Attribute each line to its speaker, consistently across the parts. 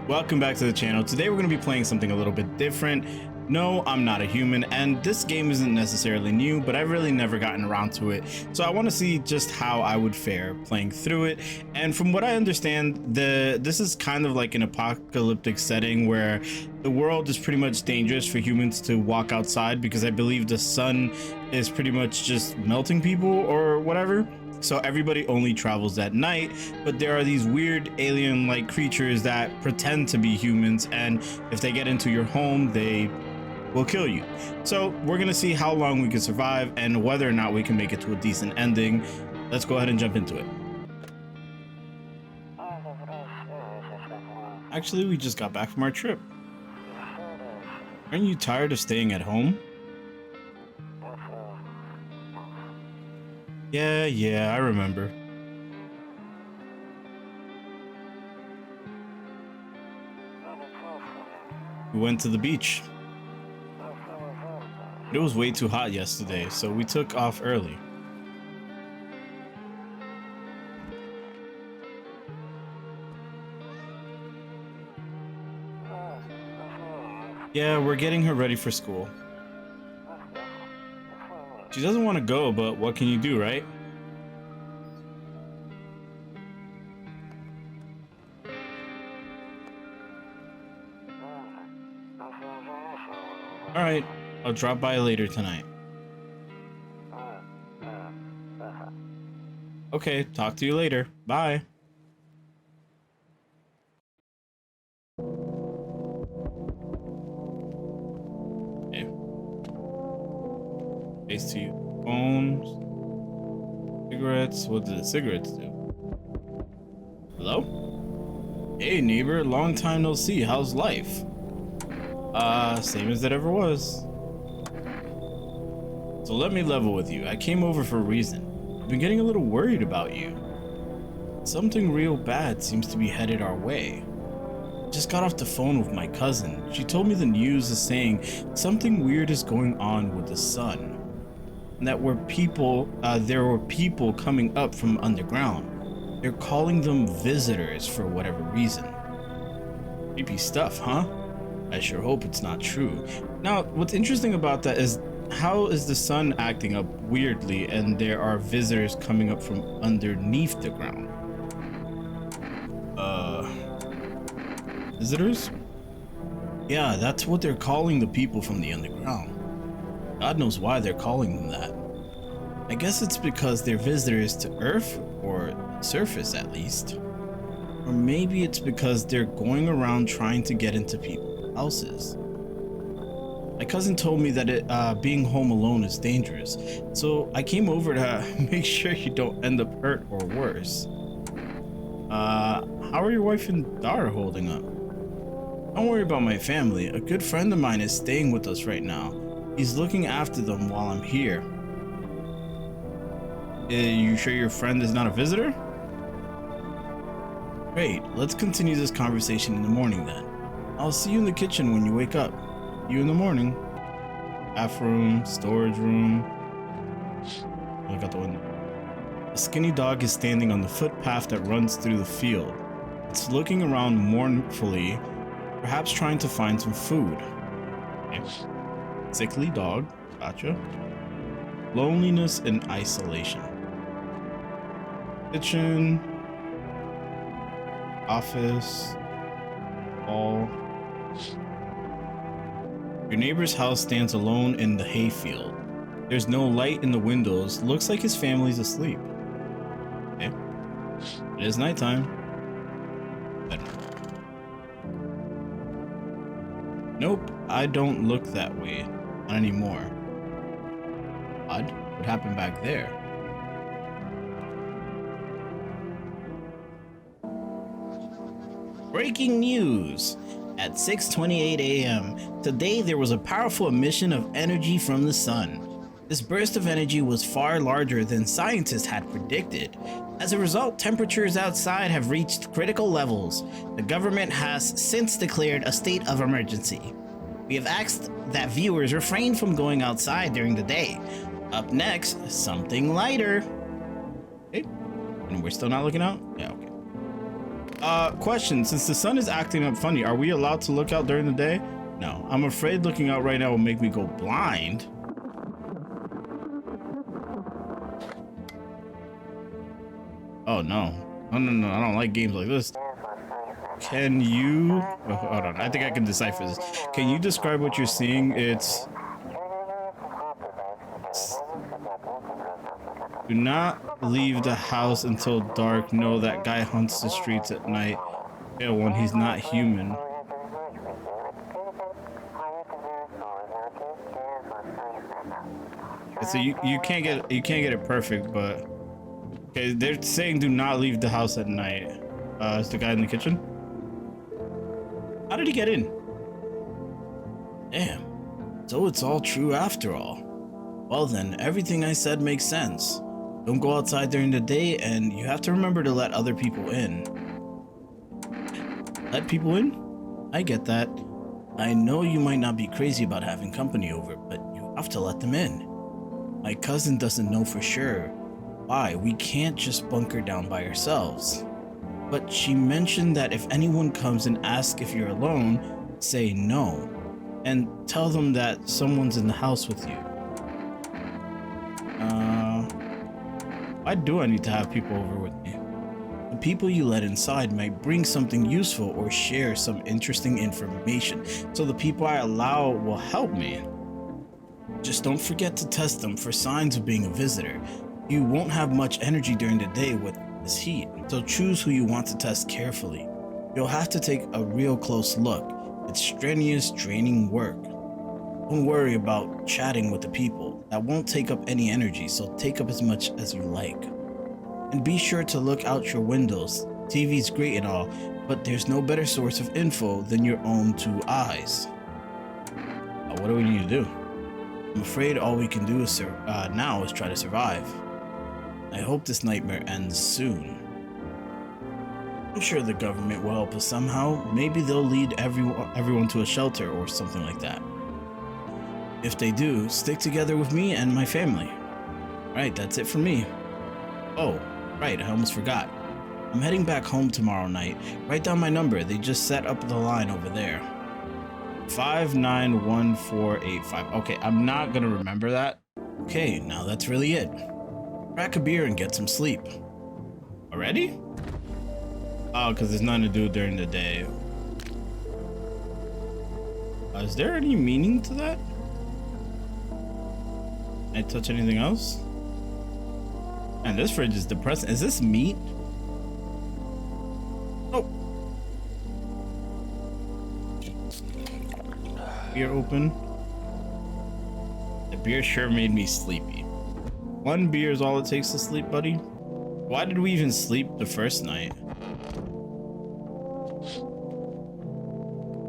Speaker 1: Welcome back to the channel. Today we're going to be playing something a little bit different. No, I'm not a human, and this game isn't necessarily new, but I've really never gotten around to it. So I want to see just how I would fare playing through it. And from what I understand, this is kind of like an apocalyptic setting where the world is pretty much dangerous for humans to walk outside because I believe the sun is pretty much just melting people or whatever. So everybody only travels at night, but there are these weird alien-like creatures that pretend to be humans, and if they get into your home, they will kill you. So we're gonna see how long we can survive and whether or not we can make it to a decent ending. Let's go ahead and jump into it. Actually, we just got back from our trip. Aren't you tired of staying at home? Yeah, I remember. We went to the beach. It was way too hot yesterday, so we took off early. Yeah, we're getting her ready for school. She doesn't want to go, but what can you do, right? Alright, I'll drop by later tonight. Okay, talk to you later. Bye. Okay. Face to you. Phones. Cigarettes. What do the cigarettes do? Hello? Hey neighbor, long time no see. How's life? Same as it ever was. So let me level with you. I came over for a reason. I've been getting a little worried about you. Something real bad seems to be headed our way. Just got off the phone with my cousin. She told me the news is saying something weird is going on with the sun, and that there were people coming up from underground. They're calling them visitors for whatever reason. Creepy stuff, huh? I sure hope it's not true. Now, what's interesting about that is how is the sun acting up weirdly and there are visitors coming up from underneath the ground? Visitors? Yeah, that's what they're calling the people from the underground. God knows why they're calling them that. I guess it's because they're visitors to Earth, or surface at least. Or maybe it's because they're going around trying to get into people's houses. My cousin told me that being home alone is dangerous, so I came over to make sure you don't end up hurt or worse. How are your wife and daughter holding up? Don't worry about my family. A good friend of mine is staying with us right now. He's looking after them while I'm here. You sure your friend is not a visitor? Great, let's continue this conversation in the morning then. I'll see you in the kitchen when you wake up. You in the morning. Bathroom, storage room. Look out the window. A skinny dog is standing on the footpath that runs through the field. It's looking around mournfully, perhaps trying to find some food. Okay. Sickly dog, gotcha. Loneliness and isolation. Kitchen. Office. Hall. Your neighbor's house stands alone in the hayfield. There's no light in the windows. Looks like his family's asleep. Okay. It is nighttime. Bedroom. Nope, I don't look that way. Not anymore. Odd. What happened back there? Breaking news! At 6:28 a.m. today there was a powerful emission of energy from the sun. This burst of energy was far larger than scientists had predicted. As a result, temperatures outside have reached critical levels. The government has since declared a state of emergency. We have asked that viewers refrain from going outside during the day. Up next, something lighter. Okay. And we're still not looking out? Yeah, okay. Question. Since the sun is acting up funny, are we allowed to look out during the day? No. I'm afraid looking out right now will make me go blind. Oh, no. No. I don't like games like this. Can you... Oh, hold on. I think I can decipher this. Can you describe what you're seeing? It's... Do not leave the house until dark. No, that guy hunts the streets at night. Yeah, when he's not human. So you can't get it perfect, but okay, they're saying do not leave the house at night. Is the guy in the kitchen? How did he get in? Damn. So it's all true after all. Well then, everything I said makes sense. Don't go outside during the day, and you have to remember to let other people in. Let people in? I get that. I know you might not be crazy about having company over, but you have to let them in. My cousin doesn't know for sure why we can't just bunker down by ourselves. But she mentioned that if anyone comes and asks if you're alone, say no, and tell them that someone's in the house with you. Why do I need to have people over with me? The people you let inside might bring something useful or share some interesting information, so the people I allow will help me. Just don't forget to test them for signs of being a visitor. You won't have much energy during the day with this heat, so choose who you want to test carefully. You'll have to take a real close look. It's strenuous, draining work. Don't worry about chatting with the people. That won't take up any energy, so take up as much as you like. And be sure to look out your windows. TV's great and all, but there's no better source of info than your own two eyes. What do we need to do? I'm afraid all we can do is now is try to survive. I hope this nightmare ends soon. I'm sure the government will help us somehow. Maybe they'll lead everyone to a shelter or something like that. If they do, stick together with me and my family. Right, that's it for me. Oh, right, I almost forgot. I'm heading back home tomorrow night. Write down my number. They just set up the line over there. 591485. Okay, I'm not gonna remember that. Okay, now that's really it. Crack a beer and get some sleep. Already? Oh, because there's nothing to do during the day. Is there any meaning to that? Can I touch anything else? And this fridge is depressing. Is this meat? Oh. Beer open. The beer sure made me sleepy. One beer is all it takes to sleep, buddy. Why did we even sleep the first night?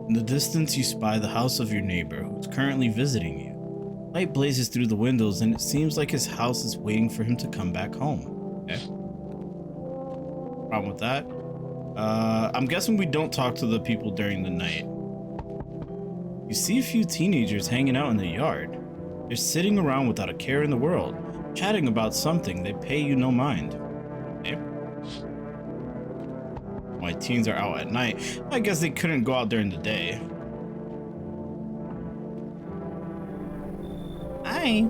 Speaker 1: In the distance, you spy the house of your neighbor, who's currently visiting you. Light blazes through the windows, and it seems like his house is waiting for him to come back home. Okay. Problem with that? I'm guessing we don't talk to the people during the night. You see a few teenagers hanging out in the yard. They're sitting around without a care in the world, chatting about something. They pay you no mind. Okay. My teens are out at night. I guess they couldn't go out during the day. Hi.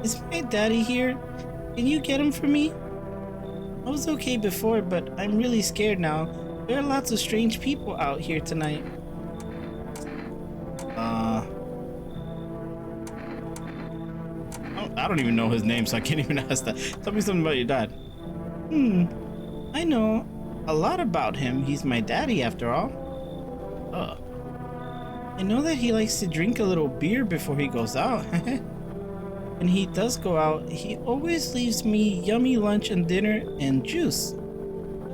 Speaker 1: Is my daddy here? Can you get him for me? I was okay before, but I'm really scared now. There are lots of strange people out here tonight. I don't even know his name, so I can't even ask that. Tell me something about your dad. I know a lot about him. He's my daddy after all. I know that he likes to drink a little beer before he goes out. When he does go out, he always leaves me yummy lunch and dinner and juice.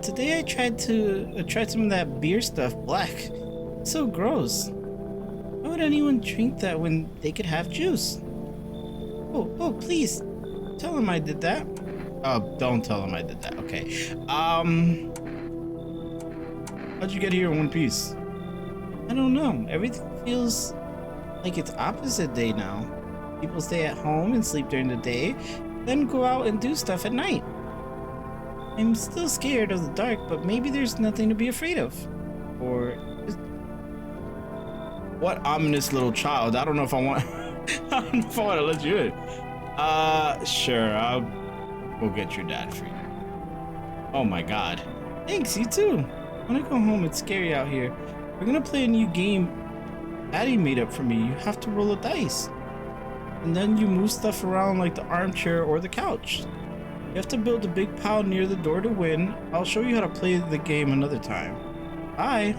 Speaker 1: Today I tried some of that beer stuff, black. So gross. Why would anyone drink that when they could have juice? Oh, please. Tell him I did that. Oh, don't tell him I did that. Okay. How'd you get here in one piece? I don't know. Everything feels like it's opposite day now. People stay at home and sleep during the day, then go out and do stuff at night. I'm still scared of the dark, but maybe there's nothing to be afraid of. Or what ominous little child? I don't know if I want I don't know if I want to let you in. Sure, I'll go get your dad for you. Oh my god. Thanks, you too. When I go home, it's scary out here. We're gonna play a new game Daddy made up for me. You have to roll a dice. And then you move stuff around like the armchair or the couch. You have to build a big pile near the door to win. I'll show you how to play the game another time. Bye.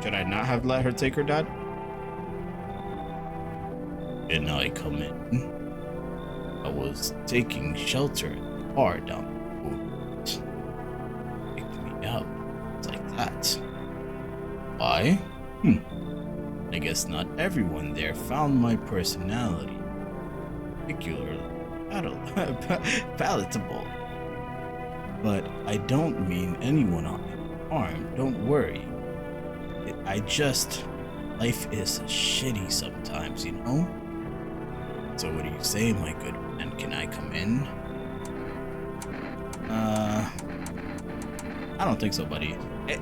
Speaker 1: Should I not have let her take her dad? Can I come in? I was taking shelter in the bar down the road. Picked me up like that. Why? I guess not everyone there found my personality particularly palatable. But I don't mean anyone harm. Don't worry. Life is shitty sometimes, you know? So what do you say, my good man? Can I come in? I don't think so, buddy.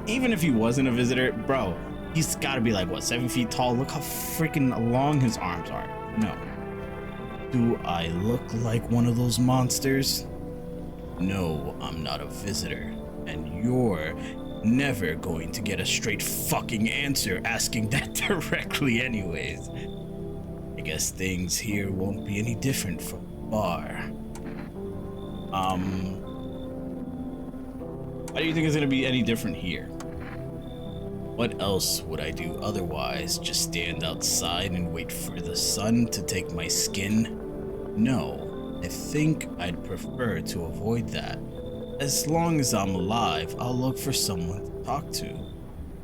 Speaker 1: Even if he wasn't a visitor, bro, he's gotta be like, what, 7 feet tall? Look how freaking long his arms are. No. Do I look like one of those monsters? No, I'm not a visitor. And you're never going to get a straight fucking answer asking that directly anyways. I guess things here won't be any different from the bar. Why do you think it's gonna be any different here? What else would I do otherwise? Just stand outside and wait for the sun to take my skin? No, I think I'd prefer to avoid that. As long as I'm alive, I'll look for someone to talk to.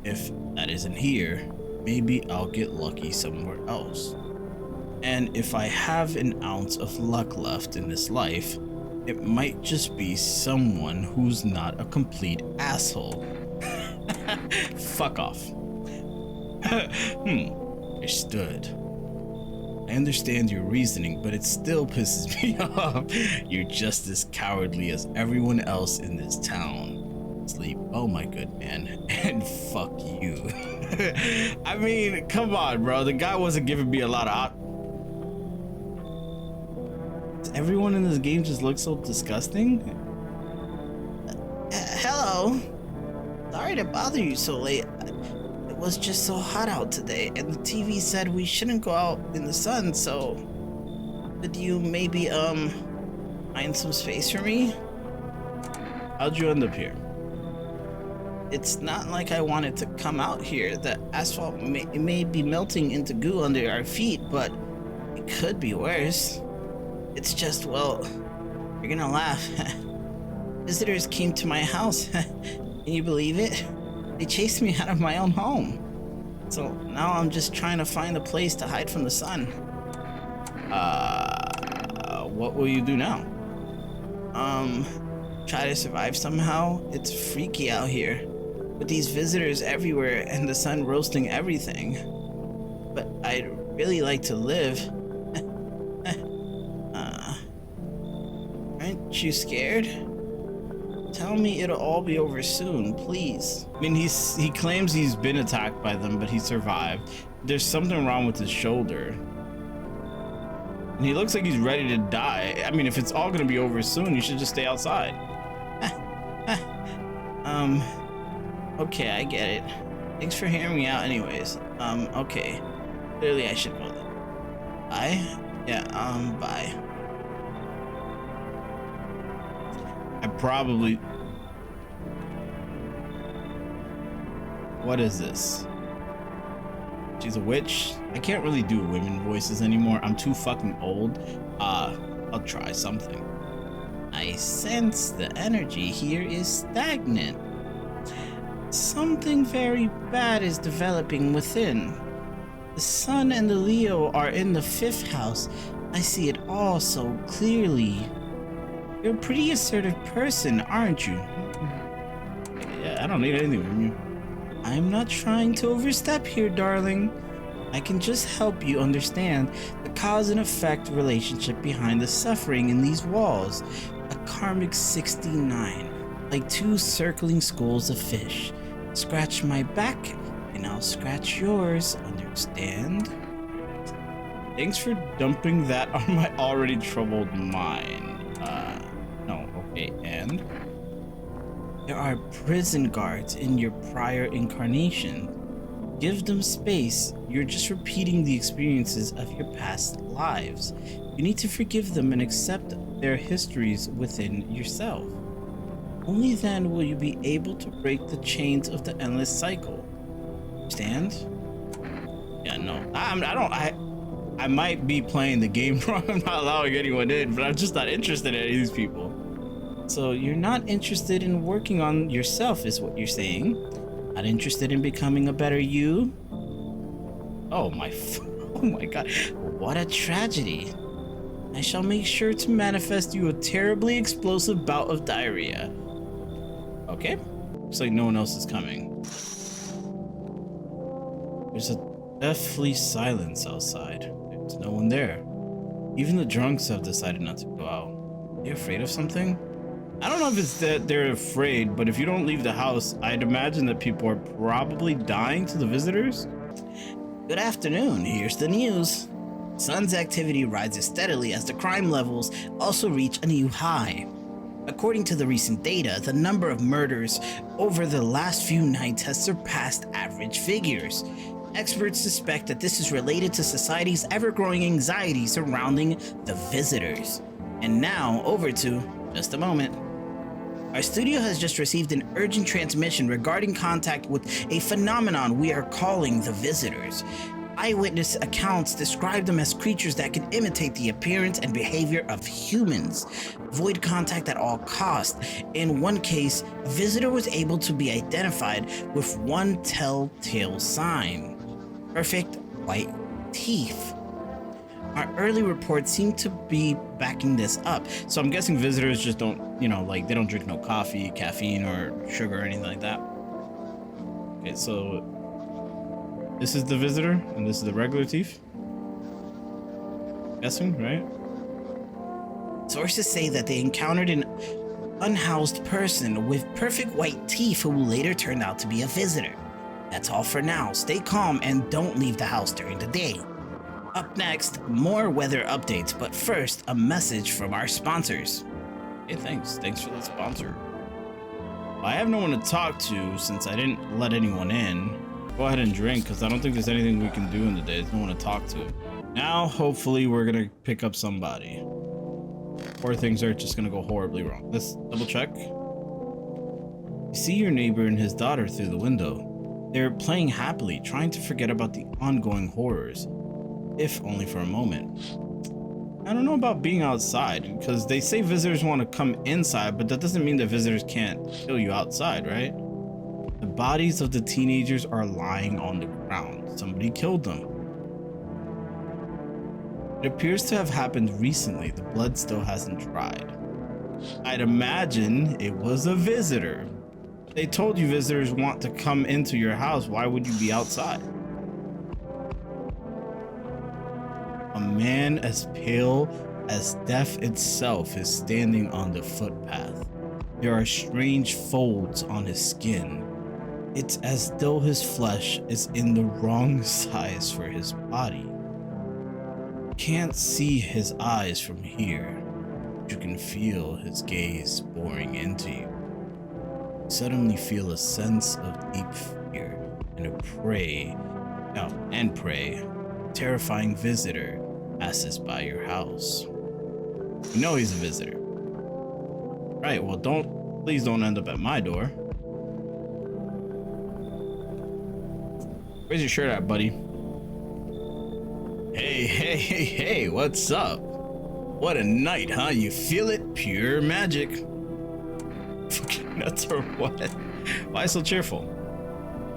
Speaker 1: If that isn't here, maybe I'll get lucky somewhere else. And if I have an ounce of luck left in this life, it might just be someone who's not a complete asshole. Fuck off. Understood. I understand your reasoning, but it still pisses me off. You're just as cowardly as everyone else in this town. Sleep, oh my good man, and fuck you. I mean, come on, bro. The guy wasn't giving me a lot of Does everyone in this game just look so disgusting? Hello. Sorry to bother you so late. It was just so hot out today, and the TV said we shouldn't go out in the sun, so could you maybe find some space for me? How'd you end up here? It's not like I wanted to come out here. The asphalt may be melting into goo under our feet, but it could be worse. It's just, well, you're gonna laugh. Visitors came to my house. Can you believe it? They chased me out of my own home. So now I'm just trying to find a place to hide from the sun. What will you do now? Try to survive somehow. It's freaky out here with these visitors everywhere and the sun roasting everything. But I'd really like to live. Aren't you scared? Tell me it'll all be over soon, please. I mean, he claims he's been attacked by them, but he survived. There's something wrong with his shoulder. And he looks like he's ready to die. I mean, if it's all gonna be over soon, you should just stay outside. Okay, I get it. Thanks for hearing me out anyways. Okay. Clearly I should go then. Bye? Yeah, bye. I probably... What is this? She's a witch? I can't really do women voices anymore. I'm too fucking old. I'll try something. I sense the energy here is stagnant. Something very bad is developing within. The sun and the Leo are in the 5th house. I see it all so clearly. You're a pretty assertive person, aren't you? Yeah, I don't need anything from you. I'm not trying to overstep here, darling. I can just help you understand the cause and effect relationship behind the suffering in these walls.
Speaker 2: a karmic 69, like two circling schools of fish. Scratch my back, and I'll scratch yours, understand?
Speaker 1: Thanks for dumping that on my already troubled mind. No, okay, and?
Speaker 2: There are prison guards in your prior incarnation. Give them space. You're just repeating the experiences of your past lives. You need to forgive them and accept their histories within yourself. Only then will you be able to break the chains of the endless cycle. Understand?
Speaker 1: Yeah, no. I might be playing the game wrong. I'm not allowing anyone in, but I'm just not interested in any of these people.
Speaker 2: So you're not interested in working on yourself, is what you're saying? Not interested in becoming a better you?
Speaker 1: Oh my god.
Speaker 2: What a tragedy. I shall make sure to manifest you a terribly explosive bout of diarrhea.
Speaker 1: Okay. Looks like no one else is coming. There's a deathly silence outside. There's no one there. Even the drunks have decided not to go out. Are they afraid of something? I don't know if it's that they're afraid, but if you don't leave the house, I'd imagine that people are probably dying to the visitors.
Speaker 2: Good afternoon, here's the news. Sun's activity rises steadily as the crime levels also reach a new high. According to the recent data, the number of murders over the last few nights has surpassed average figures. Experts suspect that this is related to society's ever-growing anxiety surrounding the visitors. And now, over to just a moment. Our studio has just received an urgent transmission regarding contact with a phenomenon we are calling the visitors. Eyewitness accounts describe them as creatures that can imitate the appearance and behavior of humans. Avoid contact at all costs. In one case, a visitor was able to be identified with one telltale sign: perfect white teeth. Our early reports seem to be backing this up.
Speaker 1: So I'm guessing visitors just don't, they don't drink no coffee, caffeine, or sugar or anything like that. Okay, so this is the visitor and this is the regular thief. Guessing, right?
Speaker 2: Sources say that they encountered an unhoused person with perfect white teeth who later turned out to be a visitor. That's all for now. Stay calm and don't leave the house during the day. Up next, more weather updates, but first, a message from our sponsors.
Speaker 1: Hey, thanks for the sponsor. I have no one to talk to since I didn't let anyone in. Go ahead and drink, because I don't think there's anything we can do in the day. There's no one to talk to. Now, hopefully, we're gonna pick up somebody. Or things are just gonna go horribly wrong. Let's double check. You see your neighbor and his daughter through the window. They're playing happily, trying to forget about the ongoing horrors. If only for a moment. I don't know about being outside, because they say visitors want to come inside, but that doesn't mean that visitors can't kill you outside, right? The bodies of the teenagers are lying on the ground. Somebody killed them. It appears to have happened recently. The blood still hasn't dried. I'd imagine it was a visitor. They told you visitors want to come into your house. Why would you be outside? A man as pale as death itself is standing on the footpath. There are strange folds on his skin. It's as though his flesh is in the wrong size for his body. Can't see his eyes from here, but you can feel his gaze boring into you. You suddenly feel a sense of deep fear and pray. Terrifying visitor passes by your house. You know he's a visitor. Right, well please don't end up at my door. Where's your shirt at, buddy? Hey, what's up? What a night, huh? You feel it? Pure magic. Fucking nuts or what? Why so cheerful?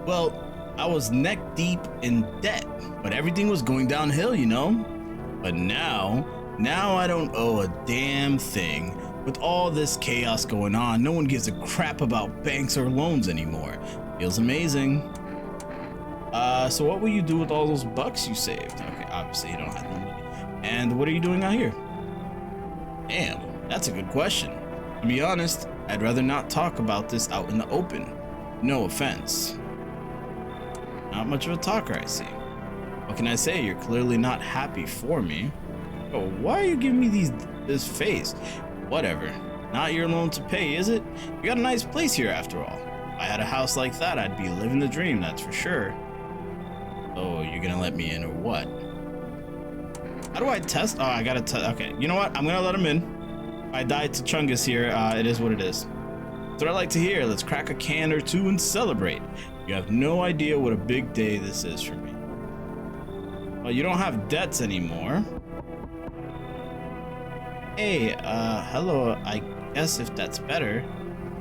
Speaker 1: Well, I was neck deep in debt, but everything was going downhill, But now I don't owe a damn thing. With all this chaos going on, no one gives a crap about banks or loans anymore. Feels amazing. So what will you do with all those bucks you saved? Okay, obviously you don't have no money. And what are you doing out here? Damn, That's a good question. To be honest, I'd rather not talk about this out in the open. No offense. Not much of a talker, I see. What can I say? You're clearly not happy for me. Oh, why are you giving me this face? Whatever. Not your loan to pay, is it? You got a nice place here after all. If I had a house like that, I'd be living the dream, that's for sure. Oh, you're gonna let me in or what? How do I test? Oh, I gotta test. Okay, you know what? I'm gonna let him in. If I die to Chungus here, it is what it is. That's what I like to hear. Let's crack a can or two and celebrate. You have no idea what a big day this is for me. Well, you don't have debts anymore. Hey, hello, I guess if that's better.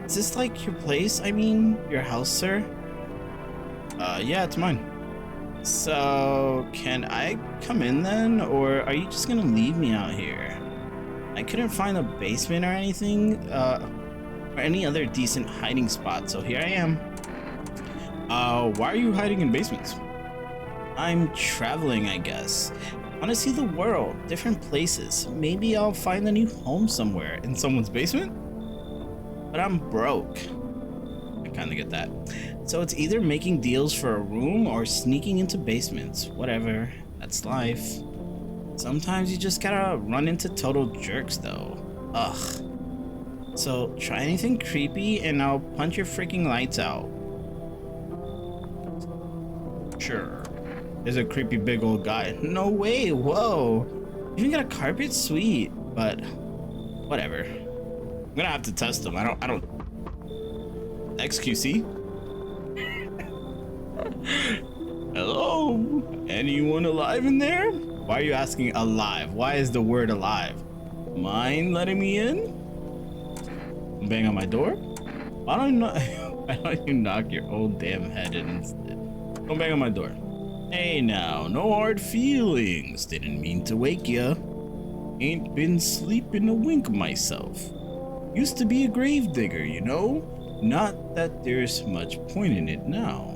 Speaker 1: Is this like your place? I mean, your house, sir? Yeah, it's mine. So, can I come in then? Or are you just gonna leave me out here? I couldn't find a basement or anything, or any other decent hiding spot, so here I am. Why are you hiding in basements? I'm traveling, I guess. I want to see the world, different places. Maybe I'll find a new home somewhere. In someone's basement? But I'm broke. I kind of get that. So it's either making deals for a room or sneaking into basements. Whatever. That's life. Sometimes you just gotta run into total jerks though. Ugh. So try anything creepy and I'll punch your freaking lights out. Sure. There's a creepy big old guy. No way, whoa. You even got a carpet? Sweet, but whatever. I'm gonna have to test them. I don't. XQC? Hello? Anyone alive in there? Why are you asking alive? Why is the word alive? Mind letting me in? Bang on my door? Why don't you knock your old damn head in instead? Don't bang on my door. Hey now, no hard feelings. Didn't mean to wake ya. Ain't been sleeping a wink myself. Used to be a gravedigger, you know? Not that there's much point in it now.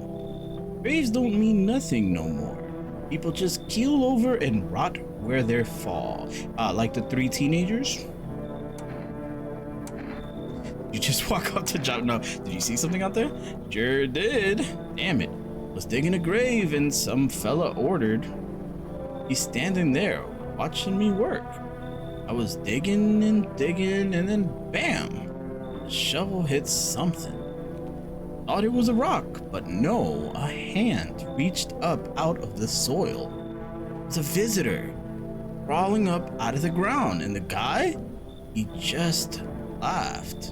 Speaker 1: Graves don't mean nothing no more. People just keel over and rot where they fall. Like the 3 teenagers? You just walk up to John. No, did you see something out there? Sure did. Damn it. Was digging a grave and some fella ordered. He's standing there watching me work. I was digging and digging and then bam, the shovel hits something. Thought it was a rock, but no, a hand reached up out of the soil. It was a visitor crawling up out of the ground, and the guy, he just laughed.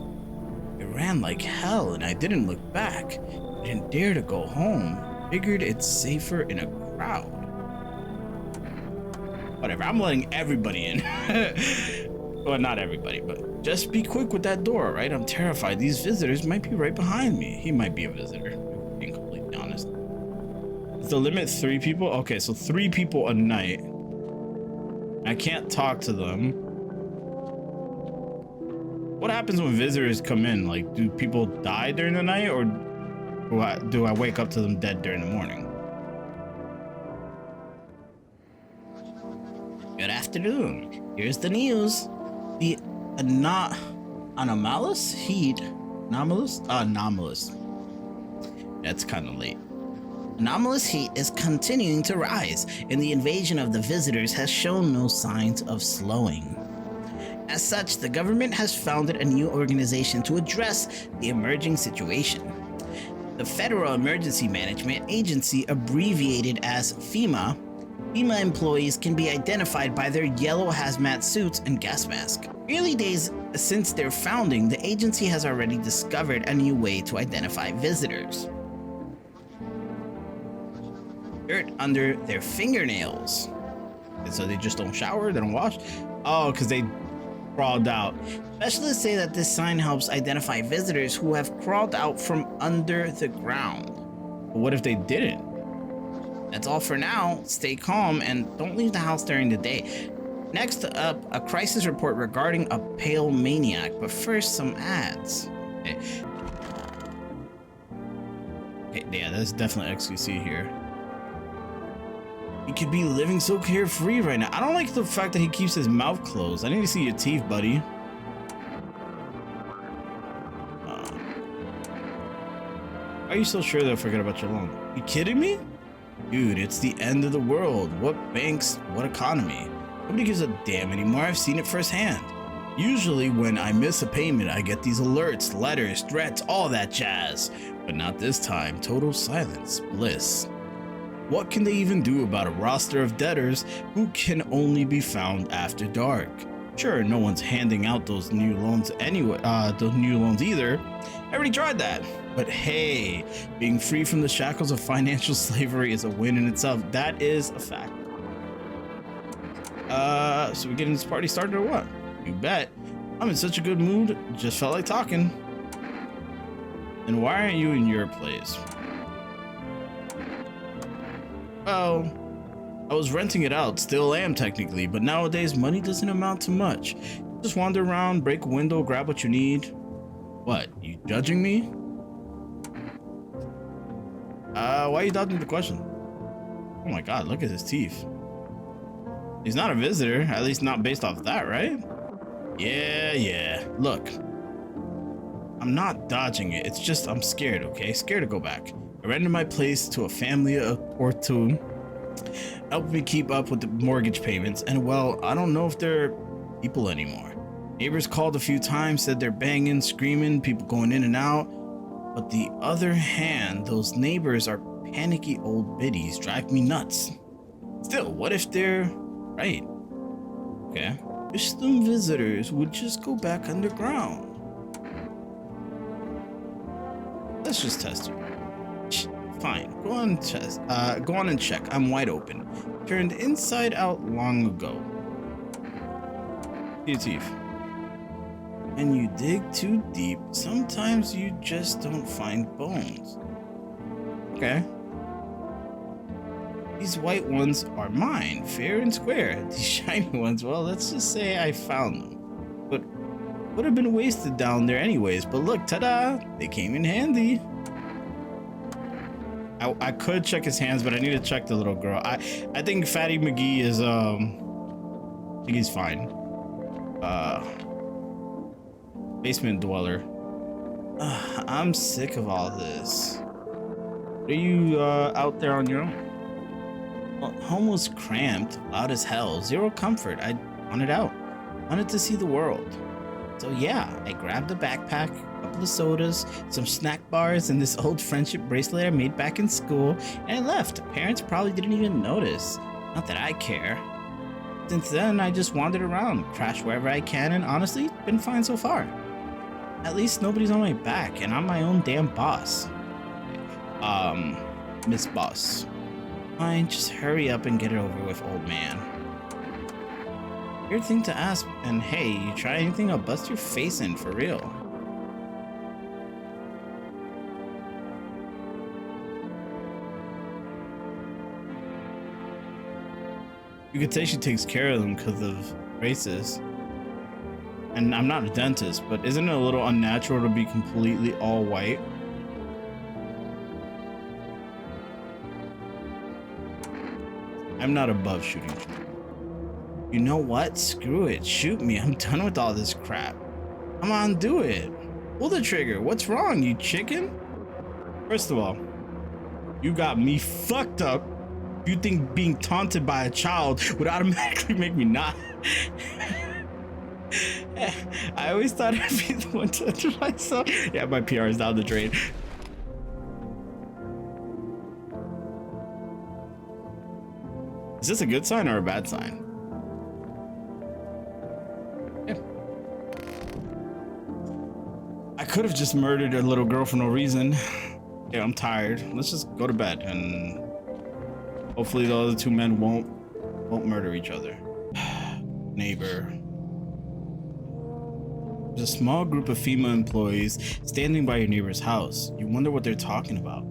Speaker 1: It ran like hell and I didn't look back. I didn't dare to go home. Figured it's safer in a crowd. Whatever, I'm letting everybody in. Well, not everybody, but just be quick with that door, right? I'm terrified. These visitors might be right behind me. He might be a visitor, being completely honest. Is the limit 3 people? Okay, so 3 people a night. I can't talk to them. What happens when visitors come in? Like, do people die during the night, or do I wake up to them dead during the morning?
Speaker 2: Good afternoon. Here's the news. The anomalous heat. Anomalous. That's kind of late. Anomalous heat is continuing to rise, and the invasion of the visitors has shown no signs of slowing. As such, the government has founded a new organization to address the emerging situation. The Federal Emergency Management Agency, abbreviated as FEMA, FEMA employees can be identified by their yellow hazmat suits and gas mask. Early days since their founding, the agency has already discovered a new way to identify visitors. Dirt under their fingernails. And so they just don't shower, they don't wash? Oh, because they crawled out. Specialists say that this sign helps identify visitors who have crawled out from under the ground.
Speaker 1: But what if they didn't?
Speaker 2: That's all for now. Stay calm and don't leave the house during the day. Next up, a crisis report regarding a pale maniac, but first some ads.
Speaker 1: Okay, yeah, that's definitely XQC here. He could be living so carefree right now. I don't like the fact that he keeps his mouth closed. I need to see your teeth, buddy. Why are you so sure they'll forget about your loan? You kidding me? Dude, it's the end of the world. What banks, what economy? Nobody gives a damn anymore. I've seen it firsthand. Usually when I miss a payment, I get these alerts, letters, threats, all that jazz. But not this time. Total silence, bliss. What can they even do about a roster of debtors who can only be found after dark? Sure, no one's handing out those new loans anyway, either. I already tried that. But hey, being free from the shackles of financial slavery is a win in itself. That is a fact. So we getting this party started or what? You bet. I'm in such a good mood, just felt like talking. And why aren't you in your place? Well, I was renting it out, still am technically, but nowadays money doesn't amount to much. Just wander around, break a window, grab what you need. What, you judging me? Why are you dodging the question? Oh my god, look at his teeth. He's not a visitor, at least not based off that, right? Yeah. Look, I'm not dodging it. It's just I'm scared, okay? Scared to go back. I rented my place to a family or two. Helped me keep up with the mortgage payments, and well, I don't know if they're people anymore. Neighbors called a few times, said they're banging, screaming, people going in and out. But the other hand, those neighbors are panicky old biddies, drive me nuts. Still, what if they're right? Okay. Wish them visitors would just go back underground. Let's just test you. Fine, go on and check. I'm wide open. Turned inside out long ago. See your teeth. And you dig too deep, sometimes you just don't find bones. Okay. These white ones are mine, fair and square. These shiny ones, well, let's just say I found them. But would have been wasted down there anyways. But look, ta-da, they came in handy. I could check his hands, but I need to check the little girl. I think Fatty McGee is I think he's fine. Basement dweller. I'm sick of all this. Are you out there on your own? Well, home was cramped, loud as hell, zero comfort. I wanted out. Wanted to see the world. So yeah, I grabbed a backpack, a couple of sodas, some snack bars, and this old friendship bracelet I made back in school, and I left. Parents probably didn't even notice. Not that I care. Since then, I just wandered around, crashed wherever I can, and honestly, been fine so far. At least nobody's on my back, and I'm my own damn boss. Miss Boss. Fine, just hurry up and get it over with, old man. Weird thing to ask, and hey, you try anything, I'll bust your face in for real. You could say she takes care of them because of braces. And I'm not a dentist, but isn't it a little unnatural to be completely all white? I'm not above shooting. You know what? Screw it. Shoot me. I'm done with all this crap. Come on, do it. Pull the trigger. What's wrong, you chicken? First of all, you got me fucked up. You think being taunted by a child would automatically make me not? I always thought I'd be the one to touch myself. Yeah, my PR is down the drain. Is this a good sign or a bad sign? Yeah. I could have just murdered a little girl for no reason. Yeah, I'm tired. Let's just go to bed, and hopefully the other two men won't murder each other. Neighbor. There's a small group of female employees standing by your neighbor's house. You wonder what they're talking about.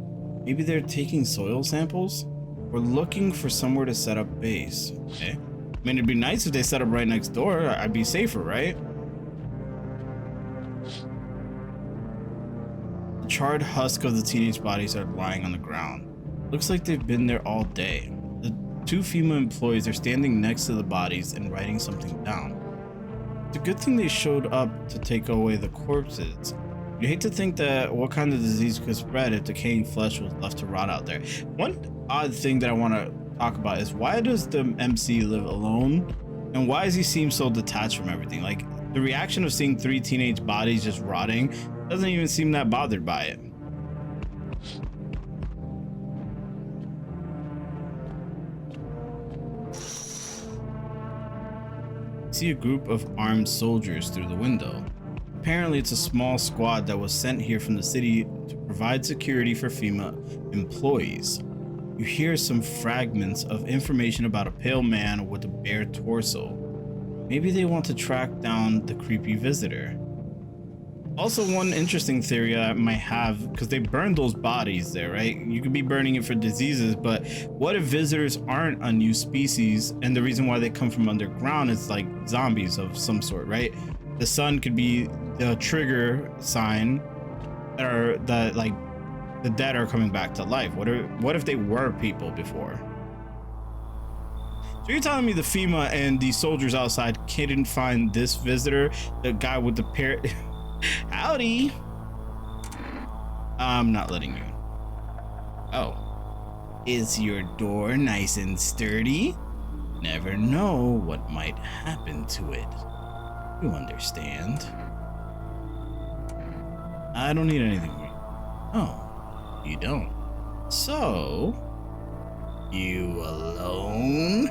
Speaker 1: Maybe they're taking soil samples? Or looking for somewhere to set up base. Okay. I mean, it'd be nice if they set up right next door. I'd be safer, right? The charred husk of the teenage bodies are lying on the ground. Looks like they've been there all day. The two female employees are standing next to the bodies and writing something down. It's a good thing they showed up to take away the corpses. You hate to think that what kind of disease could spread if decaying flesh was left to rot out there. One odd thing that I want to talk about is, why does the MC live alone? And why does he seem so detached from everything? Like, the reaction of seeing 3 teenage bodies just rotting doesn't even seem that bothered by it. See a group of armed soldiers through the window. Apparently it's a small squad that was sent here from the city to provide security for FEMA employees. You hear some fragments of information about a pale man with a bare torso. Maybe they want to track down the creepy visitor. Also, one interesting theory I might have, because they burned those bodies there, right? You could be burning it for diseases, but what if visitors aren't a new species and the reason why they come from underground is like zombies of some sort, right? The sun could be the trigger sign that like the dead are coming back to life. What if they were people before? So you're telling me the FEMA and the soldiers outside couldn't find this visitor, the guy with the pair? Howdy. I'm not letting you. Oh, is your door nice and sturdy? Never know what might happen to it. You understand? I don't need anything from you. Oh, you don't. So, you alone?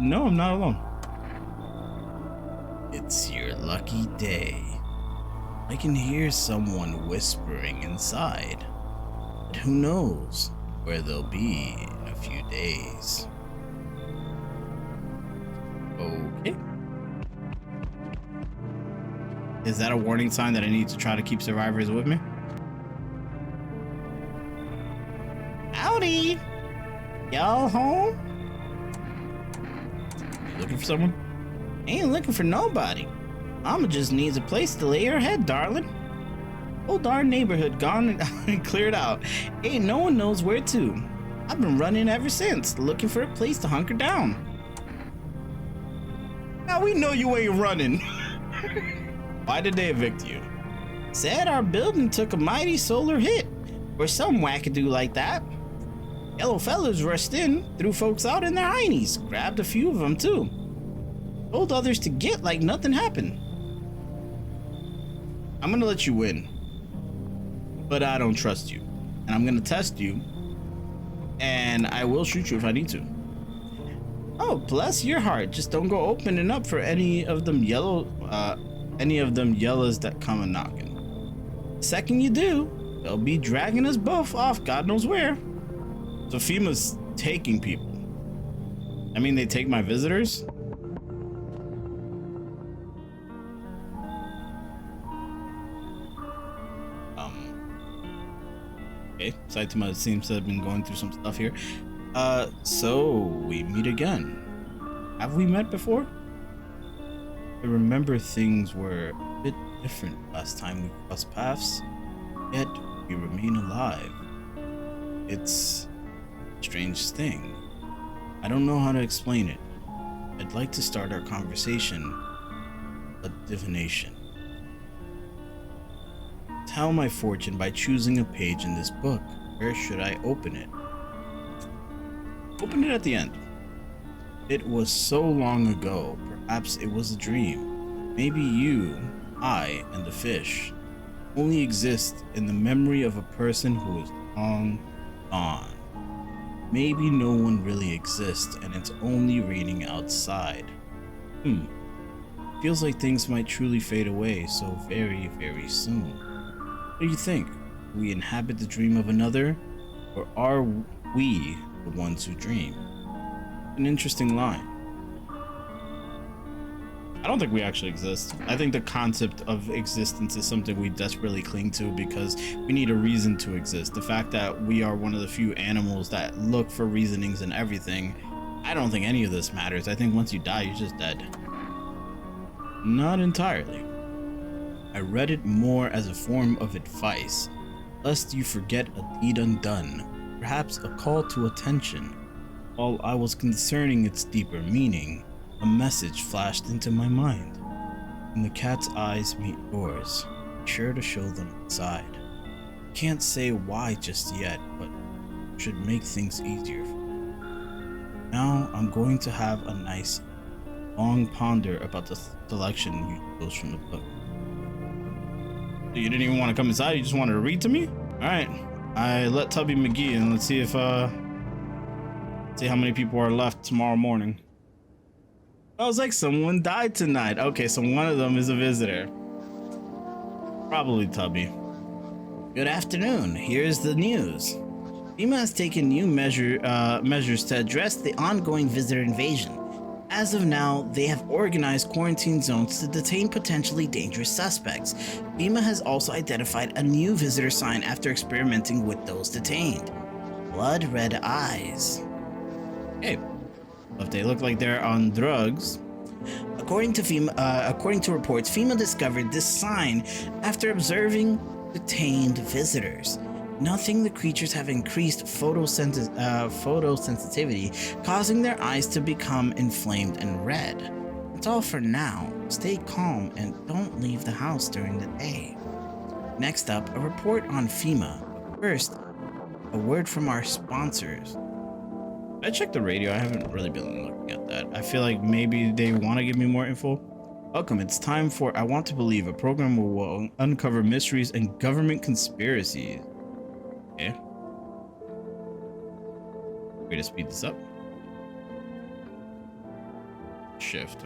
Speaker 1: No, I'm not alone. It's your lucky day. I can hear someone whispering inside, but who knows where they'll be in a few days. Okay. Is that a warning sign that I need to try to keep survivors with me? Howdy! Y'all home? You looking for someone? Ain't looking for nobody. Mama just needs a place to lay her head, darling. Whole darn neighborhood gone and cleared out. Ain't no one knows where to. I've been running ever since, looking for a place to hunker down. Now we know you ain't running. Why did they evict you? Said our building took a mighty solar hit, or some wackadoo like that. Yellow fellas rushed in, threw folks out in their heinies, grabbed a few of them too. Told others to get like nothing happened. I'm gonna let you win, but I don't trust you, and I'm gonna test you, and I will shoot you if I need to. Oh, bless your heart. Just don't go opening up for any of them yellows that come a knocking. The second you do, they'll be dragging us both off God knows where. So FEMA's taking people. I mean, they take my visitors? Okay, Saitama seems to have been going through some stuff here. So we meet again. Have we met before? I remember things were a bit different last time we crossed paths, yet we remain alive. It's a strange thing. I don't know how to explain it. I'd like to start our conversation with divination. Tell my fortune by choosing a page in this book. Where should I open it? Open it at the end. It was so long ago, perhaps it was a dream. Maybe you, I, and the fish only exist in the memory of a person who is long gone. Maybe no one really exists and it's only raining outside. Feels like things might truly fade away so very, very soon. What do you think? Do we inhabit the dream of another, or are we the ones who dream? An interesting line. I don't think we actually exist. I think the concept of existence is something we desperately cling to because we need a reason to exist. The fact that we are one of the few animals that look for reasonings in everything, I don't think any of this matters. I think once you die, you're just dead. Not entirely. I read it more as a form of advice, lest you forget a deed undone, perhaps a call to attention. While I was concerning its deeper meaning, a message flashed into my mind. When the cat's eyes meet yours, be sure to show them inside. Can't say why just yet, but should make things easier. Now I'm going to have a nice long ponder about the selection you chose from the book. So you didn't even want to come inside, you just wanted to read to me? Alright. I let Tubby McGee in. Let's see if see how many people are left tomorrow morning. I was like, someone died tonight. Okay, so one of them is a visitor. Probably Tubby.
Speaker 2: Good afternoon. Here's the news. FEMA has taken new measures to address the ongoing visitor invasion. As of now, they have organized quarantine zones to detain potentially dangerous suspects. FEMA has also identified a new visitor sign after experimenting with those detained. Blood red eyes.
Speaker 1: Hey, if they look like they're on drugs.
Speaker 2: According to reports, FEMA discovered this sign after observing detained visitors. Nothing, the creatures have increased photosensitivity, causing their eyes to become inflamed and red. That's all for now. Stay calm and don't leave the house during the day. Next up, a report on FEMA. First, a word from our sponsors.
Speaker 1: I checked the radio. I haven't really been looking at that. I feel like maybe they want to give me more info. Welcome. It's time for I Want to Believe, a program where we'll uncover mysteries and government conspiracies. Okay. Way to speed this up. Shift.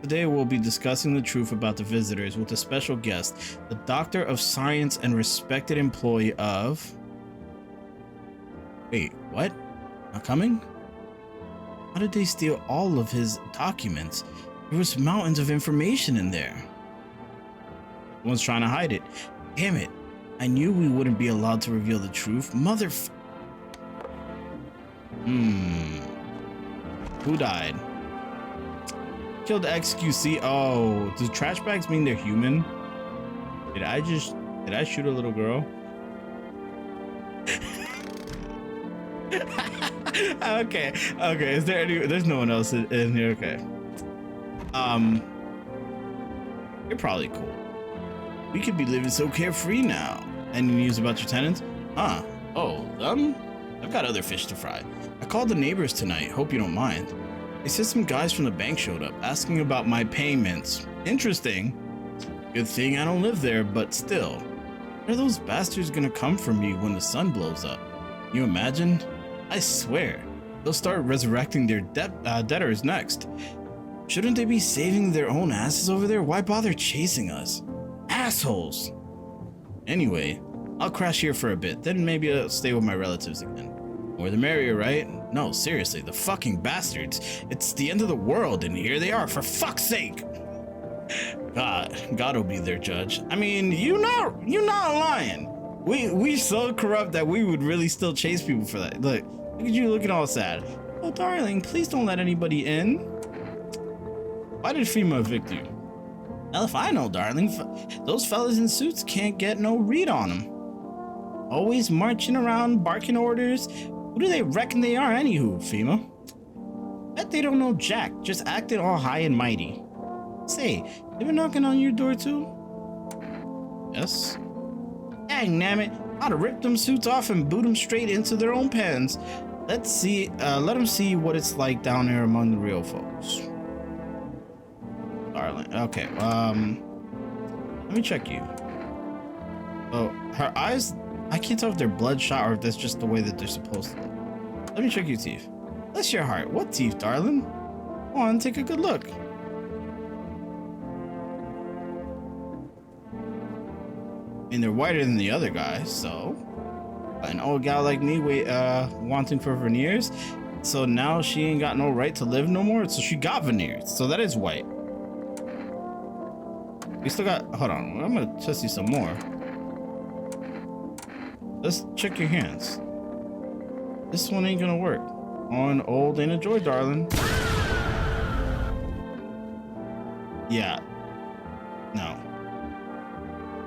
Speaker 1: Today we'll be discussing the truth about the visitors with a special guest, the Doctor of Science and respected employee of... Wait, what? Not coming? How did they steal all of his documents? There was mountains of information in there. Someone's trying to hide it. Damn it. I knew we wouldn't be allowed to reveal the truth. Who died? Killed XQC. Oh, does trash bags mean they're human? Did I shoot a little girl? Okay. Is there there's no one else in here? Okay. You're probably cool. We could be living so carefree now. Any news about your tenants? Huh? Oh, them? I've got other fish to fry. I called the neighbors tonight. Hope you don't mind. They said some guys from the bank showed up asking about my payments. Interesting. Good thing I don't live there, but still. Where are those bastards gonna come for me when the sun blows up? You imagine? I swear, they'll start resurrecting their debtors next. Shouldn't they be saving their own asses over there? Why bother chasing us? Assholes! Anyway, I'll crash here for a bit, then maybe I'll stay with my relatives again. More the merrier, right? No, seriously, the fucking bastards. It's the end of the world, and here they are, for fuck's sake! God will be their judge. I mean, you're not lying. We so corrupt that we would really still chase people for that. Look at you looking all sad. Oh, darling, please don't let anybody in. Why did FEMA evict you?
Speaker 2: Well, if I know, darling, those fellas in suits can't get no read on them. Always marching around, barking orders. Who do they reckon they are, anywho, FEMA? Bet they don't know jack, just acting all high and mighty. Say, they been knocking on your door too?
Speaker 1: Yes.
Speaker 2: Dang, damn it! I'd have ripped them suits off and boot them straight into their own pens. Let them see what it's like down there among the real folks.
Speaker 1: Darling. Okay. Let me check you. Oh, her eyes. I can't tell if they're bloodshot or if that's just the way that they're supposed to. Let me check your teeth. Bless your heart. What teeth, darling? Go on, take a good look. I mean, they're whiter than the other guy, so an old gal like me wanting for veneers, so now she ain't got no right to live no more, so she got veneers, so that is white. We still got, hold on, I'm gonna test you some more. Let's check your hands. This one ain't gonna work. On old ain't a joy, darling. Yeah. No.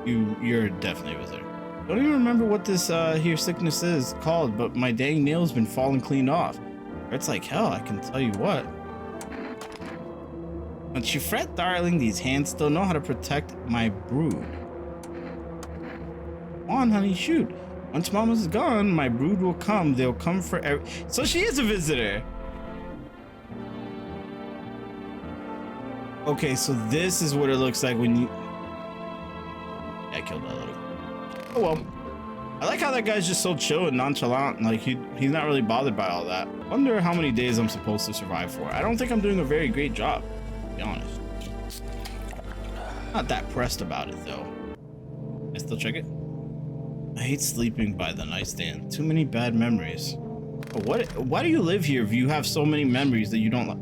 Speaker 1: You're definitely a visitor. Don't even remember what this here sickness is called, but my dang nail's been falling clean off. It's like hell, I can tell you what. Don't you fret, darling. These hands still know how to protect my brood. Come on, honey, shoot. Once Mama's gone, my brood will come. They'll come for So she is a visitor. Okay, so this is what it looks like when you... I killed that little... Oh well. I like how that guy's just so chill and nonchalant. Like, he's not really bothered by all that. Wonder how many days I'm supposed to survive for. I don't think I'm doing a very great job, to be honest. Not that pressed about it, though. I still check it? I hate sleeping by the nightstand. Too many bad memories. Why do you live here if you have so many memories that you don't like?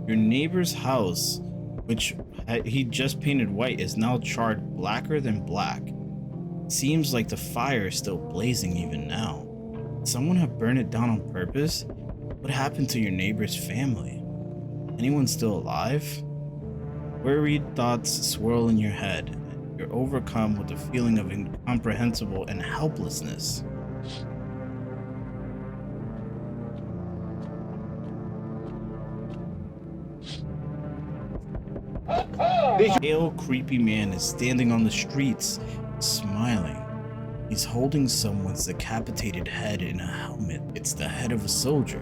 Speaker 1: Your neighbor's house, which he just painted white, is now charred blacker than black. Seems like the fire is still blazing even now. Did someone have burned it down on purpose? What happened to your neighbor's family? Anyone still alive? Worried thoughts swirl in your head. You're overcome with a feeling of incomprehensible and helplessness. A pale, creepy man is standing on the streets, smiling. He's holding someone's decapitated head in a helmet. It's the head of a soldier,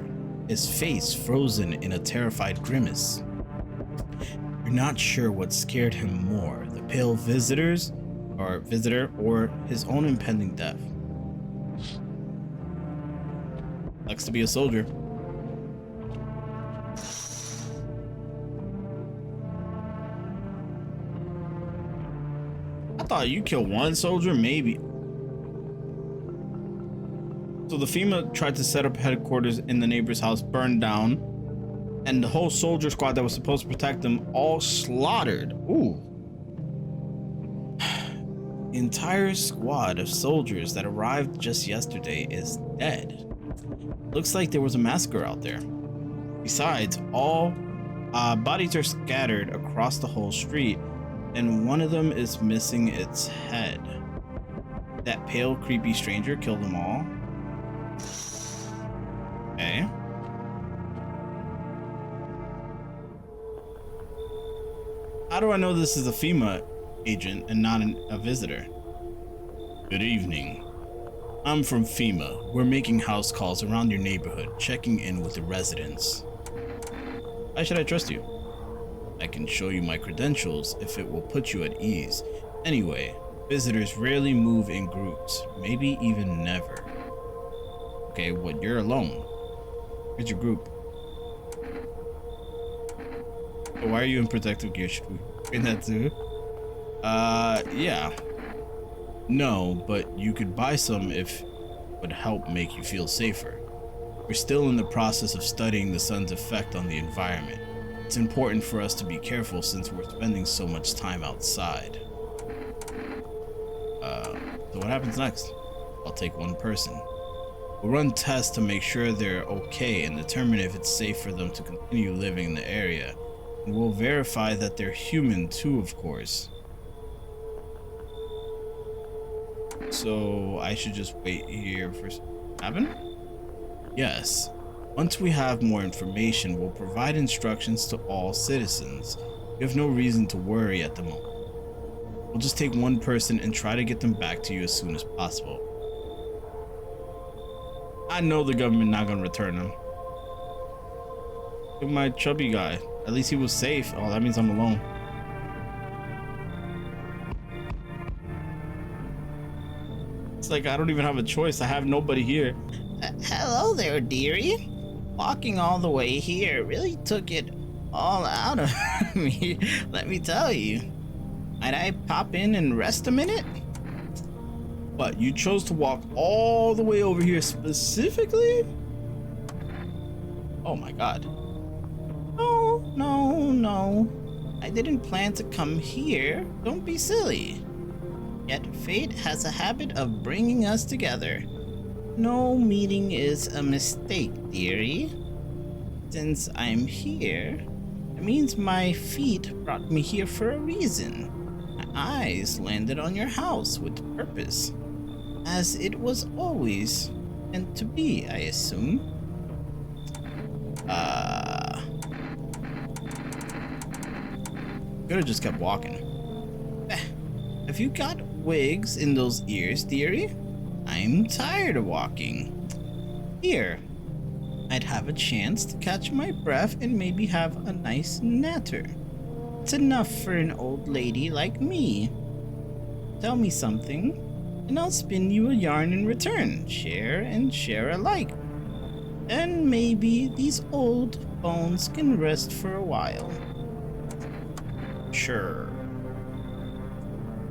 Speaker 1: his face frozen in a terrified grimace. You're not sure what scared him more, the pale visitor or his own impending death. Likes to be a soldier. I thought you killed one soldier, maybe. So the FEMA tried to set up headquarters in the neighbor's house, burned down, and the whole soldier squad that was supposed to protect them all slaughtered. Ooh. The entire squad of soldiers that arrived just yesterday is dead. Looks like there was a massacre out there. Besides, all bodies are scattered across the whole street, and one of them is missing its head. That pale, creepy stranger killed them all. Okay. How do I know this is a FEMA agent and not a visitor? Good evening. I'm from FEMA. We're making house calls around your neighborhood, checking in with the residents. Why should I trust you? I can show you my credentials if it will put you at ease. Anyway, visitors rarely move in groups, maybe even never. Okay, what, you're alone? Where's your group? Why are you in protective gear? Should we bring that too? Yeah. No, but you could buy some if it would help make you feel safer. We're still in the process of studying the sun's effect on the environment. It's important for us to be careful since we're spending so much time outside. So what happens next? I'll take one person. We'll run tests to make sure they're okay and determine if it's safe for them to continue living in the area. And we'll verify that they're human too, of course. So I should just wait here for something to happen? Yes. Once we have more information, we'll provide instructions to all citizens. You have no reason to worry at the moment. We'll just take one person and try to get them back to you as soon as possible. I know the government not gonna return them. Look at my chubby guy. At least he was safe. Oh, that means I'm alone. It's like I don't even have a choice. I have nobody here.
Speaker 2: Hello there, dearie. Walking all the way here really took it all out of me, let me tell you. Might I pop in and rest a minute?
Speaker 1: But you chose to walk all the way over here specifically? Oh my god.
Speaker 2: No. I didn't plan to come here. Don't be silly. Yet fate has a habit of bringing us together. No meeting is a mistake, dearie. Since I'm here, it means my feet brought me here for a reason. My eyes landed on your house with purpose. As it was always meant to be, I assume.
Speaker 1: Could have just kept walking.
Speaker 2: Have you got wigs in those ears, dearie? I'm tired of walking. Here, I'd have a chance to catch my breath and maybe have a nice natter. It's enough for an old lady like me. Tell me something, and I'll spin you a yarn in return. Share and share alike. And maybe these old bones can rest for a while.
Speaker 1: Sure.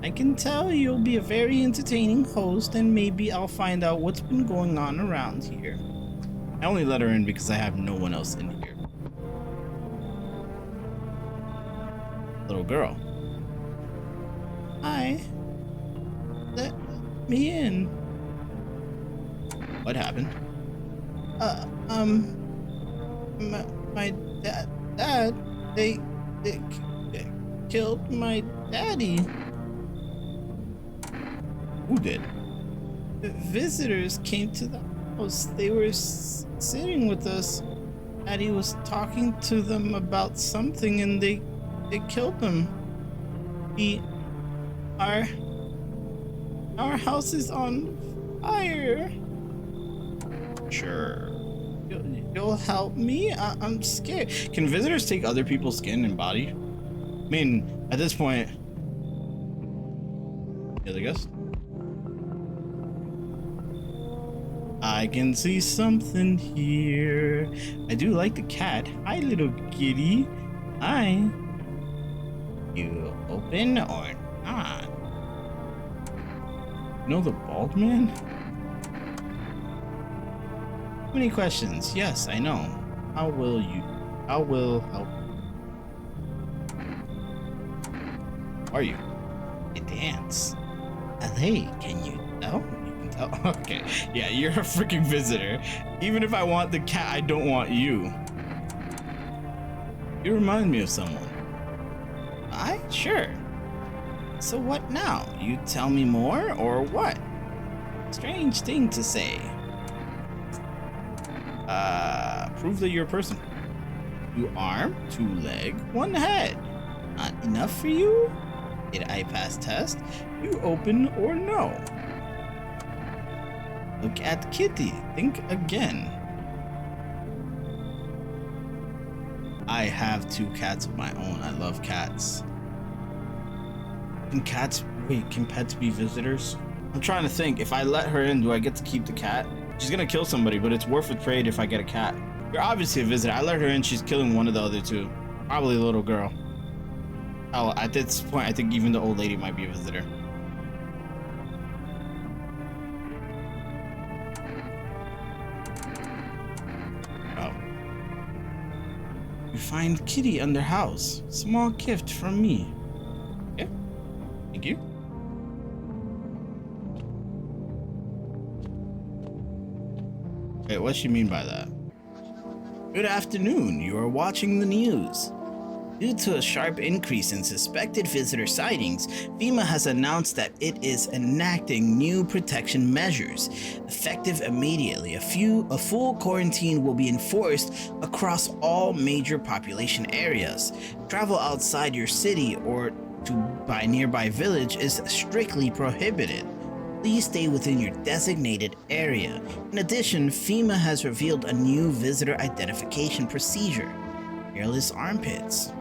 Speaker 2: I can tell you'll be a very entertaining host, and maybe I'll find out what's been going on around here.
Speaker 1: I only let her in because I have no one else in here. Little girl.
Speaker 2: Hi. Let me in.
Speaker 1: What happened?
Speaker 2: My dad, they killed my daddy.
Speaker 1: Who did?
Speaker 2: Visitors came to the house. They were sitting with us. Daddy was talking to them about something, and they killed them. Our house is on fire.
Speaker 1: Sure.
Speaker 2: You'll help me? I'm scared.
Speaker 1: Can visitors take other people's skin and body? I mean, at this point... Yeah, I guess. I can see something here. I do like the cat. Hi, little kitty. Hi.
Speaker 2: You open or not?
Speaker 1: Know the bald man?
Speaker 2: How many questions? Yes, I know. How will help?
Speaker 1: Are you?
Speaker 2: I dance. Hey, can you tell? You can tell.
Speaker 1: Okay. Yeah, you're a freaking visitor. Even if I want the cat, I don't want you. You remind me of someone.
Speaker 2: Sure. So what now? You tell me more or what? Strange thing to say.
Speaker 1: Prove that you're a person.
Speaker 2: 2 arm, 2 leg, 1 head. Not enough for you? Did I pass test? You open or no? Look at Kitty. Think again.
Speaker 1: I have 2 cats of my own. I love cats. Can pets be visitors? I'm trying to think. If I let her in, do I get to keep the cat? She's gonna kill somebody, but it's worth a trade if I get a cat. You're obviously a visitor. I let her in. She's killing one of the other 2. Probably a little girl. Oh, at this point, I think even the old lady might be a visitor. Oh.
Speaker 2: You find Kitty under house. Small gift from me.
Speaker 1: Yeah. Thank you. Wait, what's she mean by that?
Speaker 2: Good afternoon. You are watching the news. Due to a sharp increase in suspected visitor sightings, FEMA has announced that it is enacting new protection measures. Effective immediately, a full quarantine will be enforced across all major population areas. Travel outside your city or to by nearby village is strictly prohibited. Please stay within your designated area. In addition, FEMA has revealed a new visitor identification procedure: hairless armpits.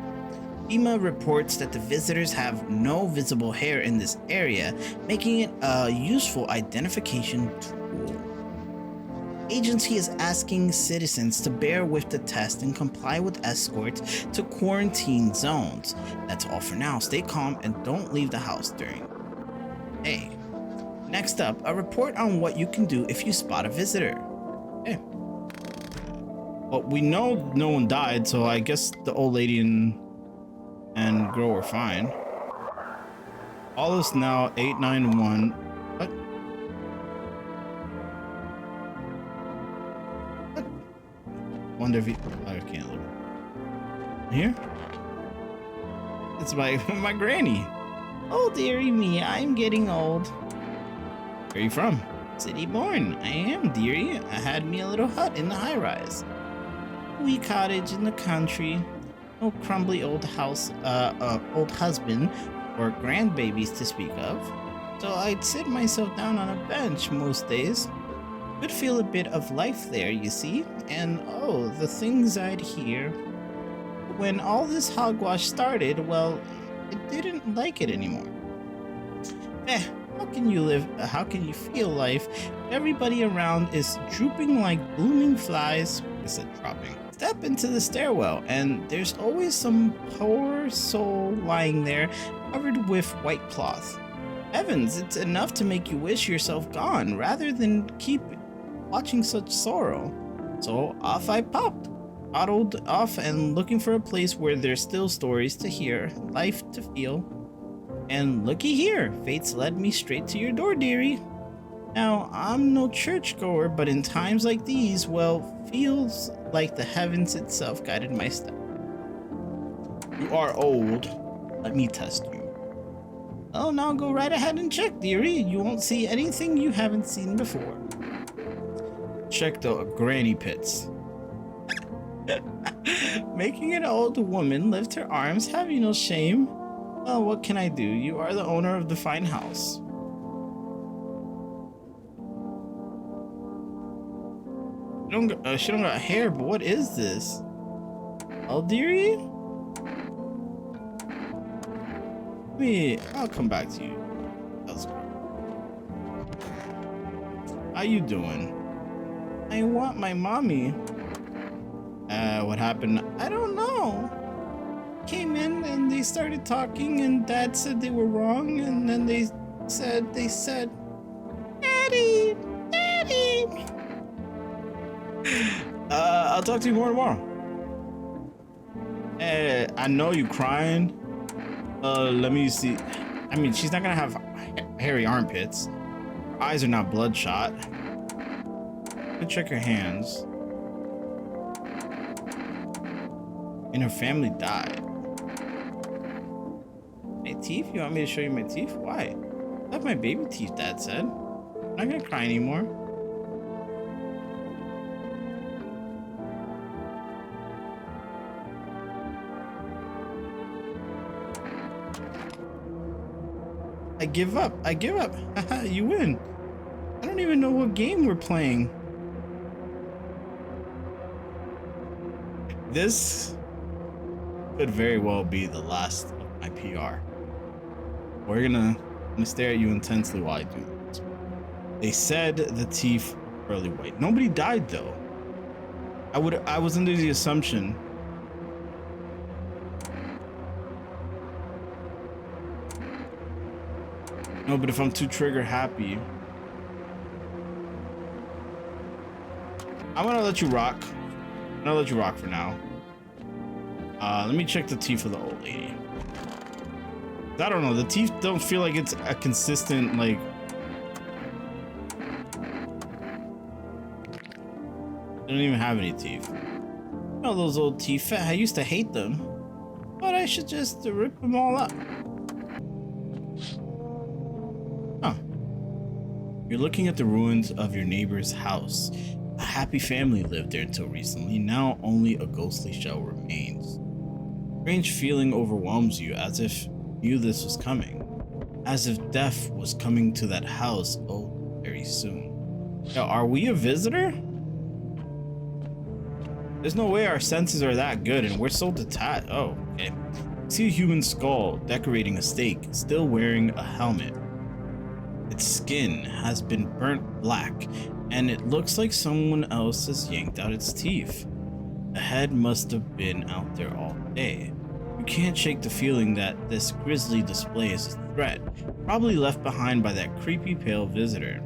Speaker 2: FEMA reports that the visitors have no visible hair in this area, making it a useful identification tool. Agency is asking citizens to bear with the test and comply with escorts to quarantine zones. That's all for now. Stay calm and don't leave the house during day. Next up, a report on what you can do if you spot a visitor.
Speaker 1: Okay. Well, we know no one died, so I guess the old lady and girl were fine. All is now 891. What? What? Wonder if I can't look. Here? It's my granny.
Speaker 2: Oh dearie me, I'm getting old.
Speaker 1: Where are you from?
Speaker 2: City born. I am, dearie. I had me a little hut in the high rise. Wee cottage in the country. no crumbly old husband or grandbabies to speak of. So I'd sit myself down on a bench most days. Could feel a bit of life there, you see, and oh, the things I'd hear. When all this hogwash started, well, it didn't like it anymore. How can you live? How can you feel life? Everybody around is drooping like blooming flies. I said dropping. Step into the stairwell, and there's always some poor soul lying there, covered with white cloth. Heavens, it's enough to make you wish yourself gone, rather than keep watching such sorrow. So off I popped, toddled off and looking for a place where there's still stories to hear, life to feel. And looky here, fate's led me straight to your door, dearie. Now, I'm no churchgoer, but in times like these, well, feels like the heavens itself guided my step. You are old. Let me test you. Oh, now go right ahead and check, dearie. You won't see anything you haven't seen before. Check the granny pits. Making an old woman lift her arms, have you no shame? Well, what can I do? You are the owner of the fine house. She don't got hair, but what is this? Oh, dearie? I'll come back to you. That's great. How you doing? I want my mommy. What happened? I don't know. Came in and they started talking and Dad said they were wrong and then they said, Daddy, Daddy. I'll talk to you more tomorrow. I know you crying. Let me see. I mean, she's not gonna have hairy armpits. Her eyes are not bloodshot. Let's check her hands. And her family died. My teeth? You want me to show you my teeth? Why? I have my baby teeth, Dad said. I'm not gonna cry anymore. I give up. I give up. Haha, you win. I don't even know what game we're playing. This could very well be the last of my PR. I'm gonna stare at you intensely while I do this. They said the teeth were pearly white. Nobody died though. I was under the assumption. No, but if I'm too trigger happy, I'm gonna let you rock. I'm gonna let you rock for now. Let me check the teeth of the old lady. I don't know, the teeth don't feel like it's a consistent, like... They don't even have any teeth. You know those old teeth, I used to hate them. But I should just rip them all up. Huh. You're looking at the ruins of your neighbor's house. A happy family lived there until recently. Now only a ghostly shell remains. Strange feeling overwhelms you, as if you knew this was coming. As if death was coming to that house, oh, very soon. Now, are we a visitor? There's no way our senses are that good and we're so detached. Oh, okay. See a human skull decorating a stake, still wearing a helmet. Its skin has been burnt black, and it looks like someone else has yanked out its teeth. The head must have been out there all day. You can't shake the feeling that this grisly display is a threat, probably left behind by that creepy pale visitor.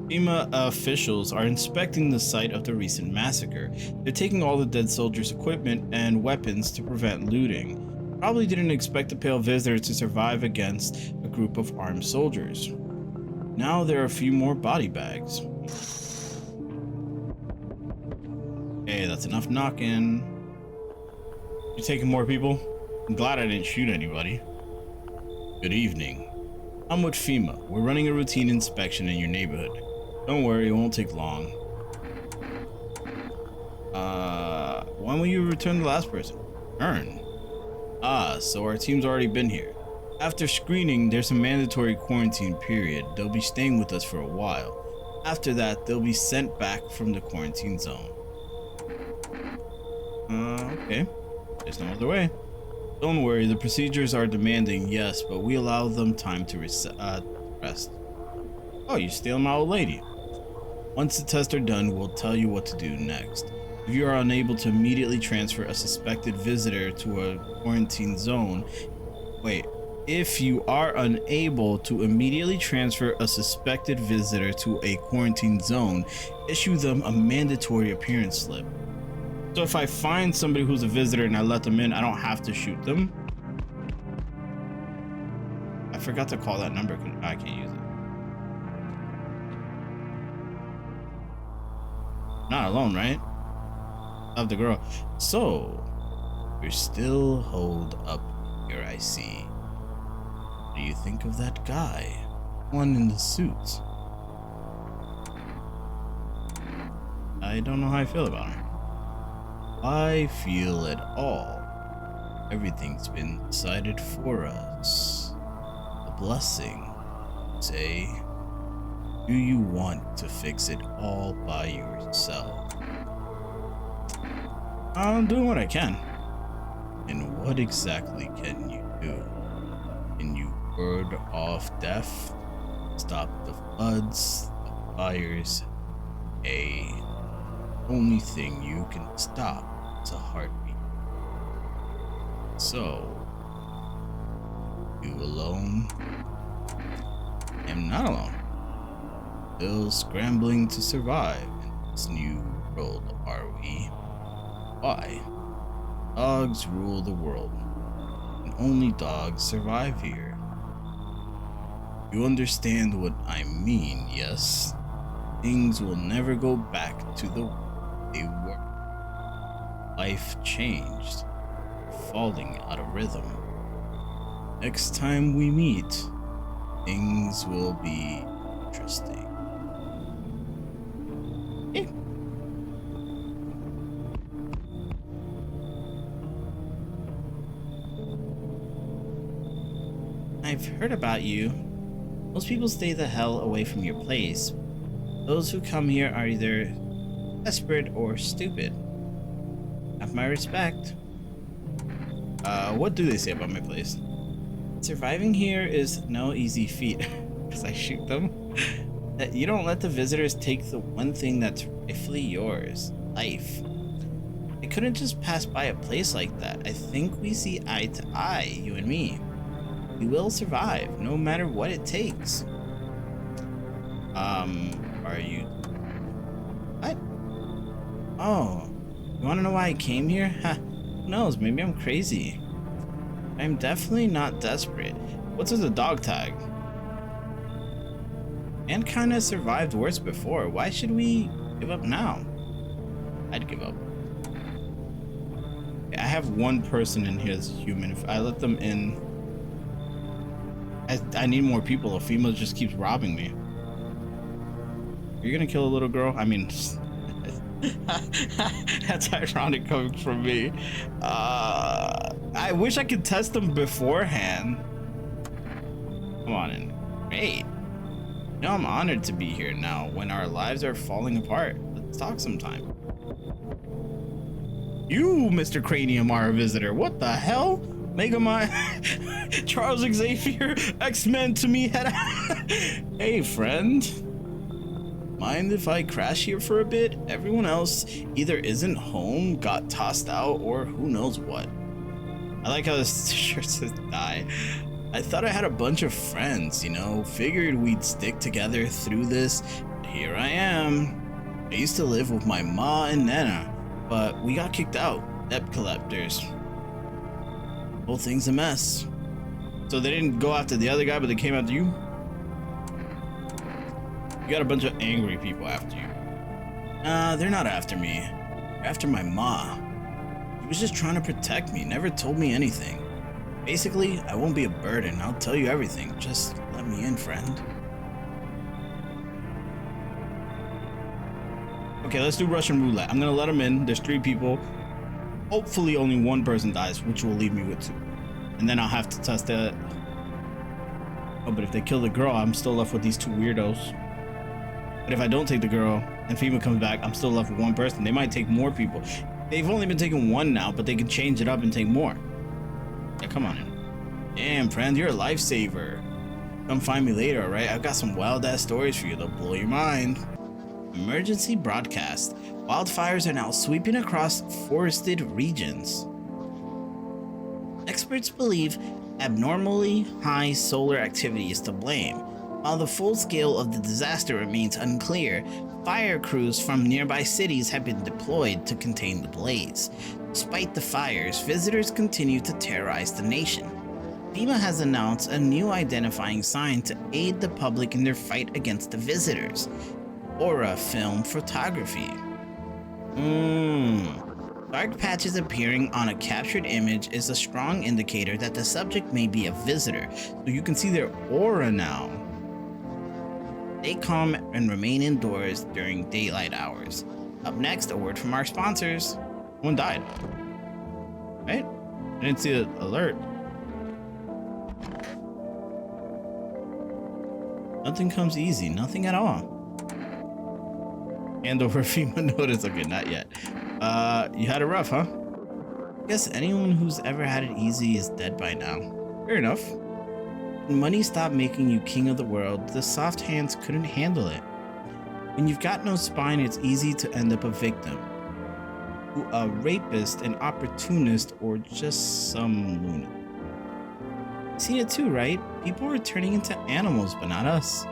Speaker 2: FEMA officials are inspecting the site of the recent massacre. They're taking all the dead soldiers' equipment and weapons to prevent looting. Probably didn't expect the pale visitor to survive against a group of armed soldiers. Now there are a few more body bags. Okay, that's enough knocking. You taking more people? I'm glad I didn't shoot anybody. Good evening. I'm with FEMA. We're running a routine inspection in your neighborhood. Don't worry, it won't take long.
Speaker 1: When will you return the last person? Earn. Ah, so our team's already been here. After screening, there's a mandatory quarantine period. They'll be staying with us for a while. After that, they'll be sent back from the quarantine zone. Okay. There's no other way. Don't worry, the procedures are demanding, yes, but we allow them time to rest. Oh, you're stealing my old lady. Once the tests are done, we'll tell you what to do next. If you are unable to immediately transfer a suspected visitor to a quarantine zone, if you are unable to immediately transfer a suspected visitor to a quarantine zone, issue them a mandatory appearance slip. So if I find somebody who's a visitor and I let them in, I don't have to shoot them. I forgot to call that number. I can't use it. Not alone, right? Of the girl. So you're still holed up here, I see. What do you think of that guy? One in the suit. I don't know how I feel about him. I feel it all. Everything's been decided for us. A blessing. Say, do you want to fix it all by yourself? I'm doing what I can. And what exactly can you do? Can you ward off death? Stop the floods, the fires? Only thing you can stop is a heartbeat. So, you alone? I am not alone. Still scrambling to survive in this new world, are we? Why? Dogs rule the world, and only dogs survive here. You understand what I mean, yes? Things will never go back to the way they were. Life changed, falling out of rhythm. Next time we meet, things will be interesting. Yeah. I've heard about you. Most people stay the hell away from your place. Those who come here are either desperate or stupid. Have my respect. What do they say about my place? Surviving here is no easy feat. Because I shoot them. You don't let the visitors take the one thing that's rightfully yours. Life. I couldn't just pass by a place like that. I think we see eye to eye, you and me. We will survive, no matter what it takes. Are you... What? Oh, you want to know why I came here? Who knows, maybe I'm crazy. I'm definitely not desperate. What's with the dog tag? And kinda survived worse before. Why should we give up now? I'd give up. I have one person in here that's human. If I let them in, I need more people. A female just keeps robbing me. You're gonna kill a little girl? I mean, that's ironic coming from me. I wish I could test them beforehand. Come on in. Great. You know, I'm honored to be here now when our lives are falling apart. Let's talk sometime. You, Mr. Cranium, are a visitor. What the hell? Megamind, Charles Xavier, X-Men to me head. Hey, friend. Mind if I crash here for a bit? Everyone else either isn't home, got tossed out, or who knows what. I like how this shirt says die. I thought I had a bunch of friends, you know, figured we'd stick together through this. Here I am. I used to live with my ma and nana, but we got kicked out. Debt collectors. Whole thing's a mess. So they didn't go after the other guy, but they came after you? You got a bunch of angry people after you. They're not after me. They're after my ma. She was just trying to protect me, never told me anything. Basically, I won't be a burden. I'll tell you everything. Just let me in, friend. Okay, let's do Russian roulette. I'm gonna let them in. There's 3 people. Hopefully only one person dies, which will leave me with 2. And then I'll have to test it. Oh, but if they kill the girl, I'm still left with these 2 weirdos. But if I don't take the girl and FEMA comes back, I'm still left with 1 person. They might take more people. They've only been taking 1 now, but they can change it up and take more. Yeah, come on in. Damn, friend, you're a lifesaver. Come find me later, alright? I've got some wild-ass stories for you that'll blow your mind. Emergency broadcast. Wildfires are now sweeping across forested regions. Experts believe abnormally high solar activity is to blame. While the full scale of the disaster remains unclear, fire crews from nearby cities have been deployed to contain the blaze. Despite the fires, visitors continue to terrorize the nation. FEMA has announced a new identifying sign to aid the public in their fight against the visitors. Aura film photography. Dark patches appearing on a captured image is a strong indicator that the subject may be a visitor, so you can see their aura now. Stay calm and remain indoors during daylight hours. Up next, a word from our sponsors. One died. Right? I didn't see an alert. Nothing comes easy, nothing at all. Hand over FEMA notice. Okay, not yet. You had it rough, huh? Guess anyone who's ever had it easy is dead by now. Fair enough. When money stopped making you king of the world, the soft hands couldn't handle it. When you've got no spine, it's easy to end up a victim. A rapist, an opportunist, or just some lunatic. Seen it too, right? People are turning into animals, but not us.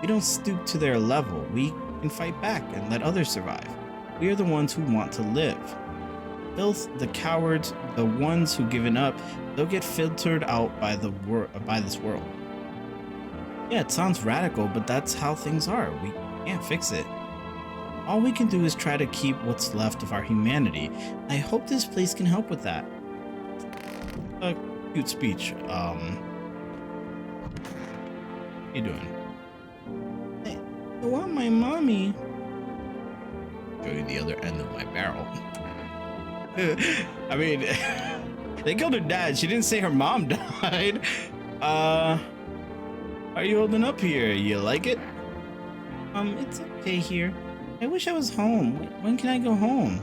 Speaker 1: We don't stoop to their level. We can fight back and let others survive. We are the ones who want to live. Filth, the cowards, the ones who've given up, they'll get filtered out by this world. Yeah, it sounds radical, but that's how things are. We can't fix it. All we can do is try to keep what's left of our humanity. I hope this place can help with that. A cute speech. How you doing? I want my mommy. Show you the other end of my barrel. I mean, they killed her dad. She didn't say her mom died. How are you holding up here? You like it? It's okay here. I wish I was home. When can I go home?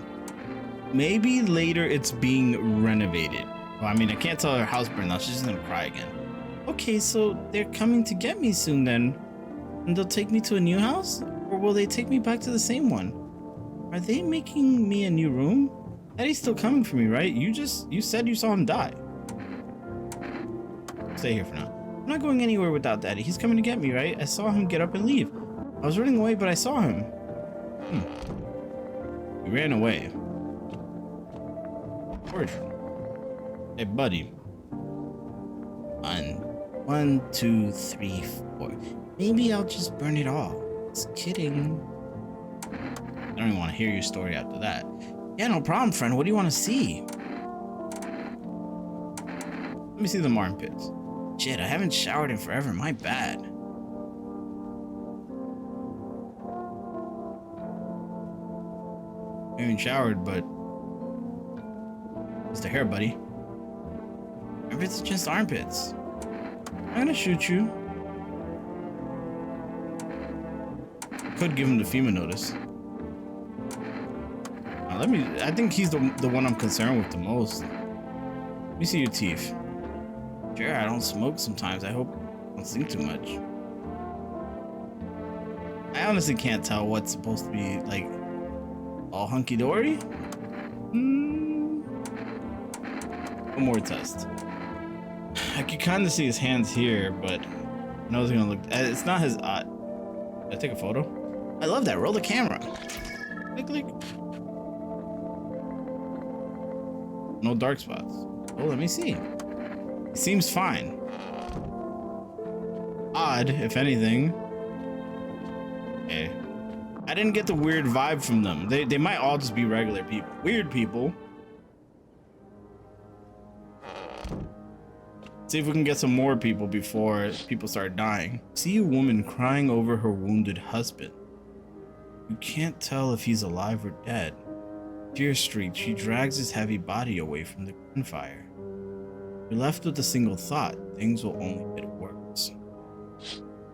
Speaker 1: Maybe later. It's being renovated. Well, I mean, I can't tell her house burned down. She's just gonna cry again. Okay, so they're coming to get me soon then. And they'll take me to a new house? Or will they take me back to the same one? Are they making me a new room? Eddie's still coming for me, right? You said you saw him die. Stay here for now. I'm not going anywhere without Daddy. He's coming to get me, right? I saw him get up and leave. I was running away, but I saw him. He ran away. Origin. Hey, buddy. 1, 2, 3, 4. Maybe I'll just burn it all. Just kidding. I don't even want to hear your story after that. Yeah, no problem, friend. What do you want to see? Let me see the armpits. Shit, I haven't showered in forever. My bad. I haven't showered, but it's the hair, buddy. Remember, it's just armpits. I'm gonna shoot you. Could give him the FEMA notice. I think he's the one I'm concerned with the most. Let me see your teeth. Sure, I don't smoke sometimes. I hope I don't sing too much. I honestly can't tell what's supposed to be like all hunky-dory. One more test. I can kind of see his hands here, but I know it's gonna look. It's not his eye. Did I take a photo? I love that. Roll the camera. Click. No dark spots. Oh, let me see. It seems fine. Odd, if anything. Okay. I didn't get the weird vibe from them. They might all just be regular people. Weird people. See if we can get some more people before people start dying. See a woman crying over her wounded husband. You can't tell if he's alive or dead. Fear streaked, she drags his heavy body away from the gunfire. You're left with a single thought: things will only get worse.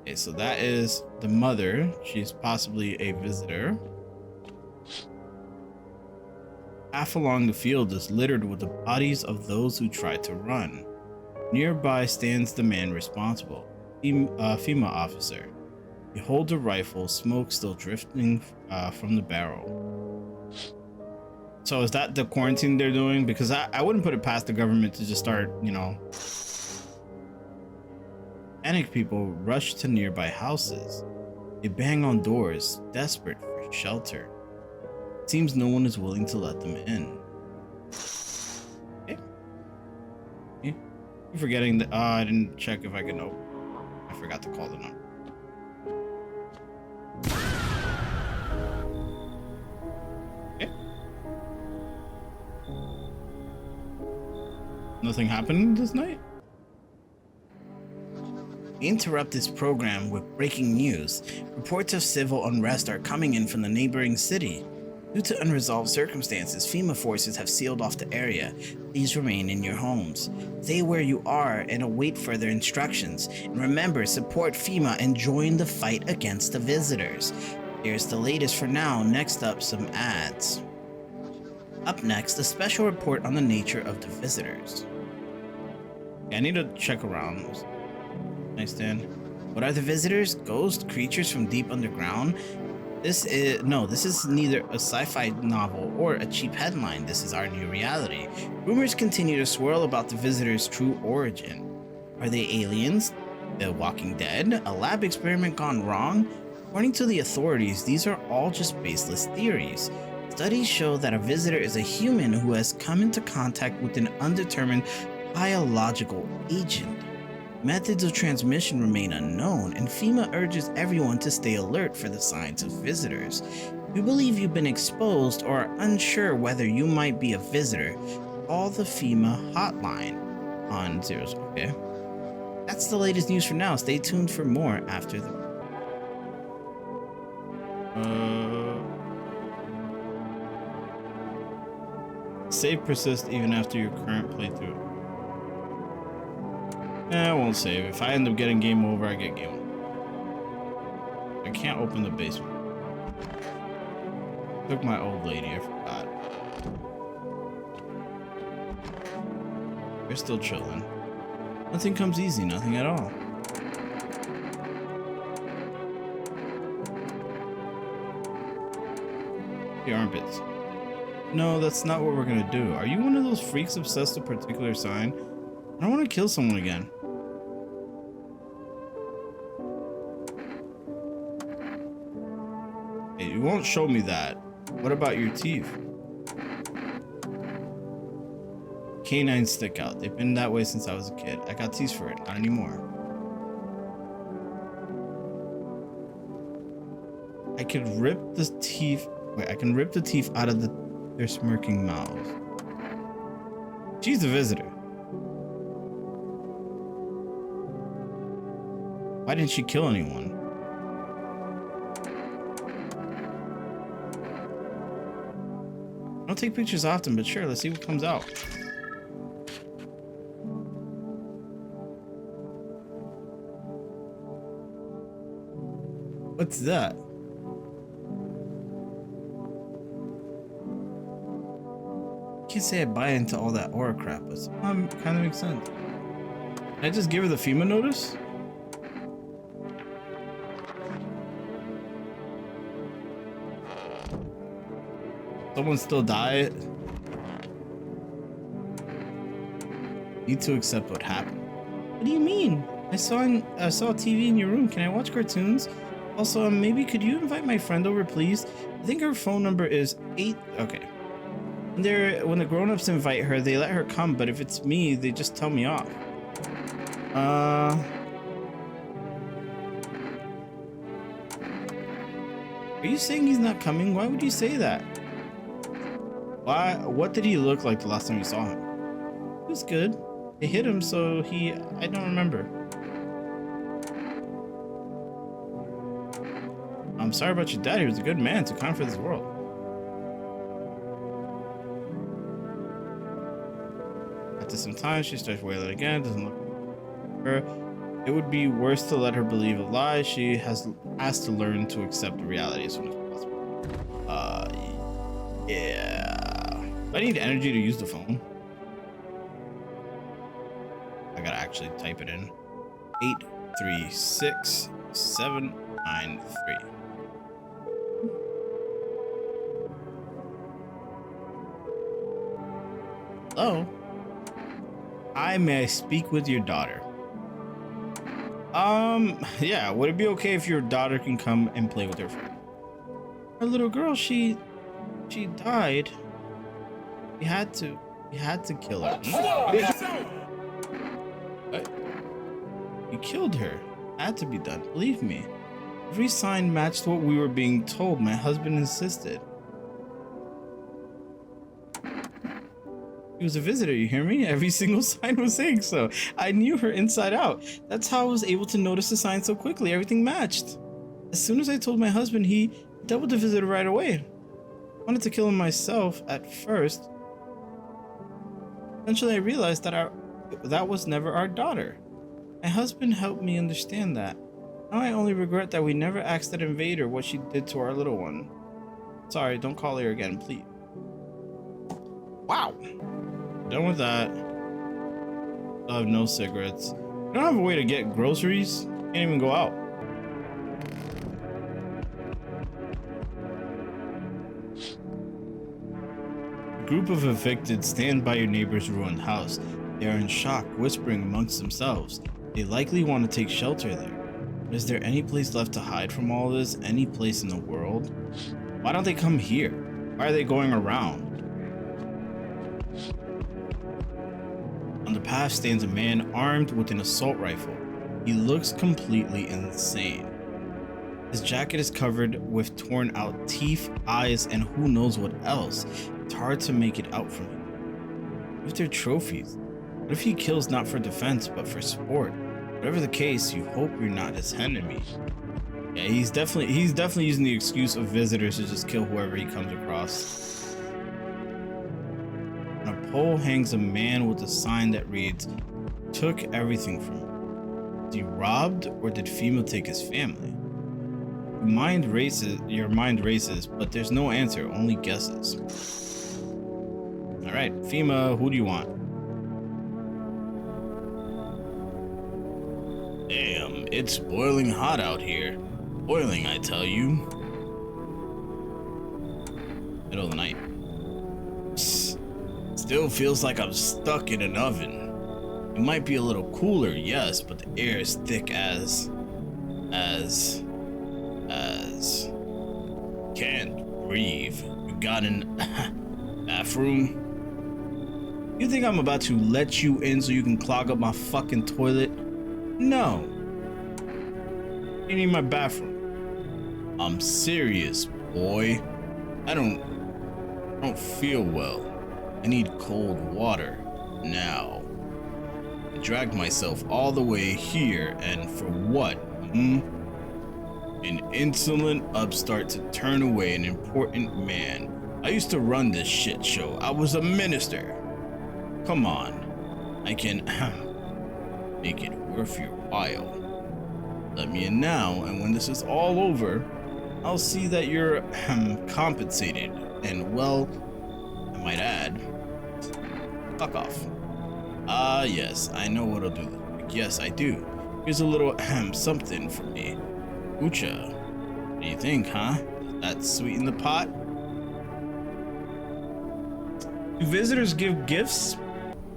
Speaker 1: Okay, so that is the mother. She's possibly a visitor. Half along the field is littered with the bodies of those who tried to run. Nearby stands the man responsible, FEMA officer. He holds a rifle, smoke still drifting from the barrel. So is that the quarantine they're doing? Because I wouldn't put it past the government to just start, you know. Panicked people rush to nearby houses. They bang on doors, desperate for shelter. It seems no one is willing to let them in. Okay. I'm forgetting that. I didn't check if I can open. I forgot to call the number. Okay. Nothing happened this night?
Speaker 2: We interrupt this program with breaking news. Reports of civil unrest are coming in from the neighboring city. Due to unresolved circumstances, FEMA forces have sealed off the area. Please remain in your homes. Stay where you are and await further instructions. And remember, support FEMA and join the fight against the visitors. Here's the latest for now. Next up, some ads. Up next, a special report on the nature of the visitors.
Speaker 1: Yeah, I need to check around. Nice, Dan.
Speaker 2: What are the visitors? Ghosts? Creatures from deep underground? This is neither a sci-fi novel or a cheap headline. This is our new reality. Rumors continue to swirl about the visitors' true origin. Are they aliens? The Walking Dead? A lab experiment gone wrong? According to the authorities, these are all just baseless theories. Studies show that a visitor is a human who has come into contact with an undetermined biological agent. Methods of transmission remain unknown, and FEMA urges everyone to stay alert for the signs of visitors. If you believe you've been exposed or are unsure whether you might be a visitor, call the FEMA hotline on zeros. Okay. That's the latest news for now. Stay tuned for more after the...
Speaker 1: Save persist even after your current playthrough. I won't save. If I end up getting game over, I get game over. I can't open the basement. Took my old lady, I forgot. We're still chilling. Nothing comes easy, nothing at all. The armpits. No, that's not what we're gonna do. Are you one of those freaks obsessed with a particular sign? I don't want to kill someone again. Hey, you won't show me that. What about your teeth? Canines stick out. They've been that way since I was a kid. I got teeth for it. Not anymore. I could rip the teeth. Wait, I can rip the teeth out of their smirking mouths. She's a visitor. Why didn't she kill anyone? I don't take pictures often, but sure, let's see what comes out. What's that? I can't say I buy into all that aura crap, but some kind of makes sense. Can I just give her the FEMA notice? Someone still died. Need to accept what happened. What do you mean? I saw TV in your room. Can I watch cartoons? Also, maybe could you invite my friend over, please? I think her phone number is 8. Okay. When the grown-ups invite her, they let her come, but if it's me, they just tell me off. Are you saying he's not coming? Why would you say that? Why? What did he look like the last time you saw him? He was good. They hit him, so I don't remember. I'm sorry about your dad. He was a good man, too kind for this world. After some time, she starts wailing again. Doesn't look at her. It would be worse to let her believe a lie. She has to learn to accept reality as soon as possible. Yeah. I need energy to use the phone. I gotta actually type it in. 836793. Hello? Hi, may I speak with your daughter? Yeah, would it be okay if your daughter can come and play with her friend? Our little girl, she died. We had to kill her. What? You killed her. Had to be done. Believe me. Every sign matched what we were being told. My husband insisted. He was a visitor, you hear me? Every single sign was saying so. I knew her inside out. That's how I was able to notice the sign so quickly. Everything matched. As soon as I told my husband, he dealt with the visitor right away. I wanted to kill him myself at first. Eventually, I realized that that was never our daughter. My husband helped me understand that. Now I only regret that we never asked that invader what she did to our little one. Sorry, don't call her again, please. Wow. Done with that. I have no cigarettes. I don't have a way to get groceries. Can't even go out. A group of evicted stand by your neighbor's ruined house. They are in shock, whispering amongst themselves. They likely want to take shelter there. But is there any place left to hide from all this? Any place in the world? Why don't they come here? Why are they going around? On the path stands a man armed with an assault rifle. He looks completely insane. His jacket is covered with torn out teeth, eyes, and who knows what else. It's hard to make it out from him. What if they're trophies? What if he kills not for defense but for sport? Whatever the case, you hope you're not his enemy. Yeah, he's definitely using the excuse of visitors to just kill whoever he comes across. On a pole hangs a man with a sign that reads, "Took everything from him." Was he robbed, or did FEMA take his family? Your mind races, but there's no answer, only guesses. Alright, FEMA, who do you want? Damn, it's boiling hot out here. Boiling, I tell you. Middle of the night. Psst. Still feels like I'm stuck in an oven. It might be a little cooler, yes, but the air is thick as can't breathe. You got an bathroom? You think I'm about to let you in so you can clog up my fucking toilet? No. You need my bathroom. I'm serious, boy. I don't feel well. I need cold water now. I dragged myself all the way here, and for what? An insolent upstart to turn away an important man. I used to run this shit show. I was a minister. Come on. I can make it worth your while. Let me in now, and when this is all over, I'll see that you're compensated. And well, I might add, fuck off. Yes, I know what'll do. Yes, I do. Here's a little something for me. Ucha. What do you think, huh? That sweeten the pot? Do visitors give gifts?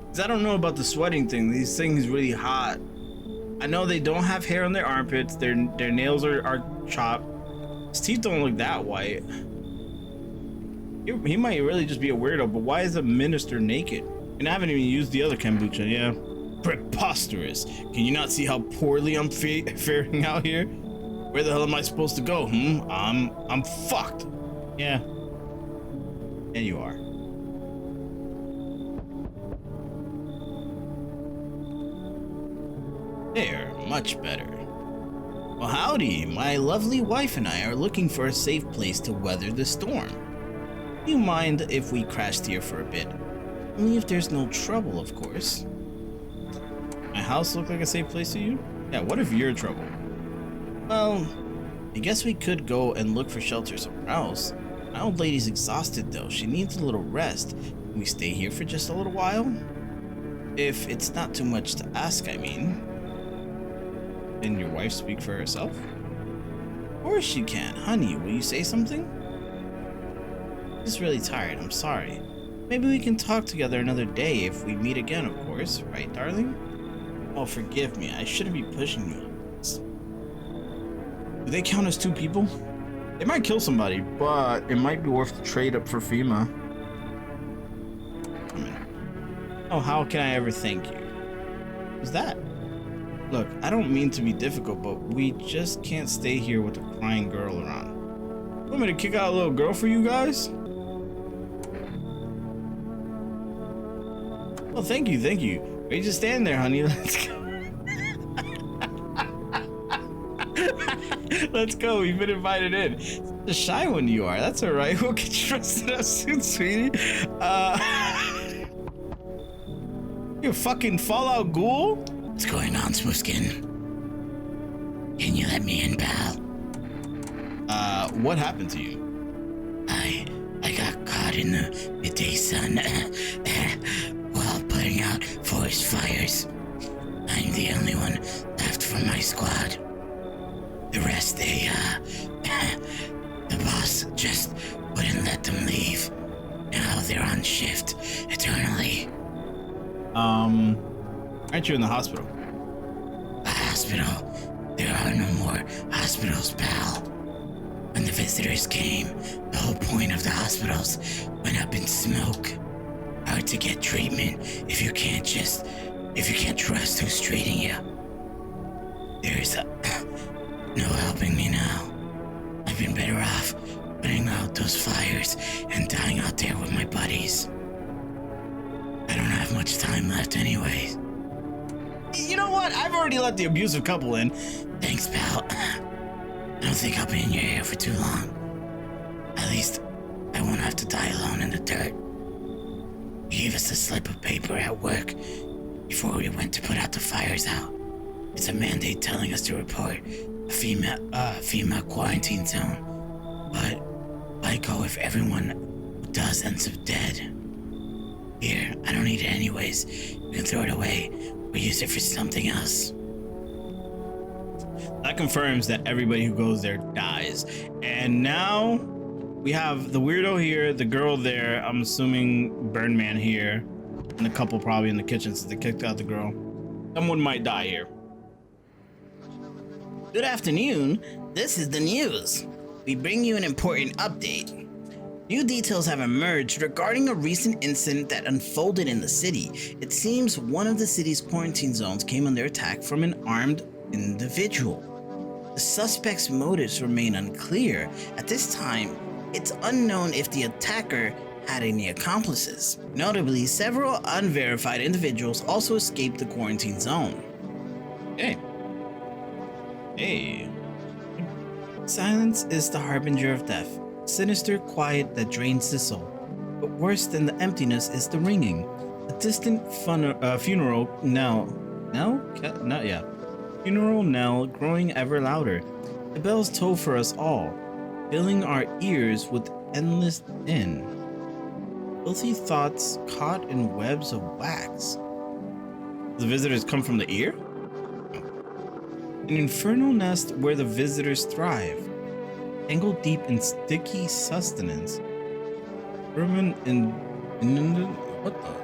Speaker 1: 'Cause I don't know about the sweating thing. These things really hot. I know they don't have hair on their armpits. Their nails are chopped. His teeth don't look that white. He might really just be a weirdo, but why is a minister naked? And I haven't even used the other kombucha, yeah. Preposterous. Can you not see how poorly I'm faring out here? Where the hell am I supposed to go, I'm fucked. Yeah. And you are. There, much better. Well, howdy. My lovely wife and I are looking for a safe place to weather the storm. Do you mind if we crashed here for a bit?
Speaker 2: Only if there's no trouble, of course.
Speaker 1: My house look like a safe place to you? Yeah, what if you're trouble?
Speaker 2: Well, I guess we could go and look for shelter somewhere else. My old lady's exhausted though. She needs a little rest. Can we stay here for just a little while? If it's not too much to ask, I mean.
Speaker 1: Can your wife speak for herself?
Speaker 2: Of course she can. Honey, will you say something? She's really tired, I'm sorry. Maybe we can talk together another day if we meet again, of course. Right, darling? Oh, forgive me. I shouldn't be pushing you.
Speaker 1: Do they count as two people? They might kill somebody, but it might be worth the trade up for FEMA.
Speaker 2: Come in. Oh, how can I ever thank you? Who's that?
Speaker 1: Look, I don't mean to be difficult, but we just can't stay here with a crying girl around. You want me to kick out a little girl for you guys?
Speaker 2: Well, thank you, thank you. Why you just stand there, honey? Let's go.
Speaker 1: Let's go, we've been invited in.
Speaker 2: Such a shy one you are. That's alright. We'll get you dressed up soon, sweetie.
Speaker 1: You fucking Fallout ghoul?
Speaker 2: What's going on, Smoothskin? Can you let me in, pal?
Speaker 1: What happened to you?
Speaker 2: I got caught in the midday sun while putting out forest fires. I'm the only one left from my squad. The rest, the boss just wouldn't let them leave. Now they're on shift eternally.
Speaker 1: Aren't you in the hospital?
Speaker 2: A hospital? There are no more hospitals, pal. When the visitors came, the whole point of the hospitals went up in smoke. Hard to get treatment if you can't trust who's treating you. There's no helping me now. I've been better off putting out those fires and dying out there with my buddies. I don't have much time left anyway.
Speaker 1: You know what? I've already let the abusive couple in.
Speaker 2: Thanks, pal. I don't think I'll be in your hair for too long. At least, I won't have to die alone in the dirt. You gave us a slip of paper at work before we went to put out the fires out. It's a mandate telling us to report a FEMA quarantine zone. But why go if everyone who does ends up dead? Here, I don't need it anyways. You can throw it away or use it for something else.
Speaker 1: That confirms that everybody who goes there dies. And now we have the weirdo here, the girl there, I'm assuming Burn Man here, and the couple probably in the kitchen since they kicked out the girl. Someone might die here.
Speaker 2: Good afternoon. This is the news. We bring you an important update. New details have emerged regarding a recent incident that unfolded in the city. It seems one of the city's quarantine zones came under attack from an armed individual. The suspect's motives remain unclear. At this time, it's unknown if the attacker had any accomplices. Notably, several unverified individuals also escaped the quarantine zone.
Speaker 1: Hey.
Speaker 2: Silence is the harbinger of death. Sinister quiet that drains the soul. But worse than the emptiness is the ringing. A distant funeral knell. Funeral knell growing ever louder. The bells toll for us all, filling our ears with endless din. Filthy thoughts caught in webs of wax.
Speaker 1: The visitors come from the ear?
Speaker 2: An infernal nest where the visitors thrive. Tangled deep in sticky sustenance. Vermin what the?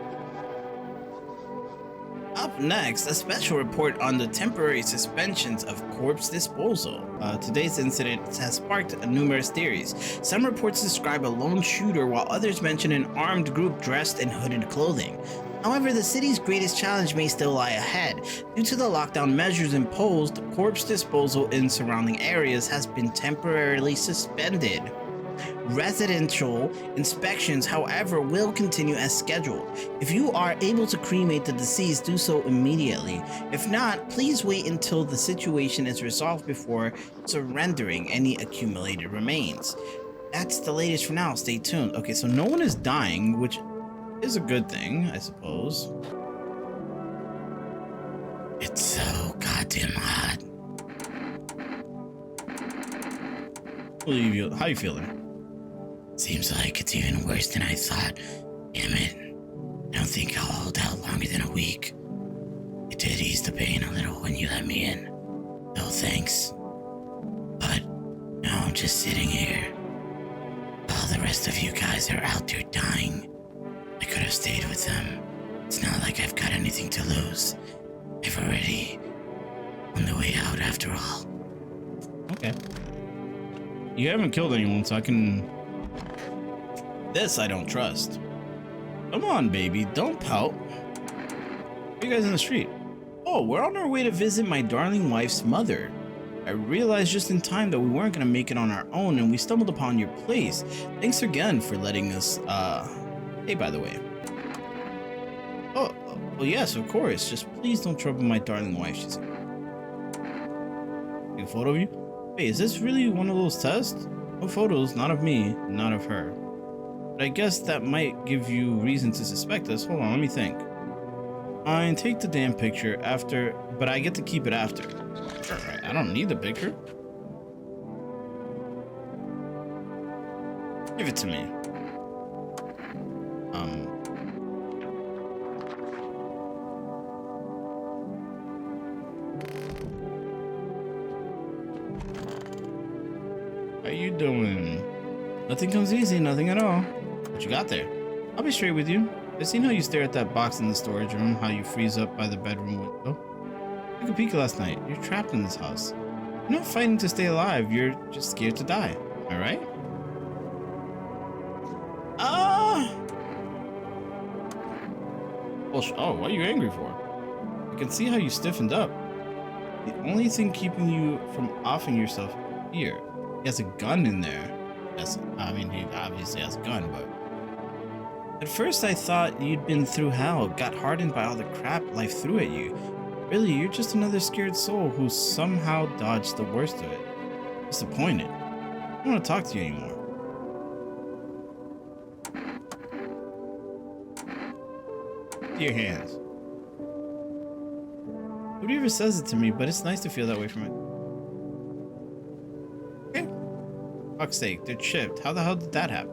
Speaker 2: Up next, a special report on the temporary suspensions of corpse disposal. Today's incident has sparked numerous theories. Some reports describe a lone shooter, while others mention an armed group dressed in hooded clothing. However, the city's greatest challenge may still lie ahead. Due to the lockdown measures imposed, corpse disposal in surrounding areas has been temporarily suspended. Residential inspections, however, will continue as scheduled. If you are able to cremate the deceased, do so immediately. If not, please wait until the situation is resolved before surrendering any accumulated remains. That's the latest for now. Stay tuned. Okay, so no one is dying, which
Speaker 1: is a good thing, I suppose.
Speaker 2: It's so goddamn hot.
Speaker 1: How you feeling?
Speaker 2: Seems like it's even worse than I thought. Damn it. I don't think I'll hold out longer than a week. It did ease the pain a little when you let me in. So thanks. But now I'm just sitting here. While the rest of you guys are out there dying. I could have stayed with them. It's not like I've got anything to lose. I've already on the way out after all.
Speaker 1: Okay. You haven't killed anyone, so I can... This I don't trust. Come on, baby. Don't pout. Why are you guys in the street? Oh, we're on our way to visit my darling wife's mother. I realized just in time that we weren't going to make it on our own, and we stumbled upon your place. Thanks again for letting us, Hey, by the way. Oh, well, yes, of course. Just please don't trouble my darling wife. She's here. Take a photo of you? Wait, is this really one of those tests? No photos, not of me, not of her. But I guess that might give you reason to suspect us. Hold on, let me think. Fine, take the damn picture after, but I get to keep it after. Alright, I don't need the picture. Give it to me. How you doing? Nothing comes easy, nothing at all. What you got there? I'll be straight with you. I've seen how you stare at that box in the storage room, how you freeze up by the bedroom window. Took a peek last night. You're trapped in this house. You're not fighting to stay alive, you're just scared to die. Am I right? Oh, what are you angry for? I can see how you stiffened up. The only thing keeping you from offing yourself is fear. He has a gun in there. Yes, I mean, he obviously has a gun, but... At first I thought you'd been through hell, got hardened by all the crap life threw at you. Really, you're just another scared soul who somehow dodged the worst of it. Disappointed. I don't want to talk to you anymore. Your hands. Nobody ever says it to me, but it's nice to feel that way from it. Okay. Fuck's sake, they're chipped. How the hell did that happen?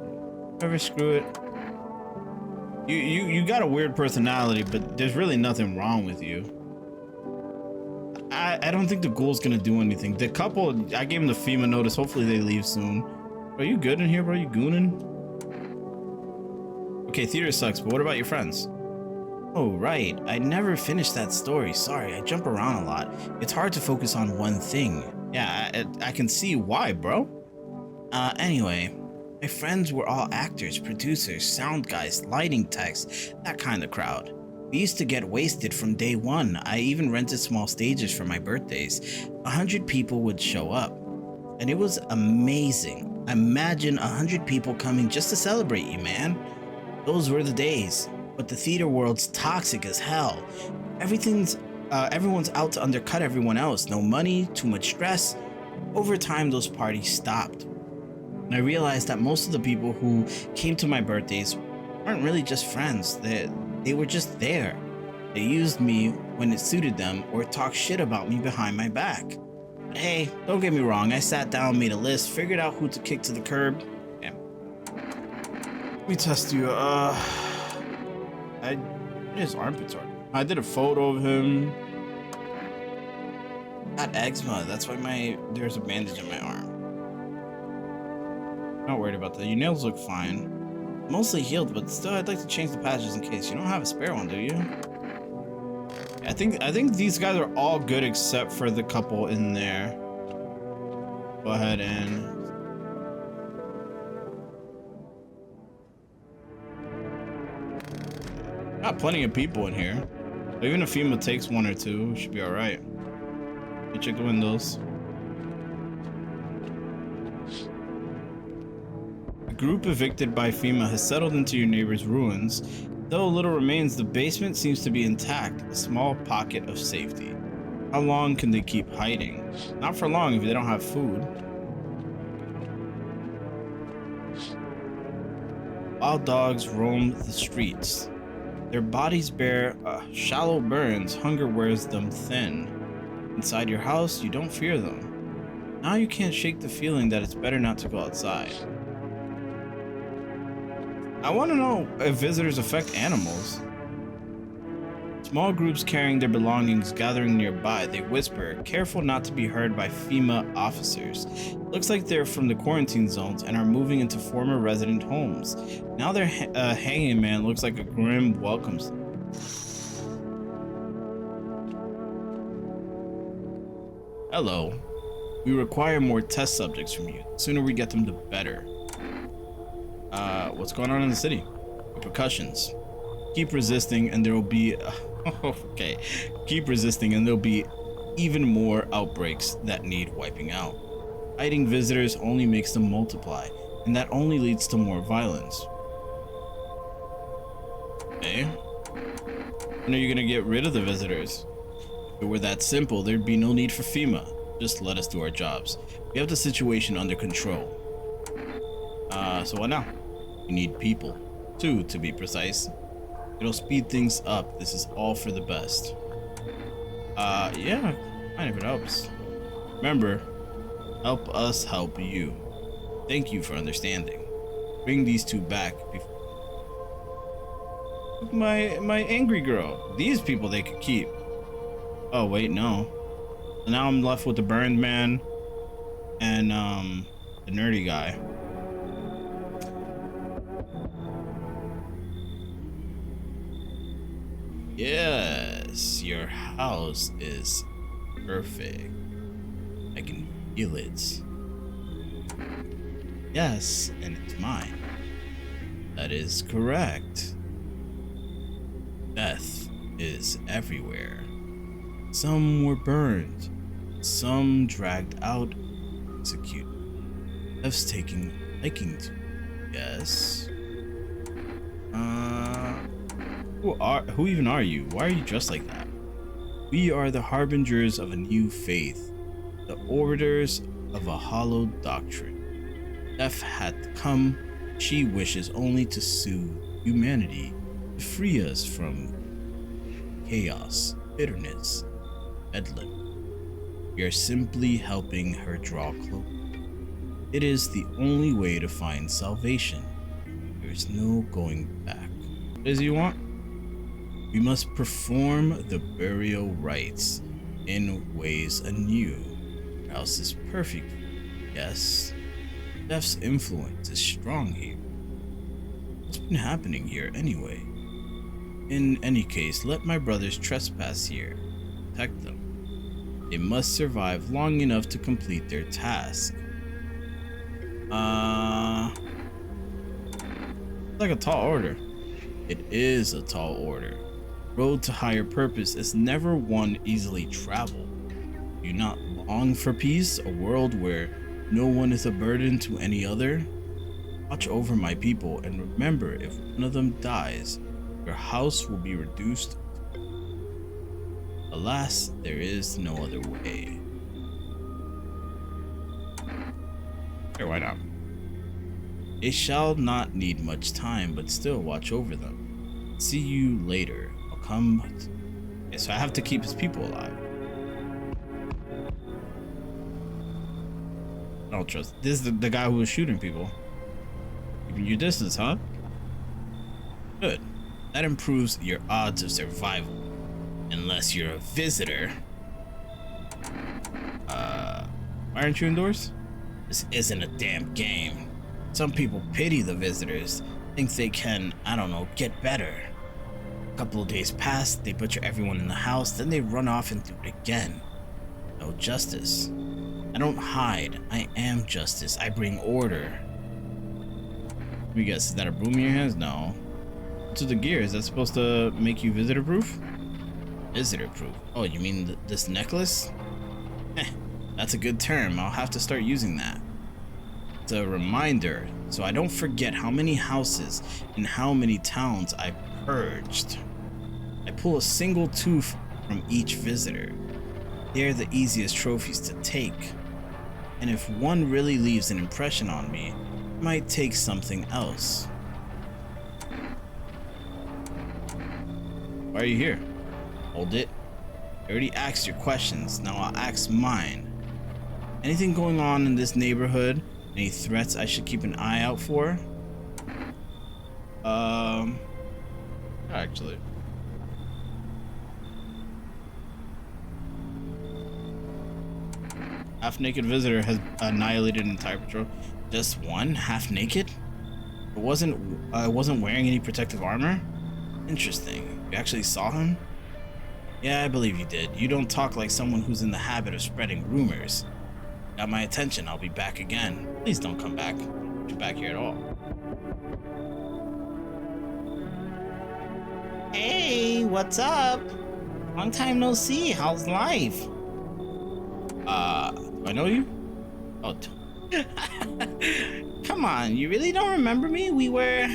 Speaker 1: Whatever, screw it. You got a weird personality, but there's really nothing wrong with you. I don't think the ghoul's gonna do anything. The couple, I gave them the FEMA notice. Hopefully they leave soon. Are you good in here, bro? You gooning? Okay, theater sucks, but what about your friends? Oh, right. I never finished that story. Sorry, I jump around a lot. It's hard to focus on one thing. Yeah, I can see why, bro. Anyway, my friends were all actors, producers, sound guys, lighting techs, that kind of crowd. We used to get wasted from day one. I even rented small stages for my birthdays. 100 people would show up. And it was amazing. Imagine 100 people coming just to celebrate you, man. Those were the days. But the theater world's toxic as hell. Everyone's out to undercut everyone else. No money, too much stress. Over time, those parties stopped. And I realized that most of the people who came to my birthdays weren't really just friends. They were just there. They used me when it suited them or talked shit about me behind my back. But hey, don't get me wrong. I sat down, made a list, figured out who to kick to the curb. Yeah. Let me test you. His armpits are. I did a photo of him. Got eczema. That's why there's a bandage on my arm. Not worried about that. Your nails look fine. Mostly healed, but still, I'd like to change the patches in case. You don't have a spare one, do you? I think these guys are all good except for the couple in there. Go ahead and. Got plenty of people in here. So even if FEMA takes one or two, we should be alright. Let me check the windows. A group evicted by FEMA has settled into your neighbor's ruins. Though little remains, the basement seems to be intact, a small pocket of safety. How long can they keep hiding? Not for long if they don't have food. Wild dogs roam the streets. Their bodies bear shallow burns. Hunger wears them thin. Inside your house, you don't fear them. Now you can't shake the feeling that it's better not to go outside. I want to know if visitors affect animals. Small groups carrying their belongings gathering nearby. They whisper, careful not to be heard by FEMA officers. Looks like they're from the quarantine zones and are moving into former resident homes. Now their hanging man looks like a grim welcomes them. Hello. We require more test subjects from you. The sooner we get them, the better. What's going on in the city? Repercussions. Keep resisting and there will be... okay. Keep resisting and there'll be even more outbreaks that need wiping out. Hiding visitors only makes them multiply, and that only leads to more violence. Okay. When are you gonna get rid of the visitors? If it were that simple, there'd be no need for FEMA. Just let us do our jobs. We have the situation under control. So what now? We need people. 2 to be precise. It'll speed things up. This is all for the best. Yeah, fine if it helps. Remember, help us help you. Thank you for understanding. Bring these 2 back before my angry girl. These people they could keep. Oh wait, no. So now I'm left with the burned man and the nerdy guy. Yes, your house is perfect. I can feel it. Yes, and it's mine. That is correct. Death is everywhere. Some were burned, some dragged out, executed. Death's taking liking to. Yes. Who even are you? Why are you dressed like that? We are the harbingers of a new faith, the orators of a hollow doctrine. Death hath come. She wishes only to soothe humanity, to free us from chaos, bitterness, bedlam. We are simply helping her draw close. It is the only way to find salvation. There is no going back. What does he want? We must perform the burial rites in ways anew. Our house is perfect. Yes. Death's influence is strong here. What's been happening here anyway? In any case, let my brothers trespass here. Protect them. They must survive long enough to complete their task. Like a tall order. It is a tall order. Road to higher purpose is never one easily traveled. Do you not long for peace, a world where no one is a burden to any other? Watch over my people and remember, if one of them dies, your house will be reduced. Alas, there is no other way. Sure, why not? It shall not need much time, but still watch over them. See you later. I'll come. Okay, so I have to keep his people alive. I don't trust. This is the guy who was shooting people. Keeping your distance, huh? Good. That improves your odds of survival. Unless you're a visitor. Why aren't you indoors? This isn't a damn game. Some people pity the visitors, think they can, I don't know, get better. A couple of days pass, they butcher everyone in the house, then they run off and do it again. No justice. I don't hide, I am justice, I bring order. Let me guess, is that a broom in your hands? No. What's with the gear? Is that supposed to make you visitor proof? Visitor proof? Oh, you mean this necklace? That's a good term, I'll have to start using that. It's a reminder, so I don't forget how many houses and how many towns I purged. I pull a single tooth from each visitor. They're the easiest trophies to take. And if one really leaves an impression on me, I might take something else. Why are you here? Hold it. I already asked your questions. Now I'll ask mine. Anything going on in this neighborhood? Any threats I should keep an eye out for? Actually. Half-naked visitor has annihilated an entire patrol. Just one? Half-naked? It wasn't wearing any protective armor? Interesting. You actually saw him? Yeah, I believe you did. You don't talk like someone who's in the habit of spreading rumors. Got my attention. I'll be back again. Please don't come back. Don't you back here at all.
Speaker 2: Hey, what's up? Long time no see. How's life?
Speaker 1: Do I know you? Oh,
Speaker 2: Come on, you really don't remember me? We were...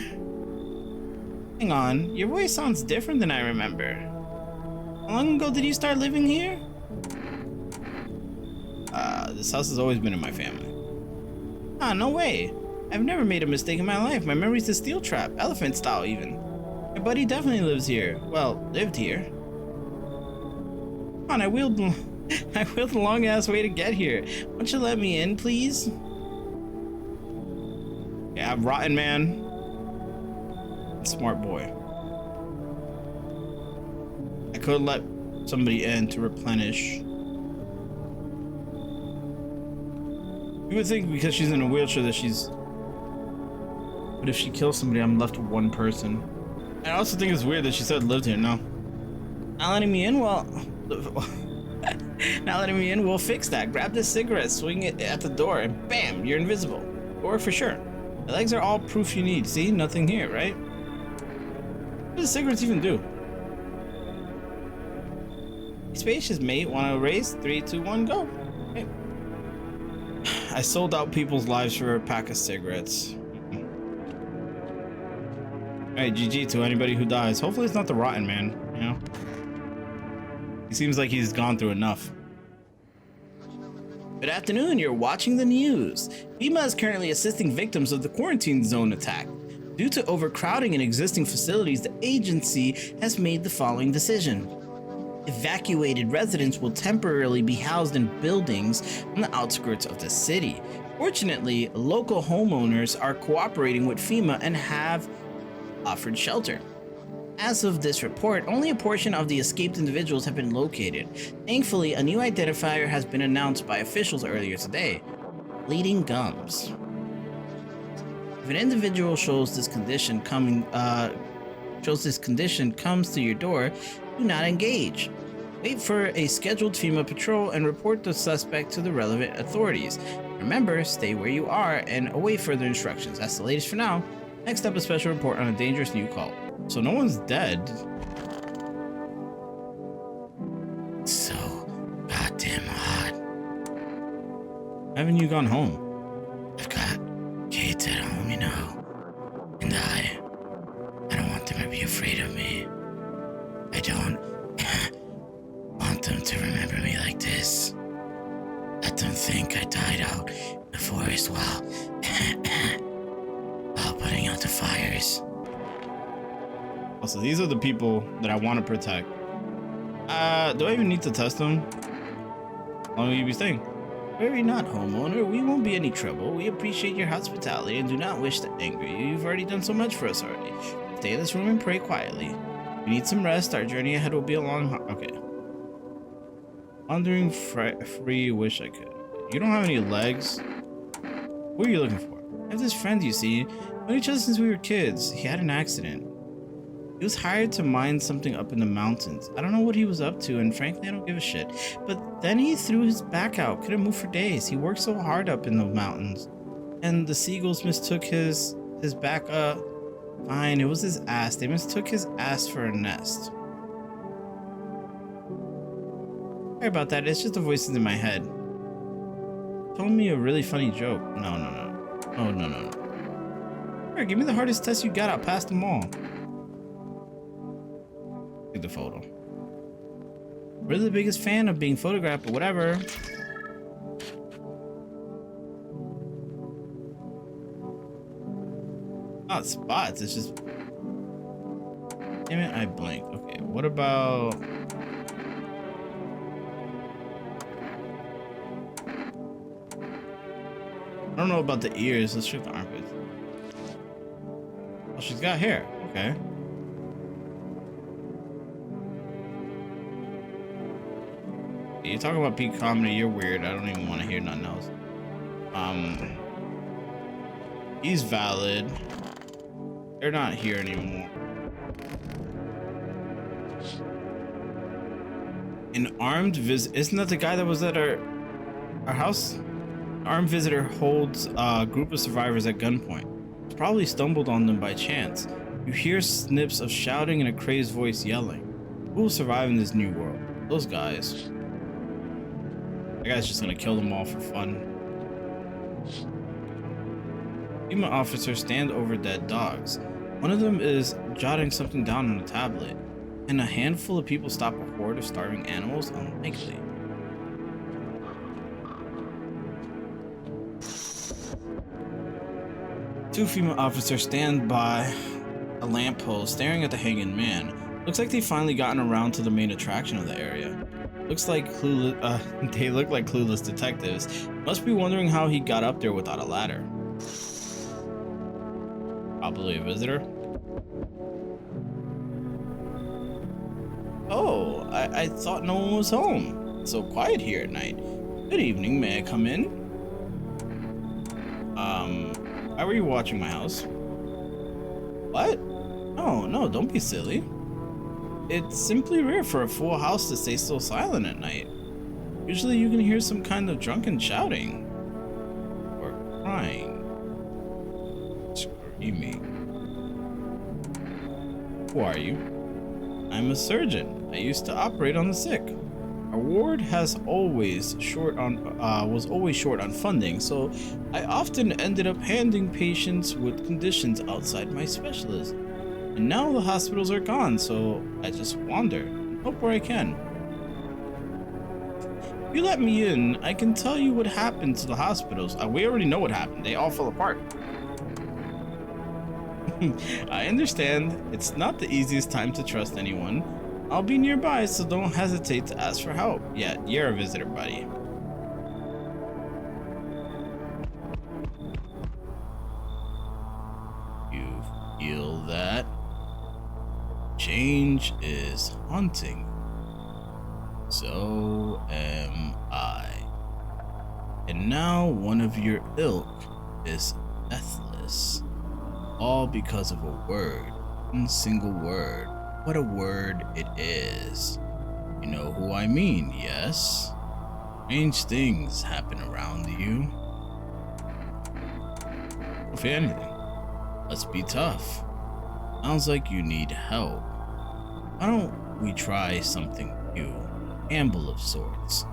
Speaker 1: hang on. Your voice sounds different than I remember. How long ago did you start living here? This house has always been in my family.
Speaker 2: Ah, no way. I've never made a mistake in my life. My memory's the steel trap, elephant style even. My buddy definitely lives here. Well, lived here. Come on, I wheeled a long ass way to get here. Why don't you let me in, please?
Speaker 1: Yeah, rotten man. Smart boy. I could let somebody in to replenish. You would think because she's in a wheelchair that she's... But if she kills somebody, I'm left with one person. I also think it's weird that she said lived here. No.
Speaker 2: Not letting me in? Well... Not letting me in, we'll fix that. Grab this cigarette, swing it at the door, and bam, you're invisible. Or for sure.
Speaker 1: The legs are all proof you need. See? Nothing here, right? What do the cigarettes even do?
Speaker 2: Spacious, mate. Want to race? 3, 2, 1, go.
Speaker 1: Hey. I sold out people's lives for a pack of cigarettes. Alright, GG to anybody who dies. Hopefully it's not the rotten man, you know? He seems like he's gone through enough.
Speaker 2: Good afternoon, you're watching the news. FEMA is currently assisting victims of the quarantine zone attack. Due to overcrowding in existing facilities, the agency has made the following decision. Evacuated residents will temporarily be housed in buildings on the outskirts of the city. Fortunately, local homeowners are cooperating with FEMA and have offered shelter. As of this report, only a portion of the escaped individuals have been located. Thankfully, a new identifier has been announced by officials earlier today. Bleeding gums. If an individual shows this condition comes to your door, do not engage. Wait for a scheduled FEMA patrol and report the suspect to the relevant authorities. Remember, stay where you are and await further instructions. That's the latest for now. Next up, a special report on a dangerous new cult.
Speaker 1: So no one's dead.
Speaker 2: So goddamn hot.
Speaker 1: Why haven't you gone home?
Speaker 2: I've got kids at home, you know. And I don't want them to be afraid of me. I don't want them to remember me like this. Let them think I died out in the forest while putting out the fires.
Speaker 1: Also, these are the people that I want to protect. Do I even need to test them? How long will you be staying?
Speaker 2: Worry not, homeowner. We won't be any trouble. We appreciate your hospitality and do not wish to anger you. You've already done so much for us already. Stay in this room and pray quietly. We need some rest. Our journey ahead will be a long...
Speaker 1: Okay. Wandering free, wish I could. You don't have any legs? Who are you looking for?
Speaker 2: I have this friend, you see. Known each other since we were kids. He had an accident. He was hired to mine something up in the mountains. I don't know what he was up to, and frankly, I don't give a shit. But then he threw his back out. Couldn't move for days. He worked so hard up in the mountains. And the seagulls mistook his back up. Fine, it was his ass. They mistook his ass for a nest. Sorry about that. It's just the voices in my head. Told me a really funny joke. No. Oh, no. Here, give me the hardest test you got. I'll pass them all. Take the photo. Really the biggest fan of being photographed, but whatever. Not spots, it's just...
Speaker 1: Damn it, I blinked. Okay, what about... I don't know about the ears. Let's check the armpits. Oh, she's got hair. Okay. You talk about peak comedy, you're weird. I don't even want to hear nothing else. He's valid. They're not here anymore. An armed visit. Isn't that the guy that was at our house? Armed visitor holds a group of survivors at gunpoint. Probably stumbled on them by chance. You hear snips of shouting and a crazed voice yelling. Who will survive in this new world? Those guys. That guy's just gonna kill them all for fun. Female officers stand over dead dogs. One of them is jotting something down on a tablet. And a handful of people stop a horde of starving animals? Unlikely. Two female officers stand by a lamppost staring at the hanging man. Looks like they've finally gotten around to the main attraction of the area. Looks like they look like clueless detectives. Must be wondering how he got up there without a ladder. Probably a visitor. Oh, I thought no one was home. It's so quiet here at night. Good evening, may I come in? Why were you watching my house? What? Oh, no, don't be silly. It's simply rare for a full house to stay so silent at night. Usually you can hear some kind of drunken shouting. Or crying. Screaming. Who are you? I'm a surgeon. I used to operate on the sick. Our ward was always short on funding, so I often ended up handling patients with conditions outside my specialism. And now the hospitals are gone, so I just wander, help where I can. If you let me in, I can tell you what happened to the hospitals. We already know what happened. They all fell apart. I understand. It's not the easiest time to trust anyone. I'll be nearby, so don't hesitate to ask for help. Yeah, you're a visitor, buddy. You feel that? Change is haunting. So am I. And now one of your ilk is deathless. All because of a word. One single word. What a word it is. You know who I mean, yes? Strange things happen around you. If anything, let's be tough. Sounds like you need help. Why don't we try something new? Gamble of sorts.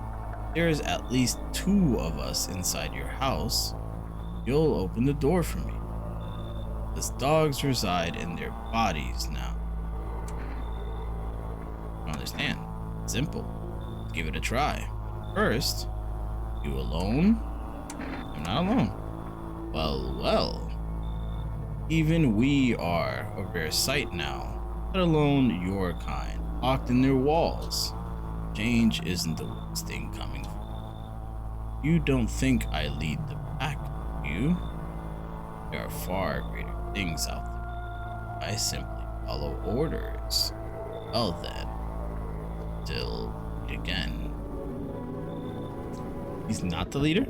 Speaker 1: There's at least 2 of us inside your house. You'll open the door for me. These dogs reside in their bodies now. I understand. Simple. Let's give it a try. First, you alone? I'm not alone. Well, well. Even we are a rare sight now, let alone your kind, locked in their walls. Change isn't the worst thing coming from you. You don't think I lead the pack, do you? There are far greater things out there. I simply follow orders. Well then, till meet again. He's not the leader?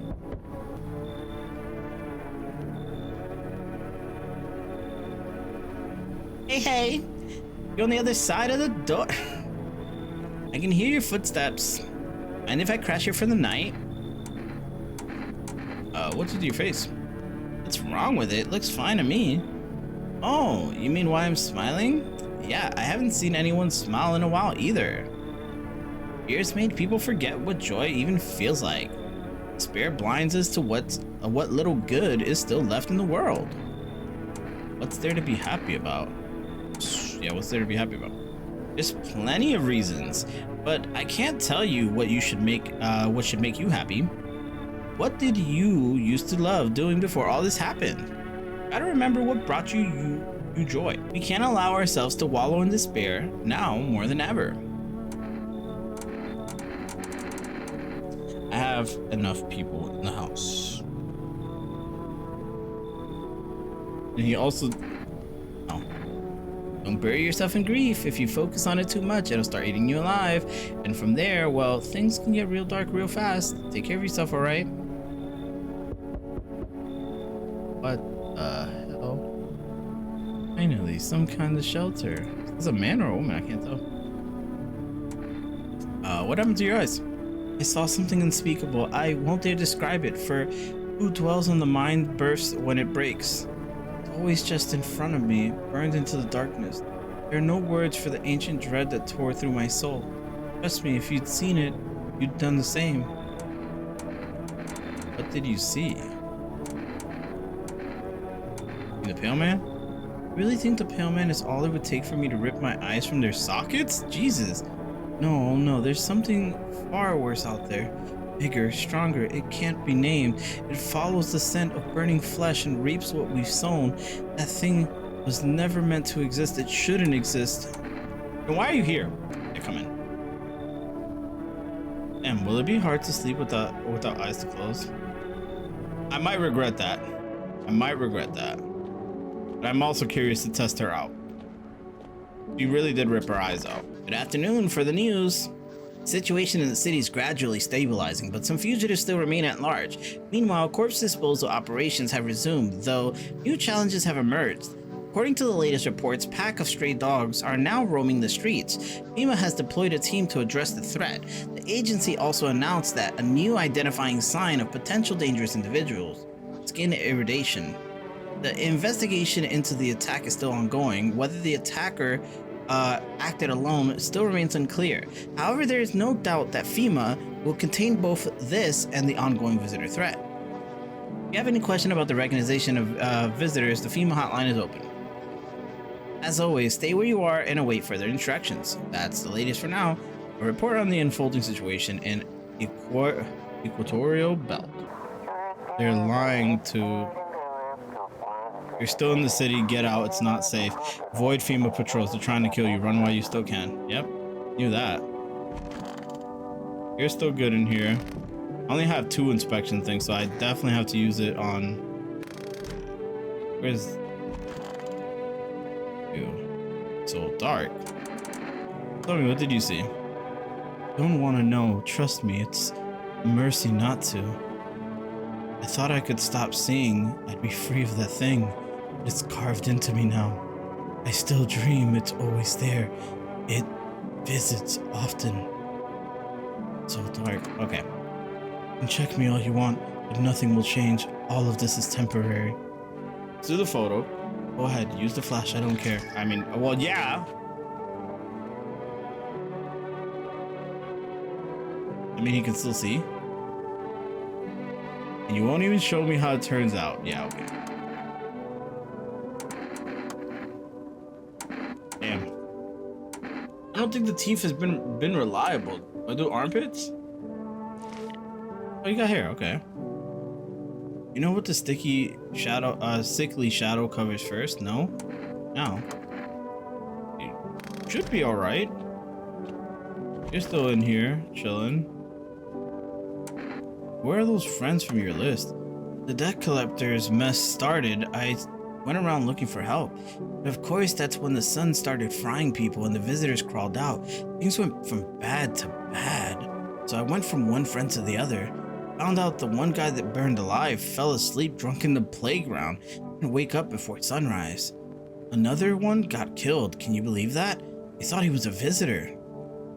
Speaker 2: Hey, you're on the other side of the door. I can hear your footsteps. Mind if I crash here for the night?
Speaker 1: What's with your face?
Speaker 2: What's wrong with it? Looks fine to me. Oh, you mean why I'm smiling? Yeah, I haven't seen anyone smile in a while either. Fear's made people forget what joy even feels like. Despair blinds us to what little good is still left in the world.
Speaker 1: What's there to be happy about? Yeah, what's there to be happy about?
Speaker 2: There's plenty of reasons, but I can't tell you what should make you happy. What did you used to love doing before all this happened? Gotta remember what brought you
Speaker 1: new joy. We can't allow ourselves to wallow in despair now more than ever. I have enough people in the house. And he also... Oh. Don't bury yourself in grief. If you focus on it too much, it'll start eating you alive. And from there, well, things can get real dark real fast. Take care of yourself, alright? What the hell? Finally, some kind of shelter. Is this a man or a woman? I can't tell. What happened to your eyes? I saw something unspeakable. I won't dare describe it, for who dwells on the mind bursts when it breaks. It's always just in front of me, burned into the darkness. There are no words for the ancient dread that tore through my soul. Trust me, if you'd seen it, you'd done the same. What did you see? The Pale Man? Really think the Pale Man is all it would take for me to rip my eyes from their sockets? Jesus. No, there's something far worse out there. Bigger, stronger, it can't be named. It follows the scent of burning flesh and reaps what we've sown. That thing was never meant to exist. It shouldn't exist. Then why are you here? Yeah, come in. And will it be hard to sleep without eyes to close? I might regret that. But I'm also curious to test her out. She really did rip her eyes out.
Speaker 2: Good afternoon. For the news. Situation in the city is gradually stabilizing, but some fugitives still remain at large. Meanwhile, corpse disposal operations have resumed, though new challenges have emerged. According to the latest reports, a pack of stray dogs are now roaming the streets. FEMA has deployed a team to address the threat. The agency also announced that a new identifying sign of potential dangerous individuals: skin irritation. The investigation into the attack is still ongoing. Whether the attacker acted alone still remains unclear. However, there is no doubt that FEMA will contain both this and the ongoing visitor threat. If you have any question about the recognition of visitors, the FEMA hotline is open. As always, stay where you are and await further instructions. That's the latest for now. A report on the unfolding situation in Equatorial Belt. They're lying to... You're still in the city, get out, it's not safe. Avoid FEMA patrols, they're trying to kill you, run while you still can. Yep, knew that. You're still good in here. I only have 2 inspection things, so I definitely have to use it on... Where's... Ew, it's so dark. Tell me, what did you see? Don't want to know, trust me, it's a mercy not to. I thought I could stop seeing, I'd be free of that thing. It's carved into me now. I still dream it's always there. It visits often. So dark. Okay. You can check me all you want, but nothing will change. All of this is temporary. Let's do the photo. Go ahead, use the flash, I don't care. I mean, well, yeah. I mean, he can still see. And you won't even show me how it turns out. Yeah, okay. Damn. I don't think the teeth has been reliable. I do armpits? Oh, you got hair, okay. You know what the sickly shadow covers first? No? No. You should be alright. You're still in here, chilling. Where are those friends from your list? The debt collector's mess started. I went around looking for help. But of course, that's when the sun started frying people and the visitors crawled out. Things went from bad to bad. So I went from one friend to the other. Found out the one guy that burned alive fell asleep drunk in the playground and wake up before sunrise. Another one got killed. Can you believe that? They thought he was a visitor.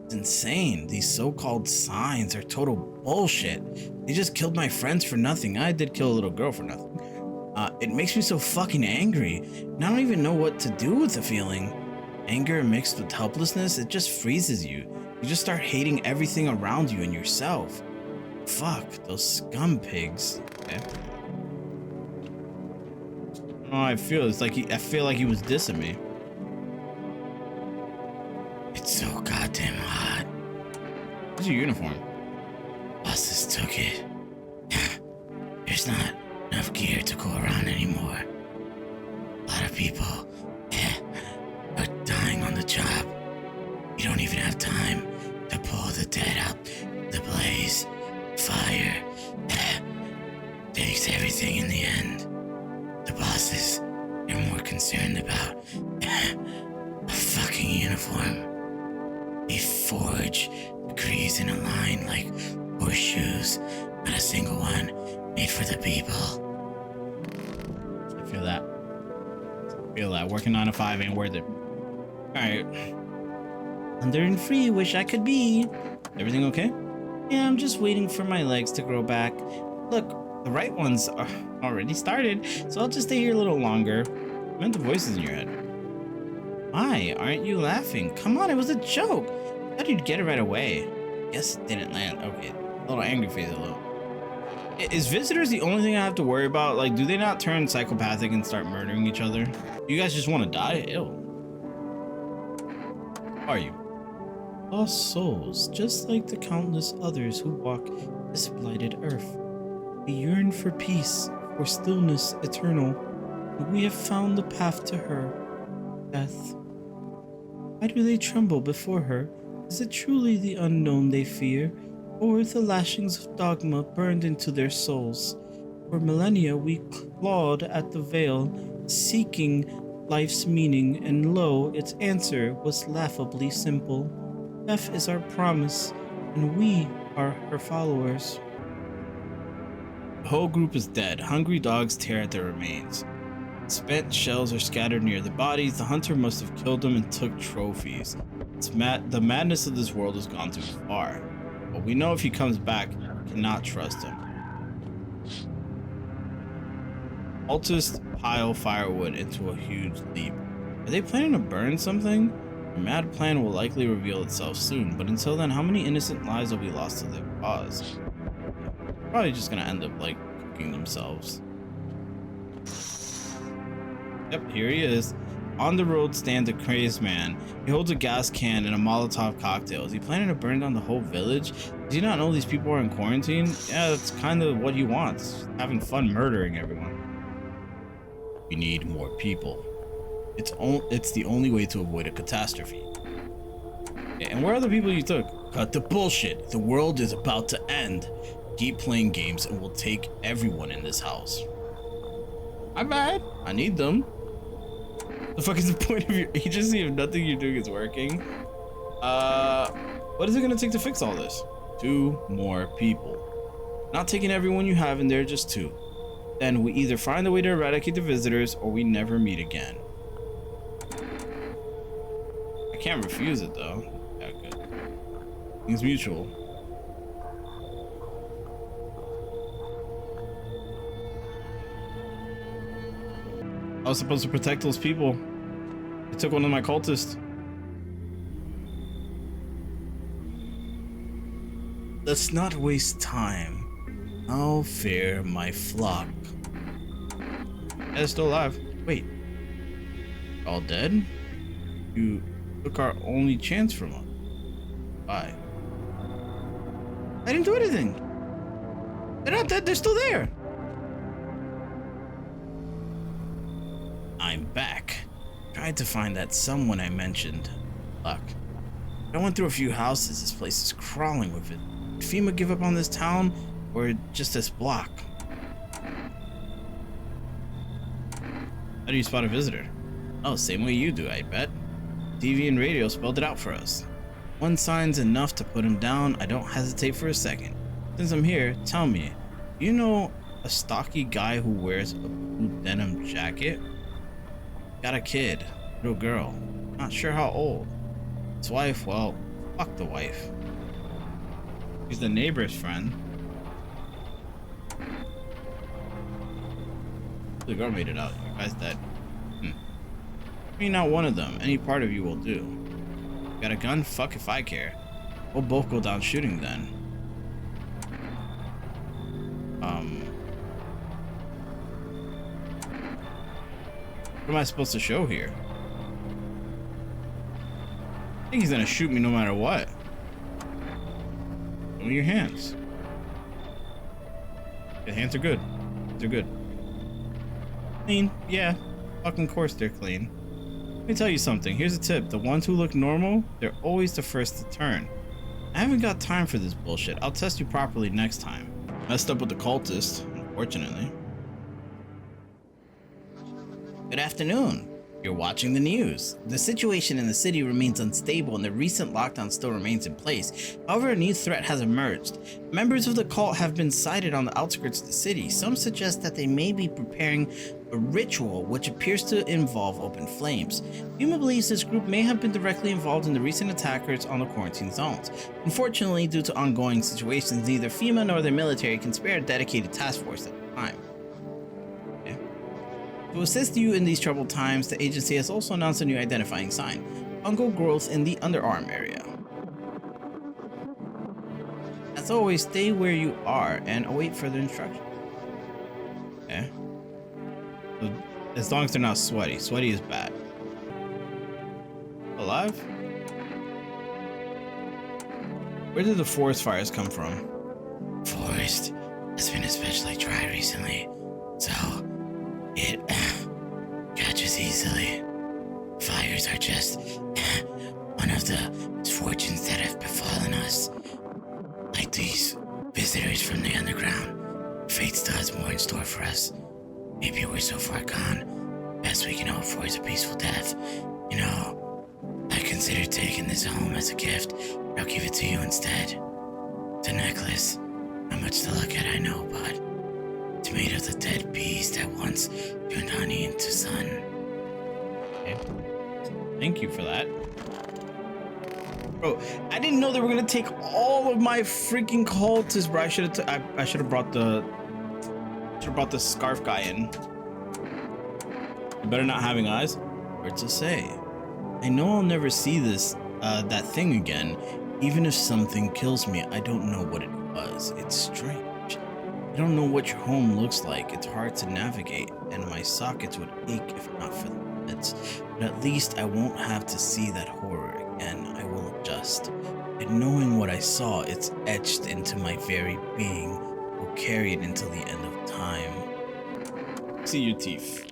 Speaker 2: It's insane. These so-called signs are total bullshit. They just killed my friends for nothing. I did kill a little girl for nothing. It makes me so fucking angry. And I don't even know what to do with the feeling. Anger mixed with helplessness, it just freezes you. You just start hating everything around you and yourself. Fuck, those scum pigs. Okay. I don't know how I feel. It's like I feel like he was dissing me. It's so goddamn hot. What's your uniform? Bosses took it. There's not enough gear to go around anymore. A lot of people time to pull the dead out the blaze. Fire takes everything in the end. The bosses are more concerned about a fucking uniform. They forge decrees in a line like horseshoes, not a single one made for the people.
Speaker 1: I feel that. Working 9 to 5 ain't worth it. Alright.
Speaker 2: Under and free, wish I could be.
Speaker 1: Everything okay?
Speaker 2: Yeah, I'm just waiting for my legs to grow back.
Speaker 1: Look, the right ones are already started, so I'll just stay here a little longer. I meant the voices in your head.
Speaker 2: Why aren't you laughing? Come on, it was a joke.
Speaker 1: I thought you'd get it right away. Guess it didn't land. Okay, a little angry face, a little. Is visitors the only thing I have to worry about? Like, do they not turn psychopathic and start murdering each other? You guys just want to die? Ew. How are you?
Speaker 2: Lost souls, just like the countless others who walk this blighted earth. We yearn for peace, for stillness eternal, and we have found the path to her, death. Why do they tremble before her? Is it truly the unknown they fear, or the lashings of dogma burned into their souls? For millennia we clawed at the veil, seeking life's meaning, and lo, its answer was laughably simple. Death is our promise, and we are her followers.
Speaker 1: The whole group is dead. Hungry dogs tear at their remains. Spent shells are scattered near the bodies. The hunter must have killed them and took trophies. The madness of this world has gone too far. But we know if he comes back, we cannot trust him. Cultists pile firewood into a huge leap. Are they planning to burn something? Their mad plan will likely reveal itself soon, but until then, how many innocent lives will be lost to their cause? Probably just gonna end up, like, cooking themselves. Yep, here he is. On the road stands a crazed man. He holds a gas can and a Molotov cocktail. Is he planning to burn down the whole village? Does he not know these people are in quarantine? Yeah, that's kind of what he wants. Having fun murdering everyone. We need more people. It's the only way to avoid a catastrophe. Yeah, and where are the people you took? Cut the bullshit. The world is about to end. Keep playing games and we'll take everyone in this house. My bad. I need them. The fuck is the point of your agency if nothing you're doing is working? What is it gonna take to fix all this? 2 more people. Not taking everyone you have in there, just 2. Then we either find a way to eradicate the visitors or we never meet again. I can't refuse it though. Yeah, good. It's mutual. I was supposed to protect those people. They took one of my cultists. Let's not waste time. I'll fare my flock. Yeah, they're still alive. Wait. All dead? You took our only chance from us. Why? I didn't do anything. They're not dead, they're still there. I'm back. Tried to find that someone I mentioned. Luck. I went through a few houses. This place is crawling with it. Did FEMA give up on this town or just this block? How do you spot a visitor? Oh, same way you do, I bet. TV and radio spelled it out for us. One sign's enough to put him down. I don't hesitate for a second. Since I'm here, tell me, you know a stocky guy who wears a blue denim jacket? Got a kid, little girl, not sure how old. His wife, well, fuck the wife. He's the neighbor's friend. The girl made it out. Your guy's dead. I mean, not one of them. Any part of you will do. Got a gun? Fuck if I care. We'll both go down shooting then. What am I supposed to show here? I think he's gonna shoot me no matter what. Show me your hands. The hands are good. They're good. Clean? Yeah. Fucking course they're clean. me tell you something. Here's a tip. The ones who look normal, they're always the first to turn. I haven't got time for this bullshit. I'll test you properly next time. Messed up with the cultist, unfortunately.
Speaker 2: Good afternoon. You're watching the news. The situation in the city remains unstable and the recent lockdown still remains in place. However, a new threat has emerged. Members of the cult have been sighted on the outskirts of the city. Some suggest that they may be preparing a ritual which appears to involve open flames. FEMA believes this group may have been directly involved in the recent attackers on the quarantine zones. Unfortunately, due to ongoing situations, neither FEMA nor their military can spare a dedicated task force at the time. To assist you in these troubled times, the agency has also announced a new identifying sign: fungal growth in the underarm area. As always, stay where you are and await further instructions. Okay. So, as long as they're not sweaty. Sweaty is bad. Alive? Where did the forest fires come from? Forest has been especially dry recently, so it catches easily. Fires are just one of the misfortunes that have befallen us. Like these visitors from the underground, fate still has more in store for us. Maybe we're so far gone, best we can hope for is a peaceful death. You know, I considered taking this home as a gift, but I'll give it to you instead. It's a necklace. Not much to look at, I know, but it's made of the dead bees that once turned honey into sun.
Speaker 1: Okay. Thank you for that. Bro, I didn't know they were gonna take all of my freaking cultists, bro. I should have brought the scarf guy in. You better not having eyes.
Speaker 2: Hard to say. I know I'll never see that thing again. Even if something kills me, I don't know what it was. It's strange. I don't know what your home looks like. It's hard to navigate, and my sockets would ache if not for the meds. But at least I won't have to see that horror again. I will adjust. And knowing what I saw, it's etched into my very being. Will carry it until the end of time.
Speaker 1: See your teeth.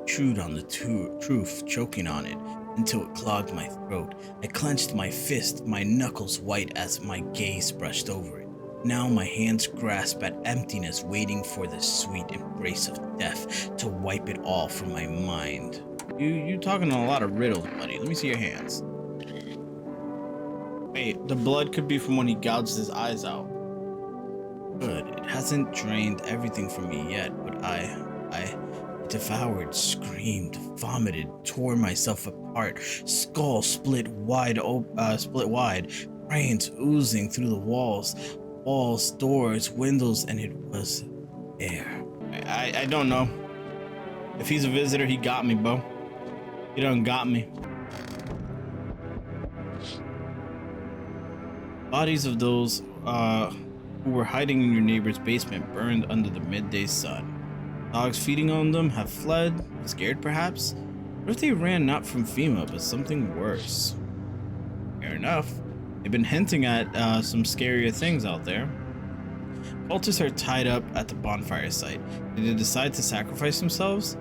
Speaker 2: Chewed on the truth, choking on it until it clogged my throat. I clenched my fist, my knuckles white as my gaze brushed over it. Now my hands grasp at emptiness, waiting for the sweet embrace of death to wipe it all from my mind.
Speaker 1: You talking a lot of riddles, buddy. Let me see your hands. Wait, the blood could be from when he gouged his eyes out.
Speaker 2: Good. It hasn't drained everything from me yet, but I devoured, screamed, vomited, tore myself apart. Skull split wide, brains oozing through the walls, doors, windows, and it was air.
Speaker 1: I don't know. If he's a visitor, he got me, bro. He done got me. Bodies of those who were hiding in your neighbor's basement burned under the midday sun. Dogs feeding on them have fled, scared perhaps? What if they ran not from FEMA, but something worse? Fair enough. They've been hinting at some scarier things out there. Cultists are tied up at the bonfire site. Did they decide to sacrifice themselves?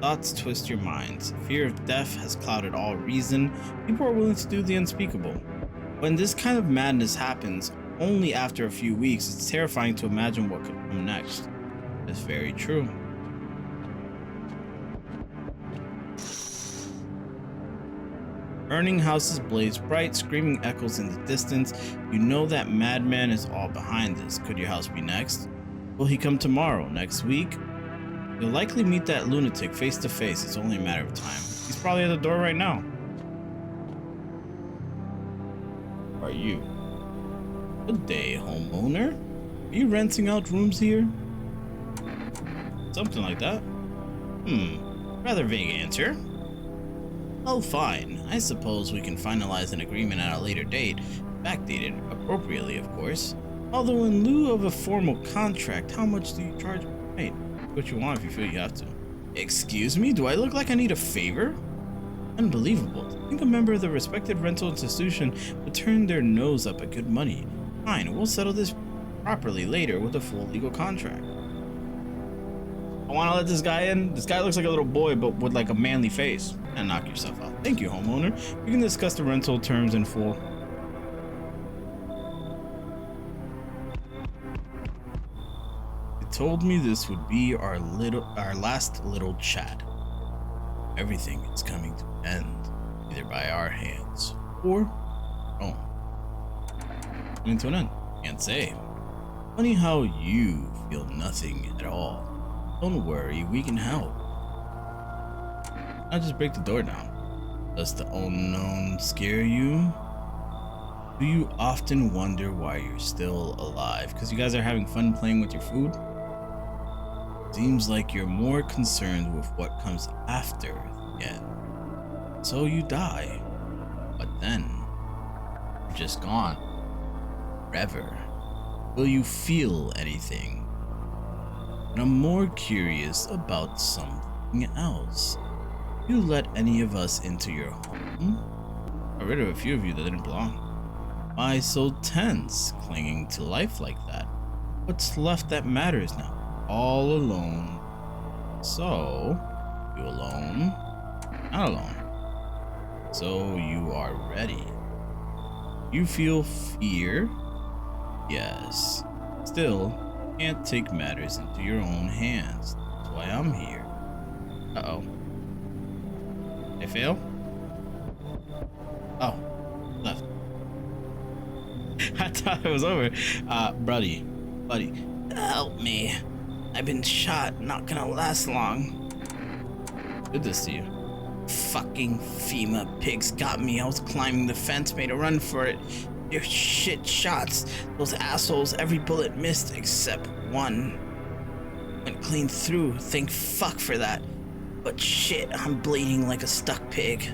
Speaker 1: Thoughts twist your minds. Fear of death has clouded all reason. People are willing to do the unspeakable. When this kind of madness happens, only after a few weeks, it's terrifying to imagine what could come next. It's very true. Burning houses blaze bright, screaming echoes in the distance. You know that madman is all behind this. Could your house be next? Will he come tomorrow, next week? You'll likely meet that lunatic face to face. It's only a matter of time. He's probably at the door right now. Are you? Good day, homeowner. Are you renting out rooms here? Something like that. Rather vague answer. Oh, fine. I suppose we can finalize an agreement at a later date, backdated appropriately, of course. Although in lieu of a formal contract, how much do you charge per night? What you want if you feel you have to. Excuse me? Do I look like I need a favor? Unbelievable. To think a member of the respected rental institution would turn their nose up at good money. Fine, we'll settle this properly later with a full legal contract. I want to let this guy in. This guy looks like a little boy, but with like a manly face. And knock yourself out. Thank you, homeowner. We can discuss the rental terms in full. They told me this would be our last little chat. Everything is coming to an end, either by our hands or our own. Coming to an end. Can't say. Funny how you feel nothing at all. Don't worry, we can help. I'll just break the door down. Does the unknown scare you? Do you often wonder why you're still alive? Because you guys are having fun playing with your food? Seems like you're more concerned with what comes after the end. So you die. But then, you're just gone. Forever. Will you feel anything? And I'm more curious about something else. You let any of us into your home? Got rid of a few of you that didn't belong. Why so tense, clinging to life like that? What's left that matters now? All alone. So, you alone? Not alone. So you are ready. You feel fear? Yes. Still, can't take matters into your own hands. That's why I'm here. Uh-oh. I fail? Oh, left. I thought it was over. Buddy.
Speaker 2: Help me. I've been shot, not gonna last long.
Speaker 1: Did this to you?
Speaker 2: Fucking FEMA pigs got me. I was climbing the fence, made a run for it. They're shit shots. Those assholes, every bullet missed except one. Went clean through, thank fuck for that. But shit, I'm bleeding like a stuck pig.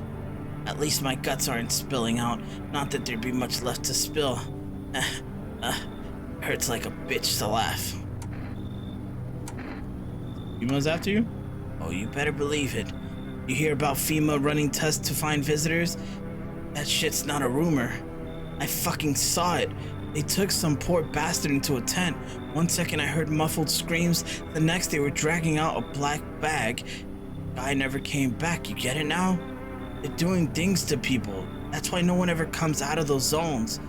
Speaker 2: At least my guts aren't spilling out. Not that there'd be much left to spill. Hurts like a bitch to laugh.
Speaker 1: FEMA's after you?
Speaker 2: Oh, you better believe it. You hear about FEMA running tests to find visitors? That shit's not a rumor. I fucking saw it. They took some poor bastard into a tent. One second I heard muffled screams. The next they were dragging out a black bag. Guy never came back, you get it now? They're doing things to people. That's why no one ever comes out of those zones.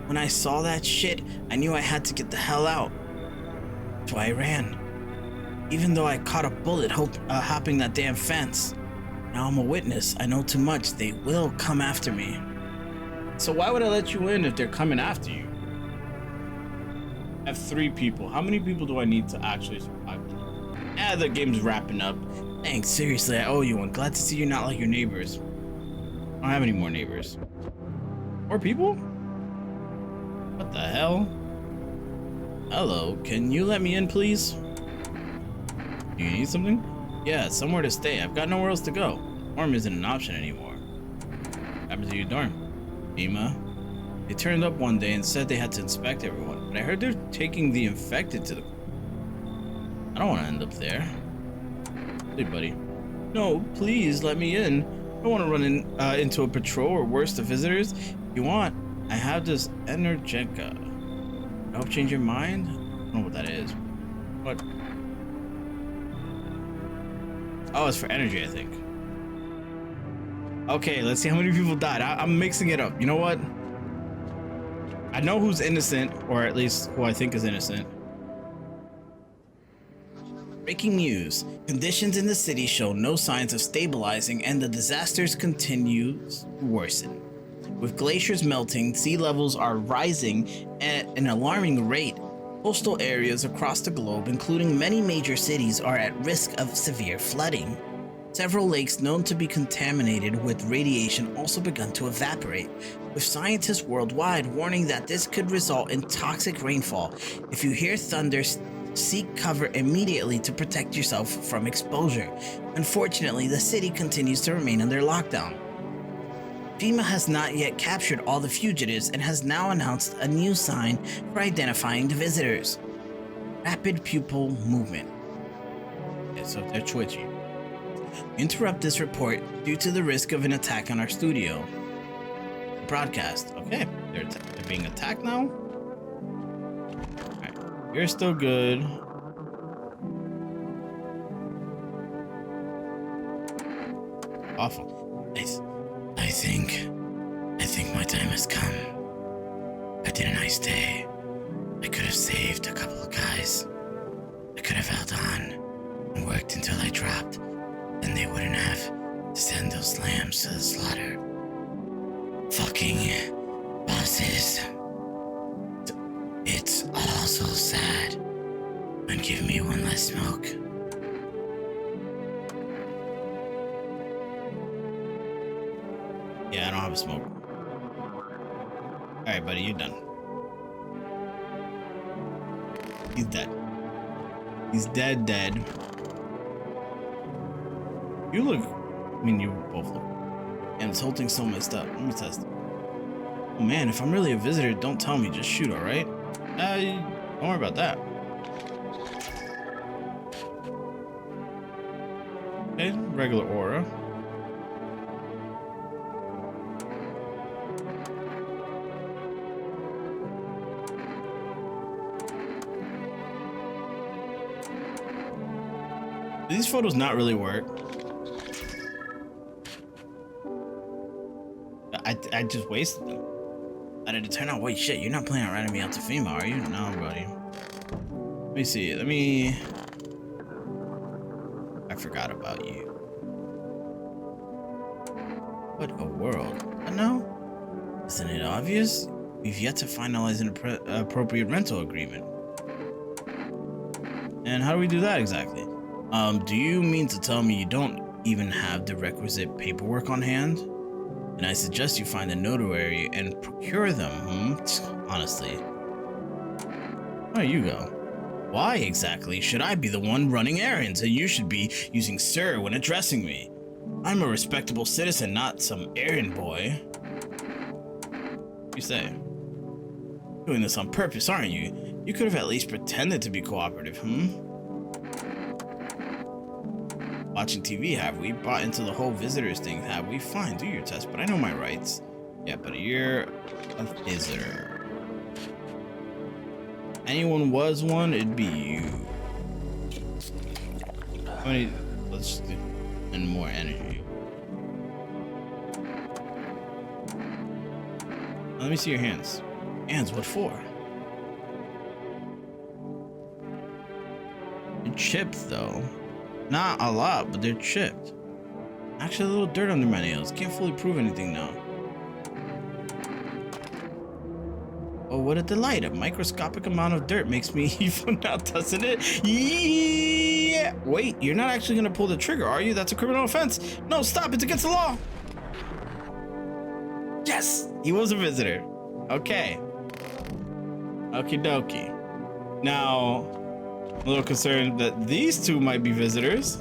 Speaker 2: When I saw that shit, I knew I had to get the hell out. That's why I ran. Even though I caught a bullet hopping that damn fence. Now I'm a witness. I know too much. They will come after me.
Speaker 1: So why would I let you in if they're coming after you? I have 3 people. How many people do I need to actually survive? Yeah, the game's wrapping up.
Speaker 2: Thanks, seriously, I owe you one. Glad to see you're not like your neighbors.
Speaker 1: I don't have any more neighbors. More people? What the hell?
Speaker 2: Hello, can you let me in, please?
Speaker 1: Do you need something?
Speaker 2: Yeah, somewhere to stay. I've got nowhere else to go. Dorm isn't an option anymore.
Speaker 1: What happens to your dorm?
Speaker 2: FEMA. They turned up one day and said they had to inspect everyone, but I heard they're taking the infected to the...
Speaker 1: I don't want to end up there. Hey, buddy.
Speaker 2: No, please let me in. I don't want to run into a patrol or worse, the visitors. If you want, I have this Energetica. Help change your mind? I don't know what that is. What? Oh, it's for energy, I think. Okay, let's see how many people died. I'm mixing it up. You know what? I know who's innocent, or at least who I think is innocent. Breaking news. Conditions in the city show no signs of stabilizing and the disasters continue to worsen. With glaciers melting, sea levels are rising at an alarming rate. Coastal areas across the globe, including many major cities, are at risk of severe flooding. Several lakes known to be contaminated with radiation also begun to evaporate, with scientists worldwide warning that this could result in toxic rainfall. If you hear thunder, seek cover immediately to protect yourself from exposure. Unfortunately, the city continues to remain under lockdown. FEMA has not yet captured all the fugitives and has now announced a new sign for identifying the visitors. Rapid pupil movement. Okay, so they're twitchy. Interrupt this report due to the risk of an attack on our studio. Broadcast. Okay, they're being attacked now. Alright, you're still good.
Speaker 1: awful.
Speaker 2: I think my time has come. I did a nice day. I could have saved a couple of guys. I could have held on and worked until I dropped. Then they wouldn't have to send those lambs to the slaughter. Fucking bosses. It's all so sad. And give me one less smoke.
Speaker 1: Yeah, I don't have a smoke. Alright, buddy, you're done. He's dead. He's dead. You look... I mean, you both look... And this whole thing's so messed up. Let me test it. Oh man, if I'm really a visitor, don't tell me. Just shoot, alright? Don't worry about that. Okay, regular aura. Do these photos not really work? I just wasted them. How did it turn out? Wait, shit, you're not planning on writing me out to female, are you? No, buddy. Let me see. I forgot about you. What a world. I know. Isn't it obvious? We've yet to finalize an appropriate rental agreement. And how do we do that exactly? Do you mean to tell me you don't even have the requisite paperwork on hand? And I suggest you find a notary and procure them, Honestly. There you go. Why exactly should I be the one running errands and you should be using sir when addressing me? I'm a respectable citizen, not some errand boy. What do you say? Doing this on purpose, aren't you? You could have at least pretended to be cooperative, Watching TV, have we? Bought into the whole visitors thing, have we? Fine, do your test, but I know my rights. Yeah, but you're a visitor. Anyone was one, it'd be you. How many? Let's do and more energy. Let me see your hands. Hands, what for? You're chipped though. Not a lot, but they're chipped. Actually, a little dirt under my nails. Can't fully prove anything now. Oh, what a delight. A microscopic amount of dirt makes me evil now, doesn't it? Yeah. Wait, you're not actually gonna pull the trigger, are you? That's a criminal offense. No, stop. It's against the law. Yes, he was a visitor. Okay. Okie dokie. Now, I'm a little concerned that these two might be visitors.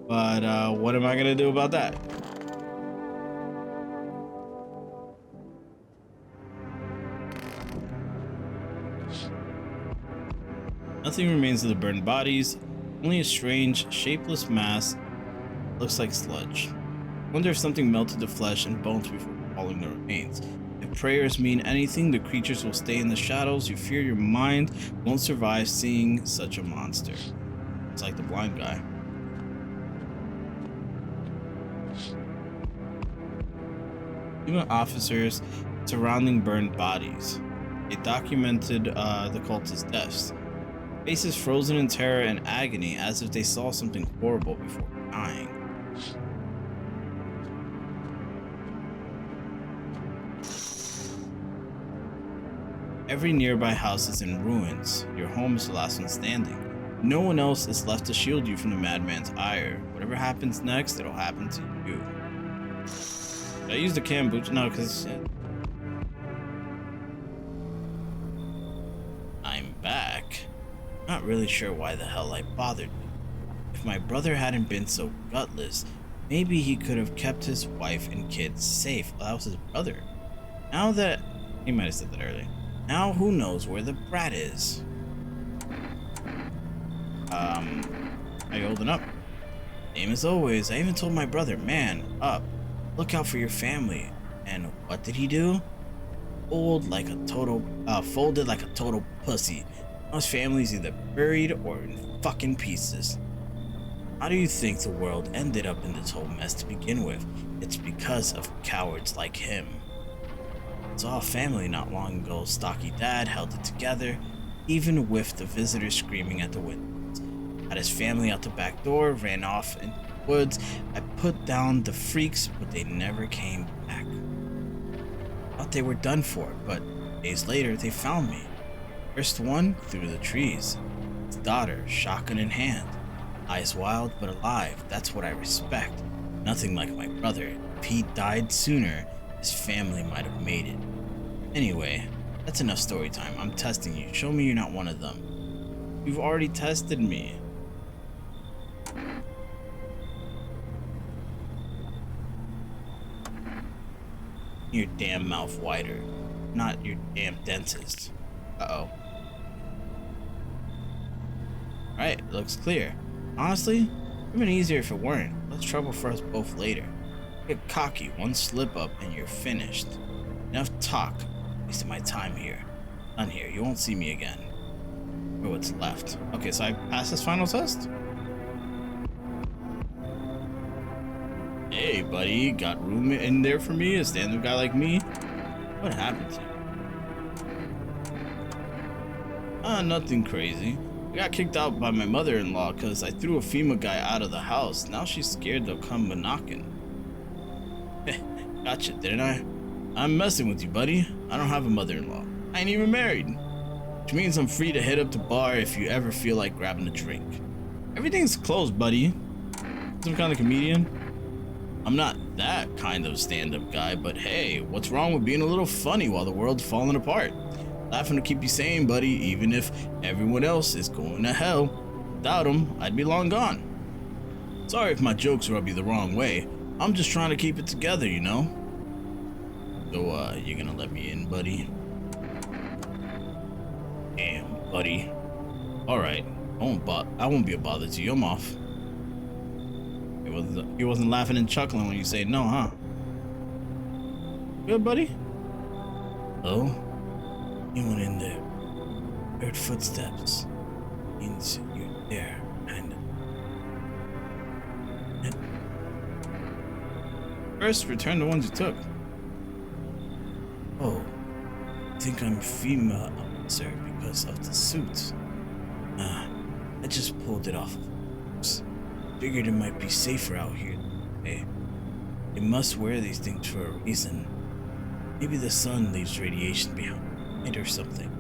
Speaker 1: But what am I gonna do about that? Nothing remains of the burned bodies, only a strange, shapeless mass. Looks like sludge. Wonder if something melted the flesh and bones before falling the remains. If prayers mean anything, the creatures will stay in the shadows. You fear your mind won't survive seeing such a monster. It's like the blind guy. Even officers surrounding burned bodies. They documented the cultist deaths. Faces frozen in terror and agony as if they saw something horrible before dying. Every nearby house is in ruins. Your home is the last one standing. No one else is left to shield you from the madman's ire. Whatever happens next, it'll happen to you. Should I use the kombucha? No, because I'm back. Not really sure why the hell I bothered you. If my brother hadn't been so gutless, maybe he could have kept his wife and kids safe. Well, that was his brother. Now that... He might have said that earlier. Now who knows where the brat is? How you holding up? Same as always. I even told my brother, man up. Look out for your family. And what did he do? Folded like a total pussy. His family's either buried or in fucking pieces.
Speaker 2: How do you think the world ended up in this whole mess to begin with? It's because of cowards like him. Saw a family not long ago. Stocky dad held it together, even with the visitors screaming at the windows. Had his family out the back door, ran off into the woods. I put down the freaks, but they never came back. Thought they were done for, but days later they found me. First one through the trees. His daughter, shotgun in hand. Eyes wild but alive, that's what I respect. Nothing like my brother. If he died sooner, his family might have made it. Anyway, that's enough story time. I'm testing you. Show me you're not one of them. You've already tested me. Your damn mouth wider. Not your damn dentist. Uh-oh. Alright, looks clear. Honestly, it would have been easier if it weren't. Less trouble for us both later. Get cocky, one slip up and you're finished. Enough talk. Wasting my time here. Done here. You won't see me again. Or what's left. Okay, so I passed this final test? Hey, buddy. Got room in there for me? A stand-up guy like me? What happened to you? Nothing crazy. I got kicked out by my mother-in-law because I threw a FEMA guy out of the house. Now she's scared they'll come knocking. Gotcha, didn't I? I'm messing with you, buddy. I don't have a mother-in-law. I ain't even married. Which means I'm free to hit up the bar if you ever feel like grabbing a drink. Everything's closed, buddy. Some kind of comedian? I'm not that kind of stand-up guy, but hey, what's wrong with being a little funny while the world's falling apart? Laughing to keep you sane, buddy, even if everyone else is going to hell. Without them, I'd be long gone. Sorry if my jokes rub you the wrong way. I'm just trying to keep it together, you know? So, you gonna let me in, buddy? Damn, buddy. Alright, I won't be a bother to you. I'm off. He wasn't laughing and chuckling when you say no, huh? Good, buddy? Hello? Anyone in there? Heard footsteps. Means you're there, kinda. First, return the ones you took. Oh, I think I'm FEMA officer because of the suit. I just pulled it off. Figured it might be safer out here. Hey, they must wear these things for a reason. Maybe the sun leaves radiation behind or something.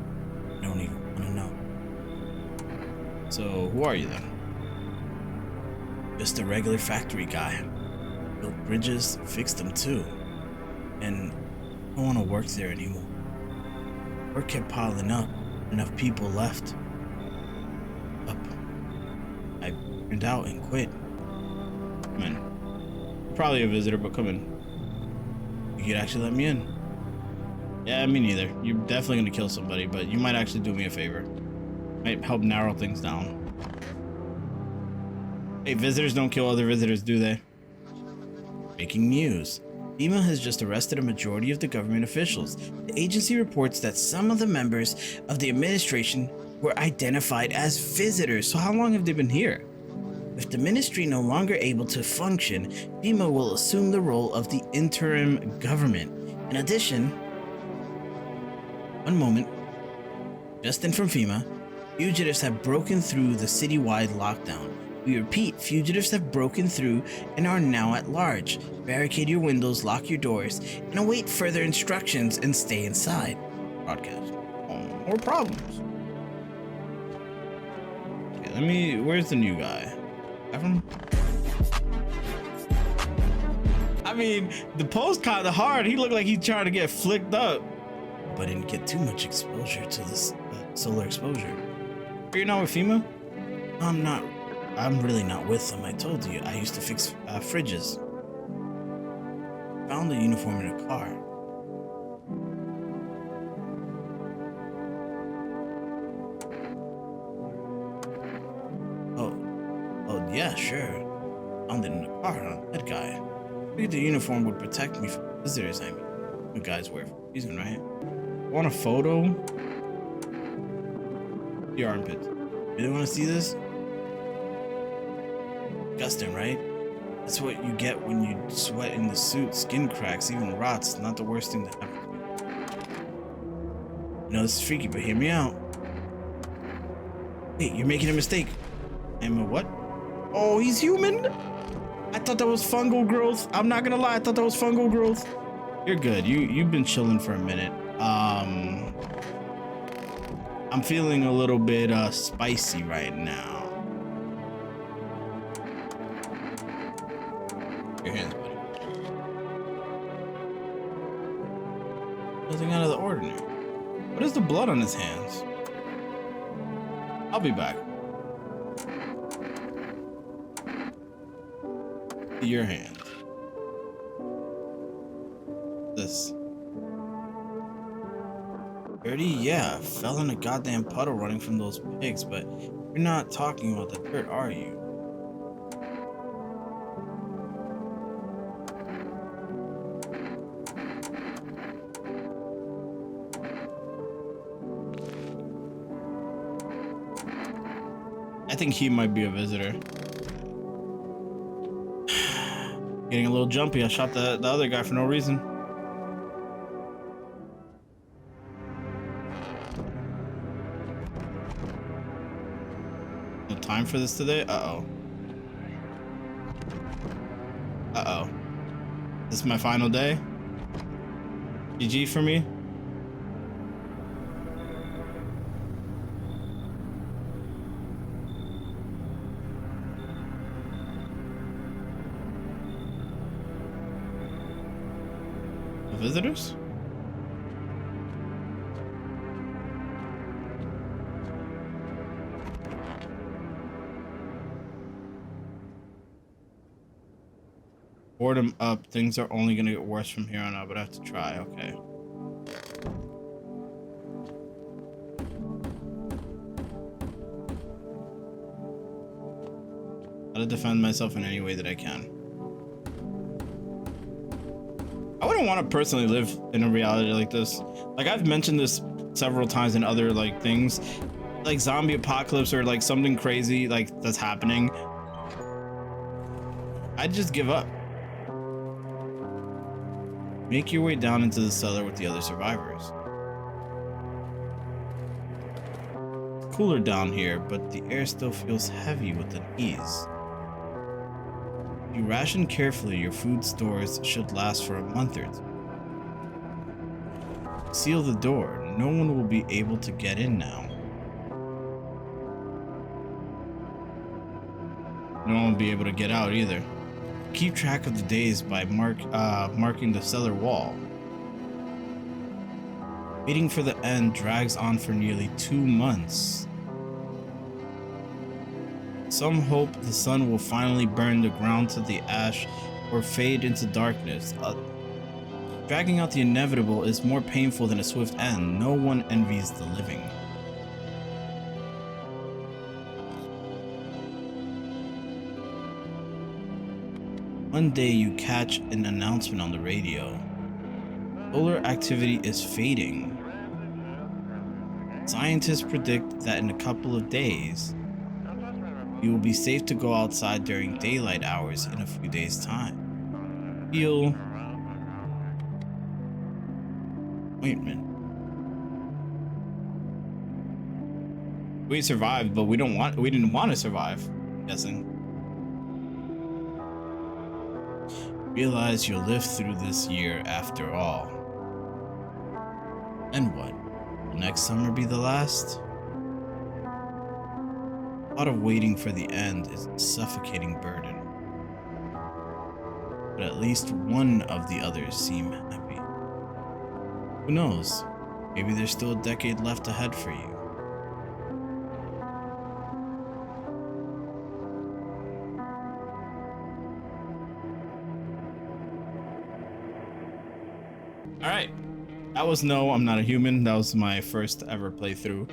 Speaker 2: I don't even want to know. So, who are you then? Just a regular factory guy. Built bridges, fixed them too. And I don't want to work there anymore. Work kept piling up. Enough people left. I burned out and quit. Come in. You're probably a visitor, but come in. You could actually let me in. Yeah, me neither. You're definitely gonna kill somebody, but you might actually do me a favor. Might help narrow things down. Hey, visitors don't kill other visitors, do they? Breaking news. FEMA has just arrested a majority of the government officials. The agency reports that some of the members of the administration were identified as visitors. So how long have they been here? With the ministry no longer able to function, FEMA will assume the role of the interim government. In addition, one moment, just in from FEMA, fugitives have broken through the citywide lockdown. We repeat, fugitives have broken through and are now at large. Barricade your windows, lock your doors, and await further instructions and stay inside. Broadcast. More problems. Okay, where's the new guy? Evan? I mean, the post kinda hard. He looked like he's trying to get flicked up. But didn't get too much exposure to this solar exposure. You're not with FEMA? I'm really not with them. I told you, I used to fix fridges. Found the uniform in a car. Oh, yeah, sure. Found it in a car, huh? That guy. Figured the uniform would protect me from visitors, I mean. The guys wear for a reason, right? Want a photo? The armpit. You don't want to see this? Disgusting, right? That's what you get when you sweat in the suit. Skin cracks, even rots. Not the worst thing to happen to you. I know this is freaky, but hear me out. Wait, you're making a mistake. Am a what? Oh, he's human? I thought that was fungal growth. I'm not gonna lie, I thought that was fungal growth. You're good. You've been chilling for a minute. I'm feeling a little bit spicy right now. Your hands, buddy. Nothing out of the ordinary. What is the blood on his hands? I'll be back. Your hand. This. Dirty? Yeah, fell in a goddamn puddle running from those pigs, but you're not talking about the dirt, are you? I think he might be a visitor. Getting a little jumpy. I shot the other guy for no reason. No time for this today? Uh-oh. Uh-oh. This is my final day? GG for me? Visitors? Boredom up. Things are only gonna get worse from here on out, but I have to try. Okay. How to defend myself in any way that I can. I wouldn't want to personally live in a reality like this. Like, I've mentioned this several times in other like things, like zombie apocalypse or like something crazy like that's happening. I'd just give up. Make your way down into the cellar with the other survivors. It's cooler down here, but the air still feels heavy with unease. If you ration carefully, your food stores should last for a month or two. Seal the door. No one will be able to get in now. No one will be able to get out either. Keep track of the days by marking the cellar wall. Waiting for the end drags on for nearly 2 months. Some hope the sun will finally burn the ground to the ash or fade into darkness. Dragging out the inevitable is more painful than a swift end. No one envies the living. One day you catch an announcement on the radio. Solar activity is fading. Scientists predict that in a couple of days, you will be safe to go outside during daylight hours in a few days' time. Feel appointment. We survived, but we didn't want to survive, I'm guessing. Realize you'll live through this year after all. And what? Will next summer be the last? The thought of waiting for the end is a suffocating burden. But at least one of the others seem happy. Who knows? Maybe there's still a decade left ahead for you. Alright. That was No, I'm Not a Human. That was my first ever playthrough.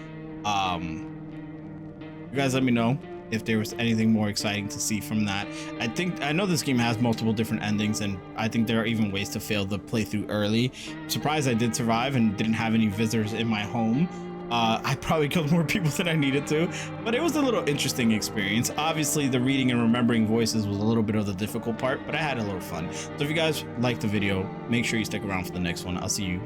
Speaker 2: You guys let me know if there was anything more exciting to see from that. I know this game has multiple different endings, and I think there are even ways to fail the playthrough early. I'm surprised I did survive and didn't have any visitors in my home.
Speaker 1: I probably killed more people than I needed to, but it was a little interesting experience. Obviously, the reading and remembering voices was a little bit of the difficult part, but I had a little fun. So if you guys liked the video, make sure you stick around for the next one. I'll see you